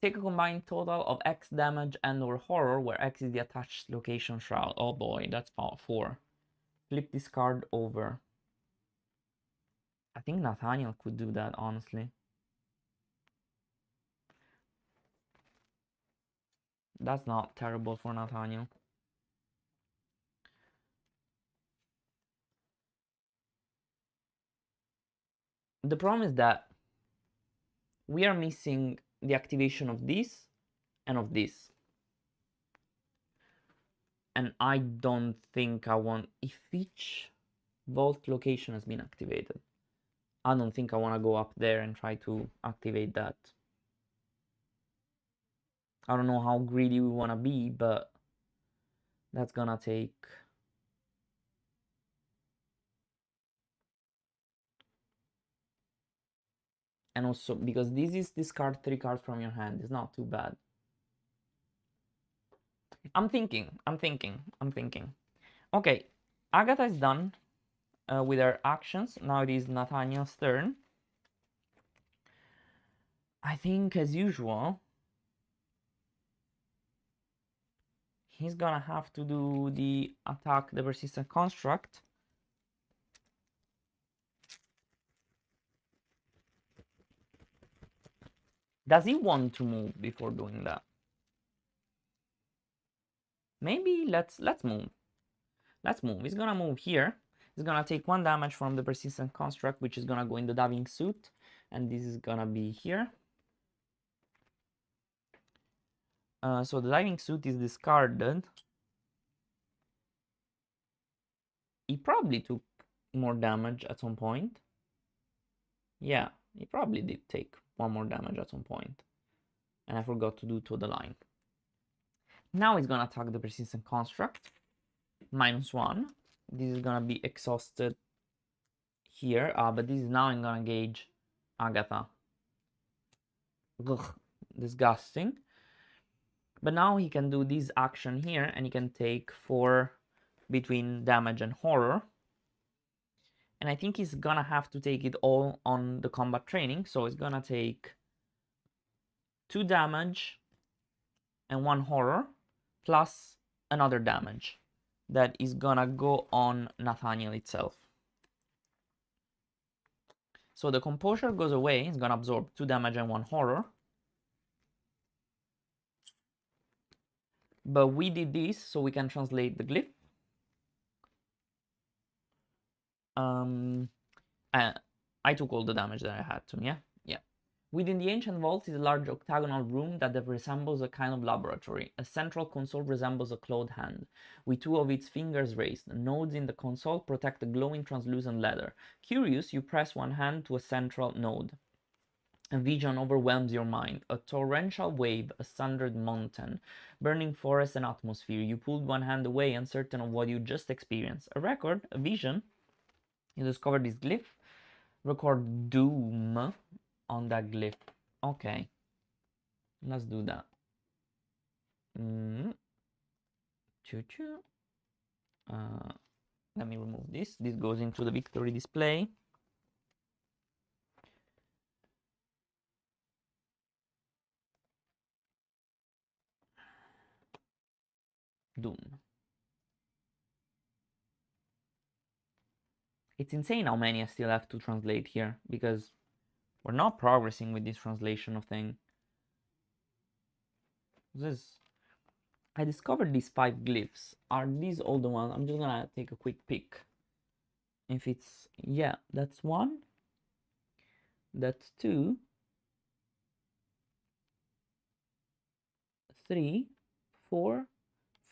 Take a combined total of X damage and or horror, where X is the attached location shroud. Oh boy, that's about 4. Flip this card over. I think Nathaniel could do that, honestly. That's not terrible for Nathaniel. The problem is that we are missing the activation of this and of this. And I don't think I want, if each vault location has been activated, I don't think I want to go up there and try to activate that. I don't know how greedy we want to be, but that's gonna take... And also, because this is discard 3 cards from your hand, it's not too bad. I'm thinking. Okay, Agatha is done with her actions. Now it is Nathaniel's turn. I think, as usual, he's gonna have to do the attack the persistent construct. Does he want to move before doing that? Maybe let's move. Let's move. He's gonna move here. He's gonna take 1 damage from the persistent construct, which is gonna go in the diving suit, and this is gonna be here. So the diving suit is discarded. He probably took more damage at some point. Yeah, he probably did take 1 more damage at some point. And I forgot to do to the line. Now he's gonna attack the persistent construct. -1. This is gonna be exhausted here. But this is now I'm gonna engage Agatha. Ugh, disgusting. But now he can do this action here, and he can take 4 between damage and horror. And I think he's gonna have to take it all on the combat training. So he's gonna take 2 damage and 1 horror, plus another damage that is gonna go on Nathaniel itself. So the composure goes away. It's gonna absorb 2 damage and 1 horror. But we did this so we can translate the glyph. I took all the damage that I had to, yeah? Yeah. Within the ancient vault is a large octagonal room that resembles a kind of laboratory. A central console resembles a clawed hand, with 2 of its fingers raised. Nodes in the console protect the glowing translucent leather. Curious, you press one hand to a central node. A vision overwhelms your mind. A torrential wave, a sundered mountain, burning forest and atmosphere. You pulled one hand away, uncertain of what you just experienced. A record, a vision. You discover this glyph. Record doom on that glyph. Okay. Let's do that. Choo-choo. Let me remove this. This goes into the victory display. Doom. It's insane how many I still have to translate here, because we're not progressing with this translation of thing. I discovered these 5 glyphs. Are these all the ones? I'm just gonna take a quick peek. If it's, yeah, that's 1. That's 2. 3, 4,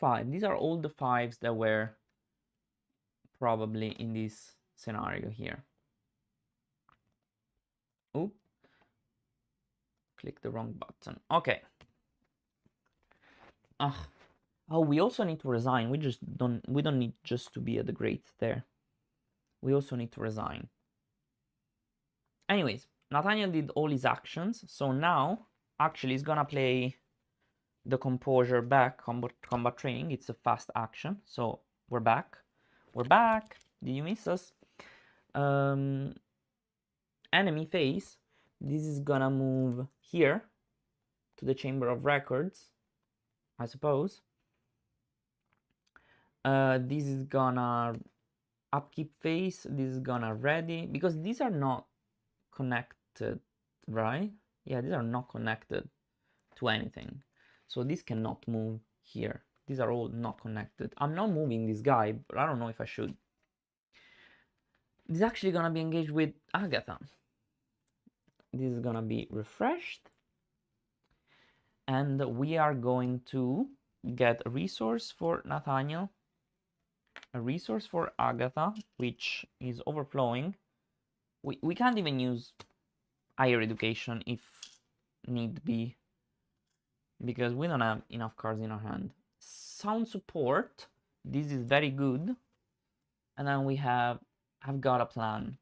5. These are all the 5s that were probably in this scenario here. Oop. Click the wrong button. Okay. Oh, we also need to resign. We don't need just to be at the great there. We also need to resign. Anyways, Nathaniel did all his actions, so now actually he's gonna play the composure back, combat training. It's a fast action, so we're back. We're back. Did you miss us? Enemy phase. This is gonna move here to the Chamber of Records, I suppose. This is gonna upkeep phase. This is gonna ready, because these are not connected, right? Yeah, these are not connected to anything, so this cannot move here. These are all not connected. I'm not moving this guy, but I don't know if I should. This is actually gonna be engaged with Agatha. This is gonna be refreshed, and we are going to get a resource for Nathaniel, a resource for Agatha, which is overflowing. We can't even use higher education if need be, because we don't have enough cards in our hand. Sound support, this is very good. And then we have I've got a plan,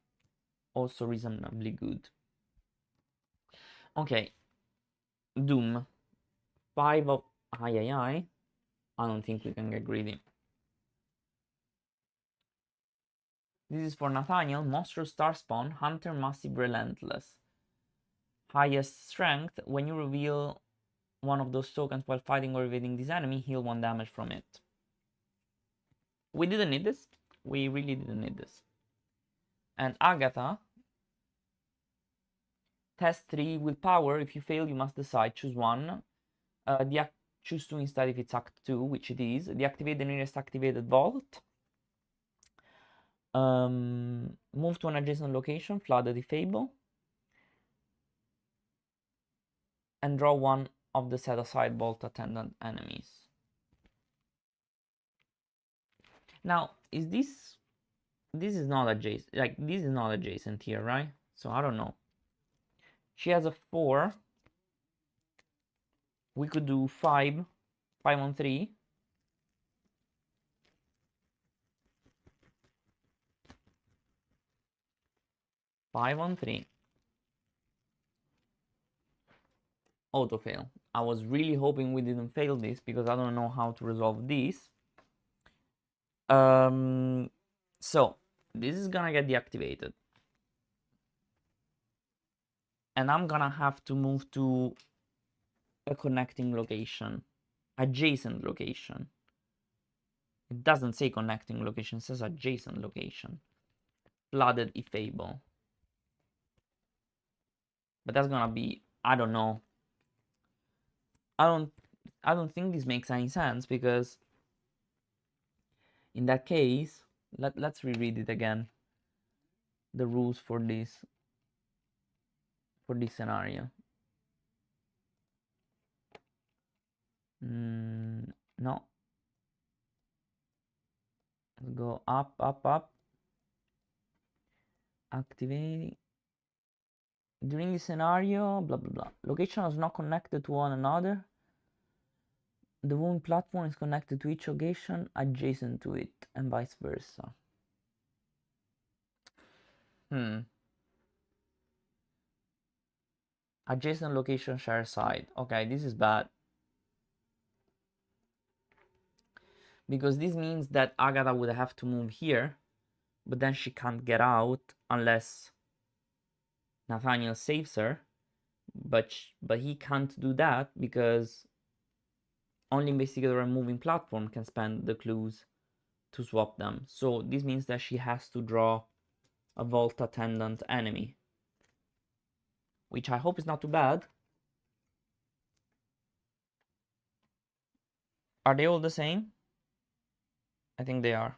also reasonably good. Okay, Doom, 5 of I don't think we can get greedy. This is for Nathaniel. Monstrous Starspawn, Hunter, Massive, Relentless. Highest strength. When you reveal one of those tokens while fighting or evading this enemy, heal 1 damage from it. We didn't need this. We really didn't need this. And Agatha. Test 3 willpower. If you fail, you must decide. Choose 1. Choose 2 instead if it's Act 2, which it is. Deactivate the nearest activated vault. Move to an adjacent location, flood the Fable, and draw 1 of the set aside vault attendant enemies. Now, is this is not adjacent, like this is not adjacent here, right? So I don't know. She has a 4. We could do 5 on 3. Auto fail. I was really hoping we didn't fail this, because I don't know how to resolve this. So this is gonna get deactivated, and I'm gonna have to move to a connecting location, adjacent location. It doesn't say connecting location, it says adjacent location. Flooded Fable. But that's gonna be, I don't know. I don't think this makes any sense, because in that case, let's reread it again. The rules for this scenario. No. Let's go up, up, up. Activating. During this scenario, blah blah blah. Location is not connected to one another. The wound platform is connected to each location adjacent to it, and vice versa. Adjacent location share side. Okay, this is bad. Because this means that Agatha would have to move here, but then she can't get out unless Nathaniel saves her. But he can't do that because only investigator and moving platform can spend the clues to swap them. So this means that she has to draw a vault attendant enemy, which I hope is not too bad. Are they all the same? I think they are.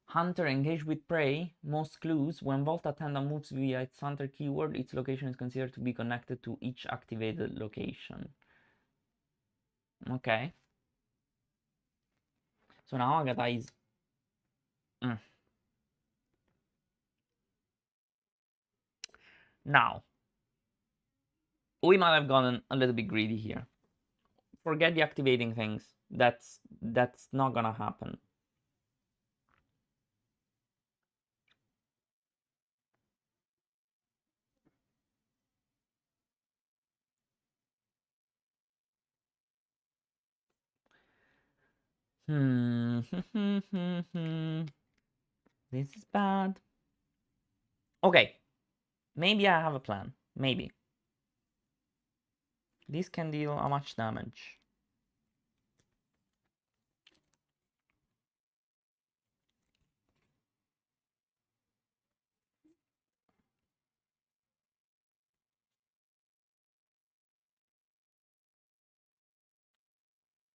Hunter engage with prey. Most clues. When vault attendant moves via its hunter keyword, its location is considered to be connected to each activated location. Okay. So now Agatha is... Now, we might have gotten a little bit greedy here. Forget the activating things. That's not gonna happen. This is bad. Okay. Maybe I have a plan. Maybe. This can deal how much damage?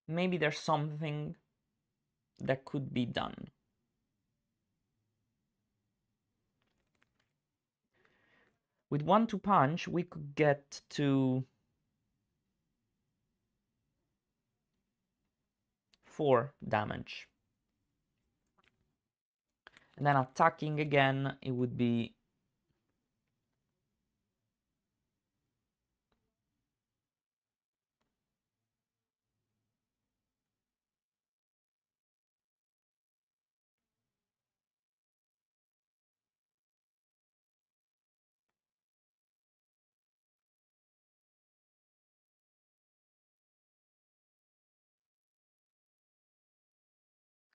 Maybe there's something that could be done. With 1-2 punch, we could get to 4 damage. And then attacking again, it would be...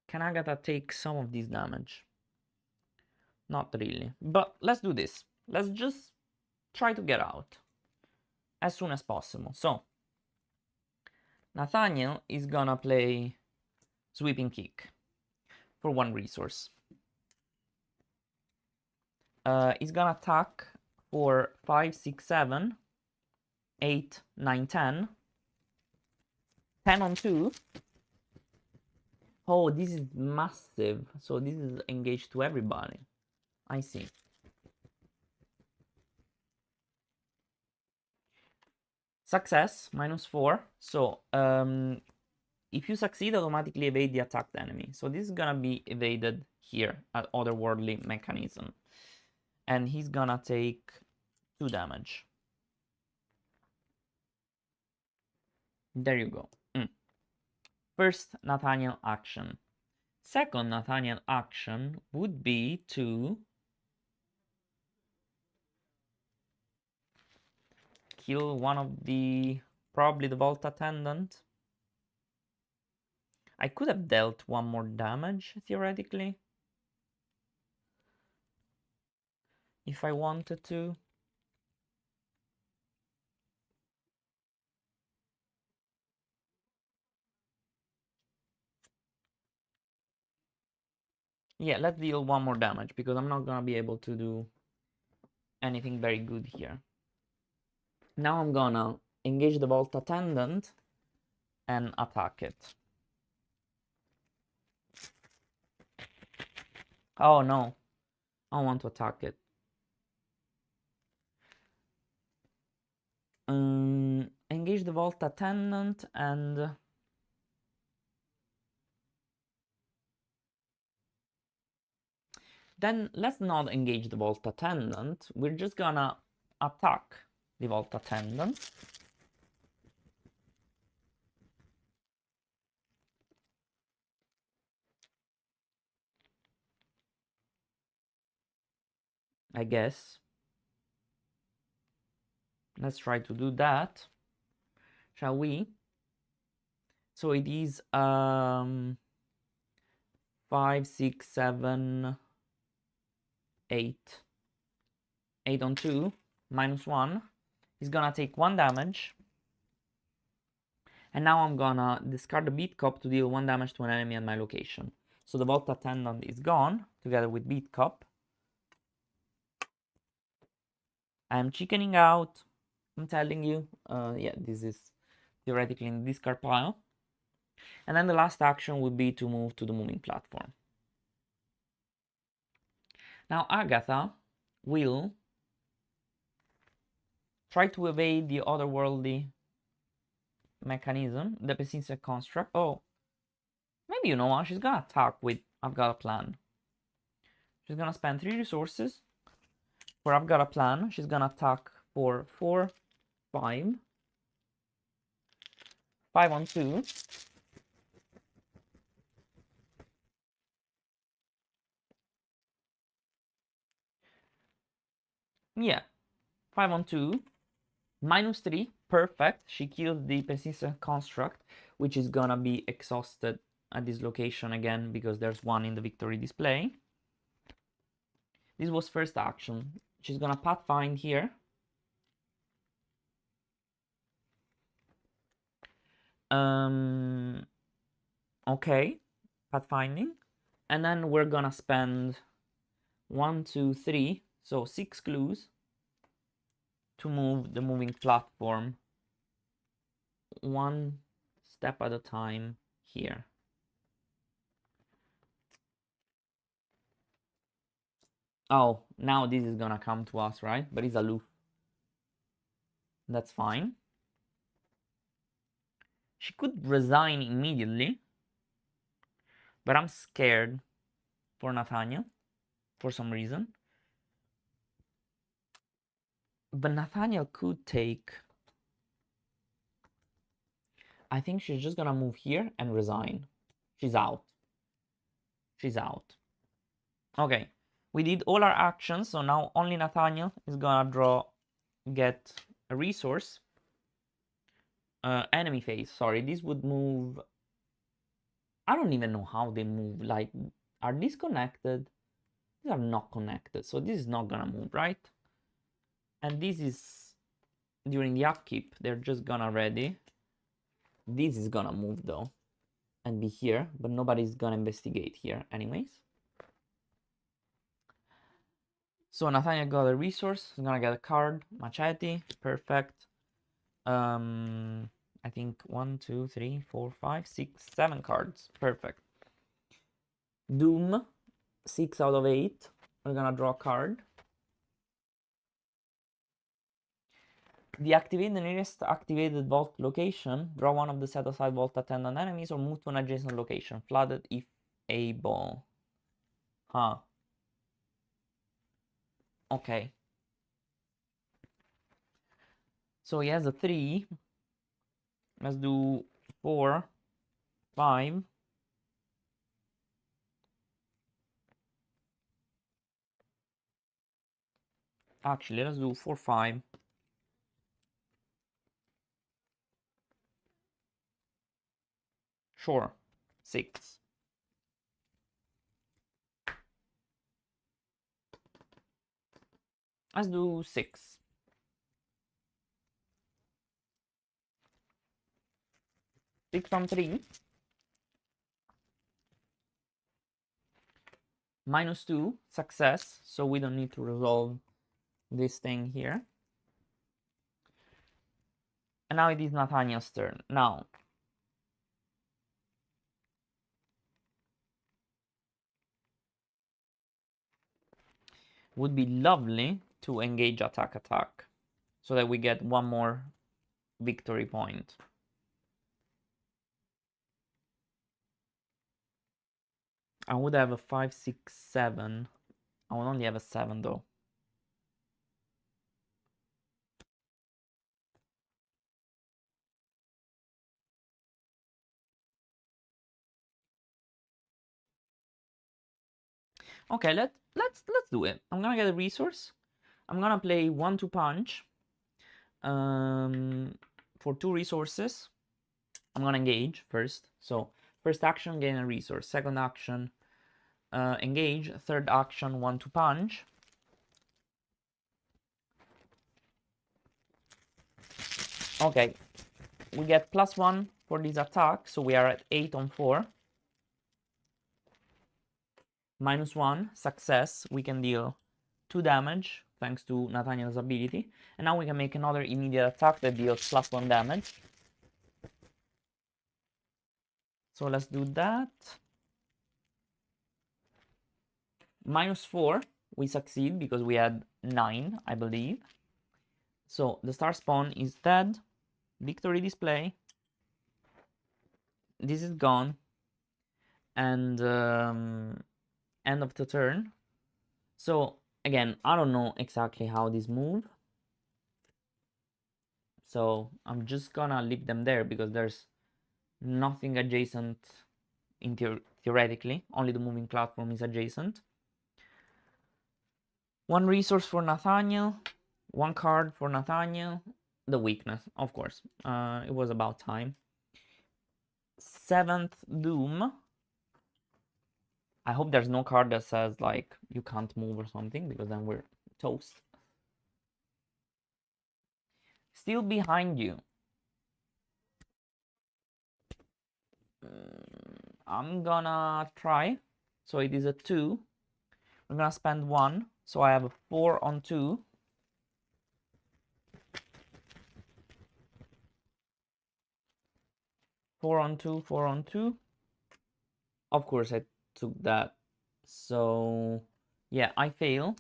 Can Agatha take some of this damage? Not really. But let's do this. Let's just try to get out as soon as possible. So, Nathaniel is gonna play Sweeping Kick for 1 resource. He's gonna attack for 5, 6, 7, 8, 9, 10. 10 on 2. Oh, this is massive. So this is engaged to everybody. I see. Success, -4. So, if you succeed, automatically evade the attacked enemy. So this is gonna be evaded here at Otherworldly Mechanism. And he's gonna take 2 damage. There you go. First Nathaniel action. Second Nathaniel action would be to kill one of the... probably the Vault Attendant. I could have dealt 1 more damage, theoretically. If I wanted to. Yeah, let's deal one more damage, because I'm not gonna be able to do anything very good here. Now I'm gonna engage the Vault Attendant and attack it. Oh no, I want to attack it. Engage the Vault Attendant and... Then let's not engage the Vault Attendant. We're just gonna attack the Vault Attendant. I guess. Let's try to do that. Shall we? So it is 5, 6, 7, 8. 8 on 2, -1. He's gonna take 1 damage. And now I'm gonna discard the Beat Cup to deal 1 damage to an enemy at my location. So the Vault Attendant is gone, together with Beat Cup. I'm chickening out. I'm telling you. Yeah, this is theoretically in the discard pile. And then the last action would be to move to the moving platform. Now Agatha will try to evade the otherworldly mechanism, the Pessimist construct. Oh, maybe you know what? She's gonna attack with I've Got a Plan. She's gonna spend 3 resources for I've Got a Plan. She's gonna attack for 4, 5. 5 on 2. Yeah, 5 on 2. -3, perfect. She kills the persistent construct, which is gonna be exhausted at this location again because there's one in the victory display. This was first action. She's gonna pathfind here. Okay, pathfinding. And then we're gonna spend 1, 2, 3, so 6 clues to move the moving platform 1 step at a time here. Oh, now this is gonna come to us, right? But it's aloof. That's fine. She could resign immediately, but I'm scared for Nathaniel for some reason. But Nathaniel could take... I think she's just gonna move here and resign. She's out. She's out. Okay, we did all our actions, so now only Nathaniel is gonna get a resource. Enemy phase, sorry, this would move... I don't even know how they move, like, are these connected? These are not connected, so this is not gonna move, right? And this is during the upkeep, they're just gonna ready. This is gonna move though and be here, but nobody's gonna investigate here anyways. So Nathaniel got a resource, he's gonna get a card, Machete, perfect. I think 1, 2, 3, 4, 5, 6, 7 cards, perfect. Doom, 6 out of 8, we're gonna draw a card. Deactivate the nearest activated vault location, draw one of the set aside Vault Attendant enemies, or move to an adjacent location, flooded if able. Huh. Okay. So he has a 3. Let's do 4, 5. Actually, let's do 4, 5. Sure. 6. Let's do 6. 6 on 3. -2, success, so we don't need to resolve this thing here. And now it is Nathaniel's turn. Now, would be lovely to engage attack, so that we get one more victory point. I would have a 5, 6, 7. I would only have a 7 though. Okay, let's do it. I'm gonna get a resource. I'm gonna play 1-2 punch. For 2 resources. I'm gonna engage first. So first action, gain a resource. Second action, engage. Third action, 1-2 punch. Okay, we get +1 for this attack, so we are at 8 on 4. -1, success. We can deal 2 damage thanks to Nathaniel's ability. And now we can make another immediate attack that deals +1 damage. So let's do that. -4, we succeed because we had 9, I believe. So the star spawn is dead. Victory display. This is gone. And end of the turn. So again, I don't know exactly how these move. So I'm just gonna leave them there because there's nothing adjacent in theoretically. Only the moving platform is adjacent. 1 resource for Nathaniel. 1 card for Nathaniel. The weakness, of course. It was about time. 7th Doom. I hope there's no card that says, like, you can't move or something, because then we're toast. Still behind you. I'm gonna try. So it is a 2. I'm gonna spend 1. So I have a 4 on 2. Four on two. Of course I took that. So yeah, I fail,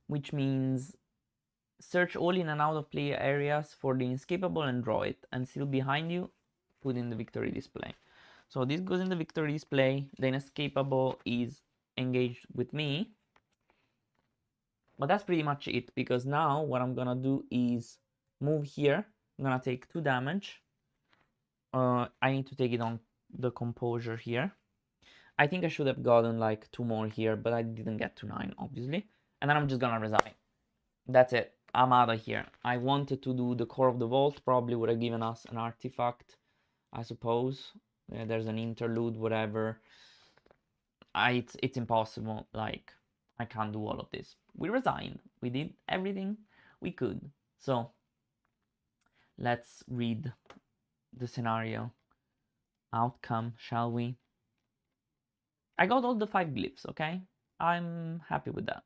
which means search all in and out of play areas for the inescapable and draw it, and still behind you, put in the victory display. So this goes in the victory display. The inescapable is engaged with me. But that's pretty much it, because now what I'm gonna do is move here. I'm gonna take 2 damage. I need to take it on the composure here. I think I should have gotten like 2 more here, but I didn't get to 9, obviously. And then I'm just gonna resign. That's it. I'm out of here. I wanted to do the core of the vault. Probably would have given us an artifact, I suppose. There's an interlude, whatever. It's impossible. Like, I can't do all of this. We resigned. We did everything we could. So let's read the scenario outcome, shall we? I got all the 5 glyphs, okay? I'm happy with that.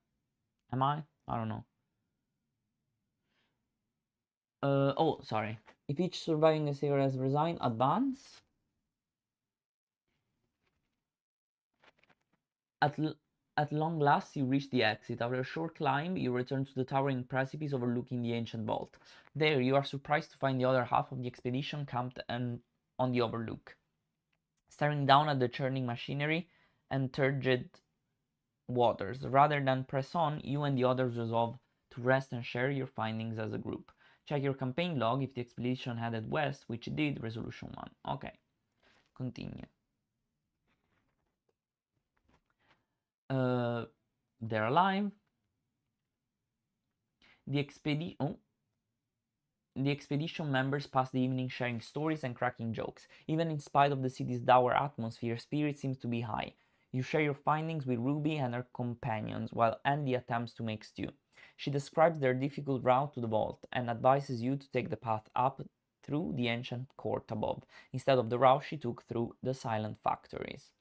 Am I? I don't know. Oh, sorry. If each surviving assailer has resigned, advance. At long last, you reach the exit. After a short climb, you return to the towering precipice overlooking the ancient vault. There, you are surprised to find the other half of the expedition camped on the overlook. Staring down at the churning machinery and turgid waters. Rather than press on, you and the others resolve to rest and share your findings as a group. Check your campaign log if the expedition headed west, which it did, resolution 1. Okay, continue. They're alive. The expedition members pass the evening sharing stories and cracking jokes. Even in spite of the city's dour atmosphere, spirit seems to be high. You share your findings with Ruby and her companions, while Andy attempts to make stew. She describes their difficult route to the vault and advises you to take the path up through the ancient court above, instead of the route she took through the silent factories.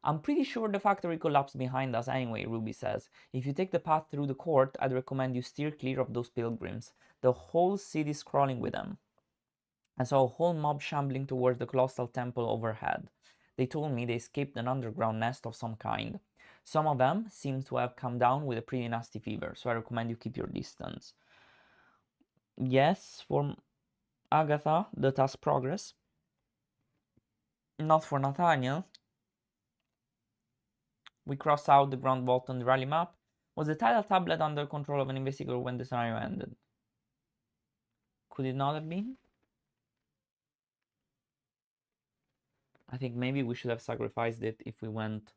I'm pretty sure the factory collapsed behind us anyway, Ruby says. If you take the path through the court, I'd recommend you steer clear of those pilgrims. The whole city's crawling with them. I saw a whole mob shambling towards the colossal temple overhead. They told me they escaped an underground nest of some kind. Some of them seem to have come down with a pretty nasty fever, so I recommend you keep your distance. Yes, for Agatha, the task progress. Not for Nathaniel. We cross out the ground vault on the rally map. Was the title tablet under control of an investigator when the scenario ended? Could it not have been? I think maybe we should have sacrificed it if we went.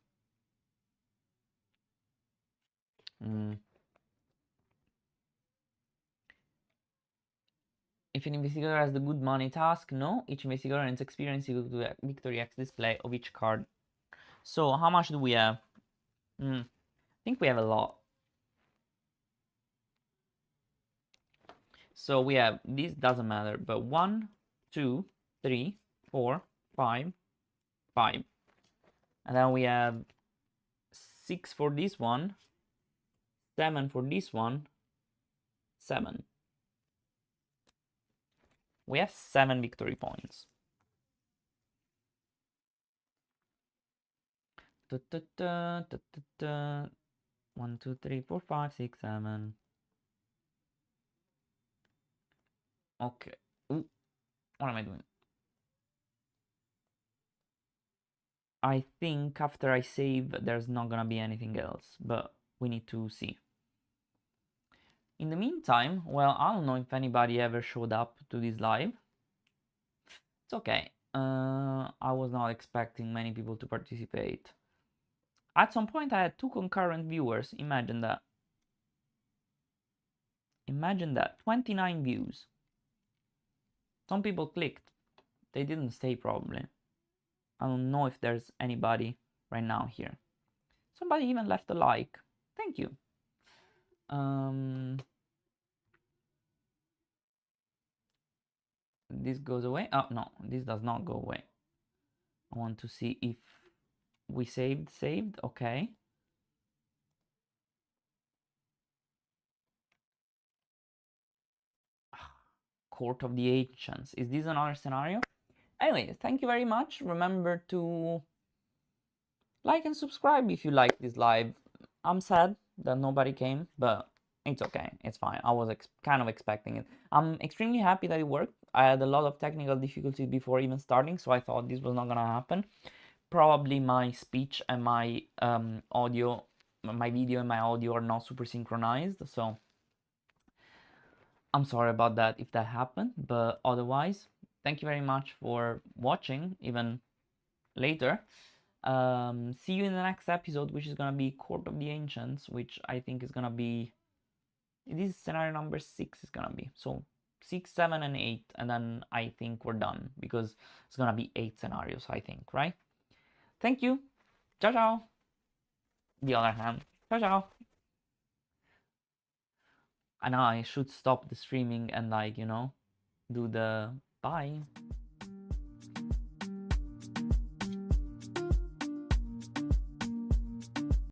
If an investigator has the good money task, no. Each investigator and its experience equal to the Victory X display of each card. So how much do we have? I think we have a lot. So we have, this doesn't matter, but 1, 2, 3, 4, 5, 5. And then we have 6 for this one, 7 for this one, 7. We have 7 victory points. Da, da, da, da, da, da. 1, 2, 3, 4, 5, 6, 7. Okay. Ooh, what am I doing? I think after I save, there's not gonna be anything else, but we need to see. In the meantime, well, I don't know if anybody ever showed up to this live. It's okay. I was not expecting many people to participate. At some point, I had 2 concurrent viewers. Imagine that. Imagine that. 29 views. Some people clicked. They didn't stay, probably. I don't know if there's anybody right now here. Somebody even left a like. Thank you. This goes away. Oh, no, this does not go away. I want to see if we saved. Okay. Court of the Ancients. Is this another scenario? Anyway, thank you very much. Remember to like and subscribe if you like this live. I'm sad that nobody came, but it's okay. It's fine. I was kind of expecting it. I'm extremely happy that it worked. I had a lot of technical difficulties before even starting, so I thought this was not gonna happen. Probably my speech and my audio, my video and my audio are not super synchronized, so I'm sorry about that if that happened, but otherwise, thank you very much for watching, even later. See you in the next episode, which is gonna be Court of the Ancients, which I think is gonna be, this is scenario number 6 is gonna be, so 6, 7, and 8, and then I think we're done, because it's gonna be 8 scenarios, I think, right? Thank you. Ciao, ciao. The other hand. Ciao, ciao. And now I should stop the streaming and, like, you know, do the bye.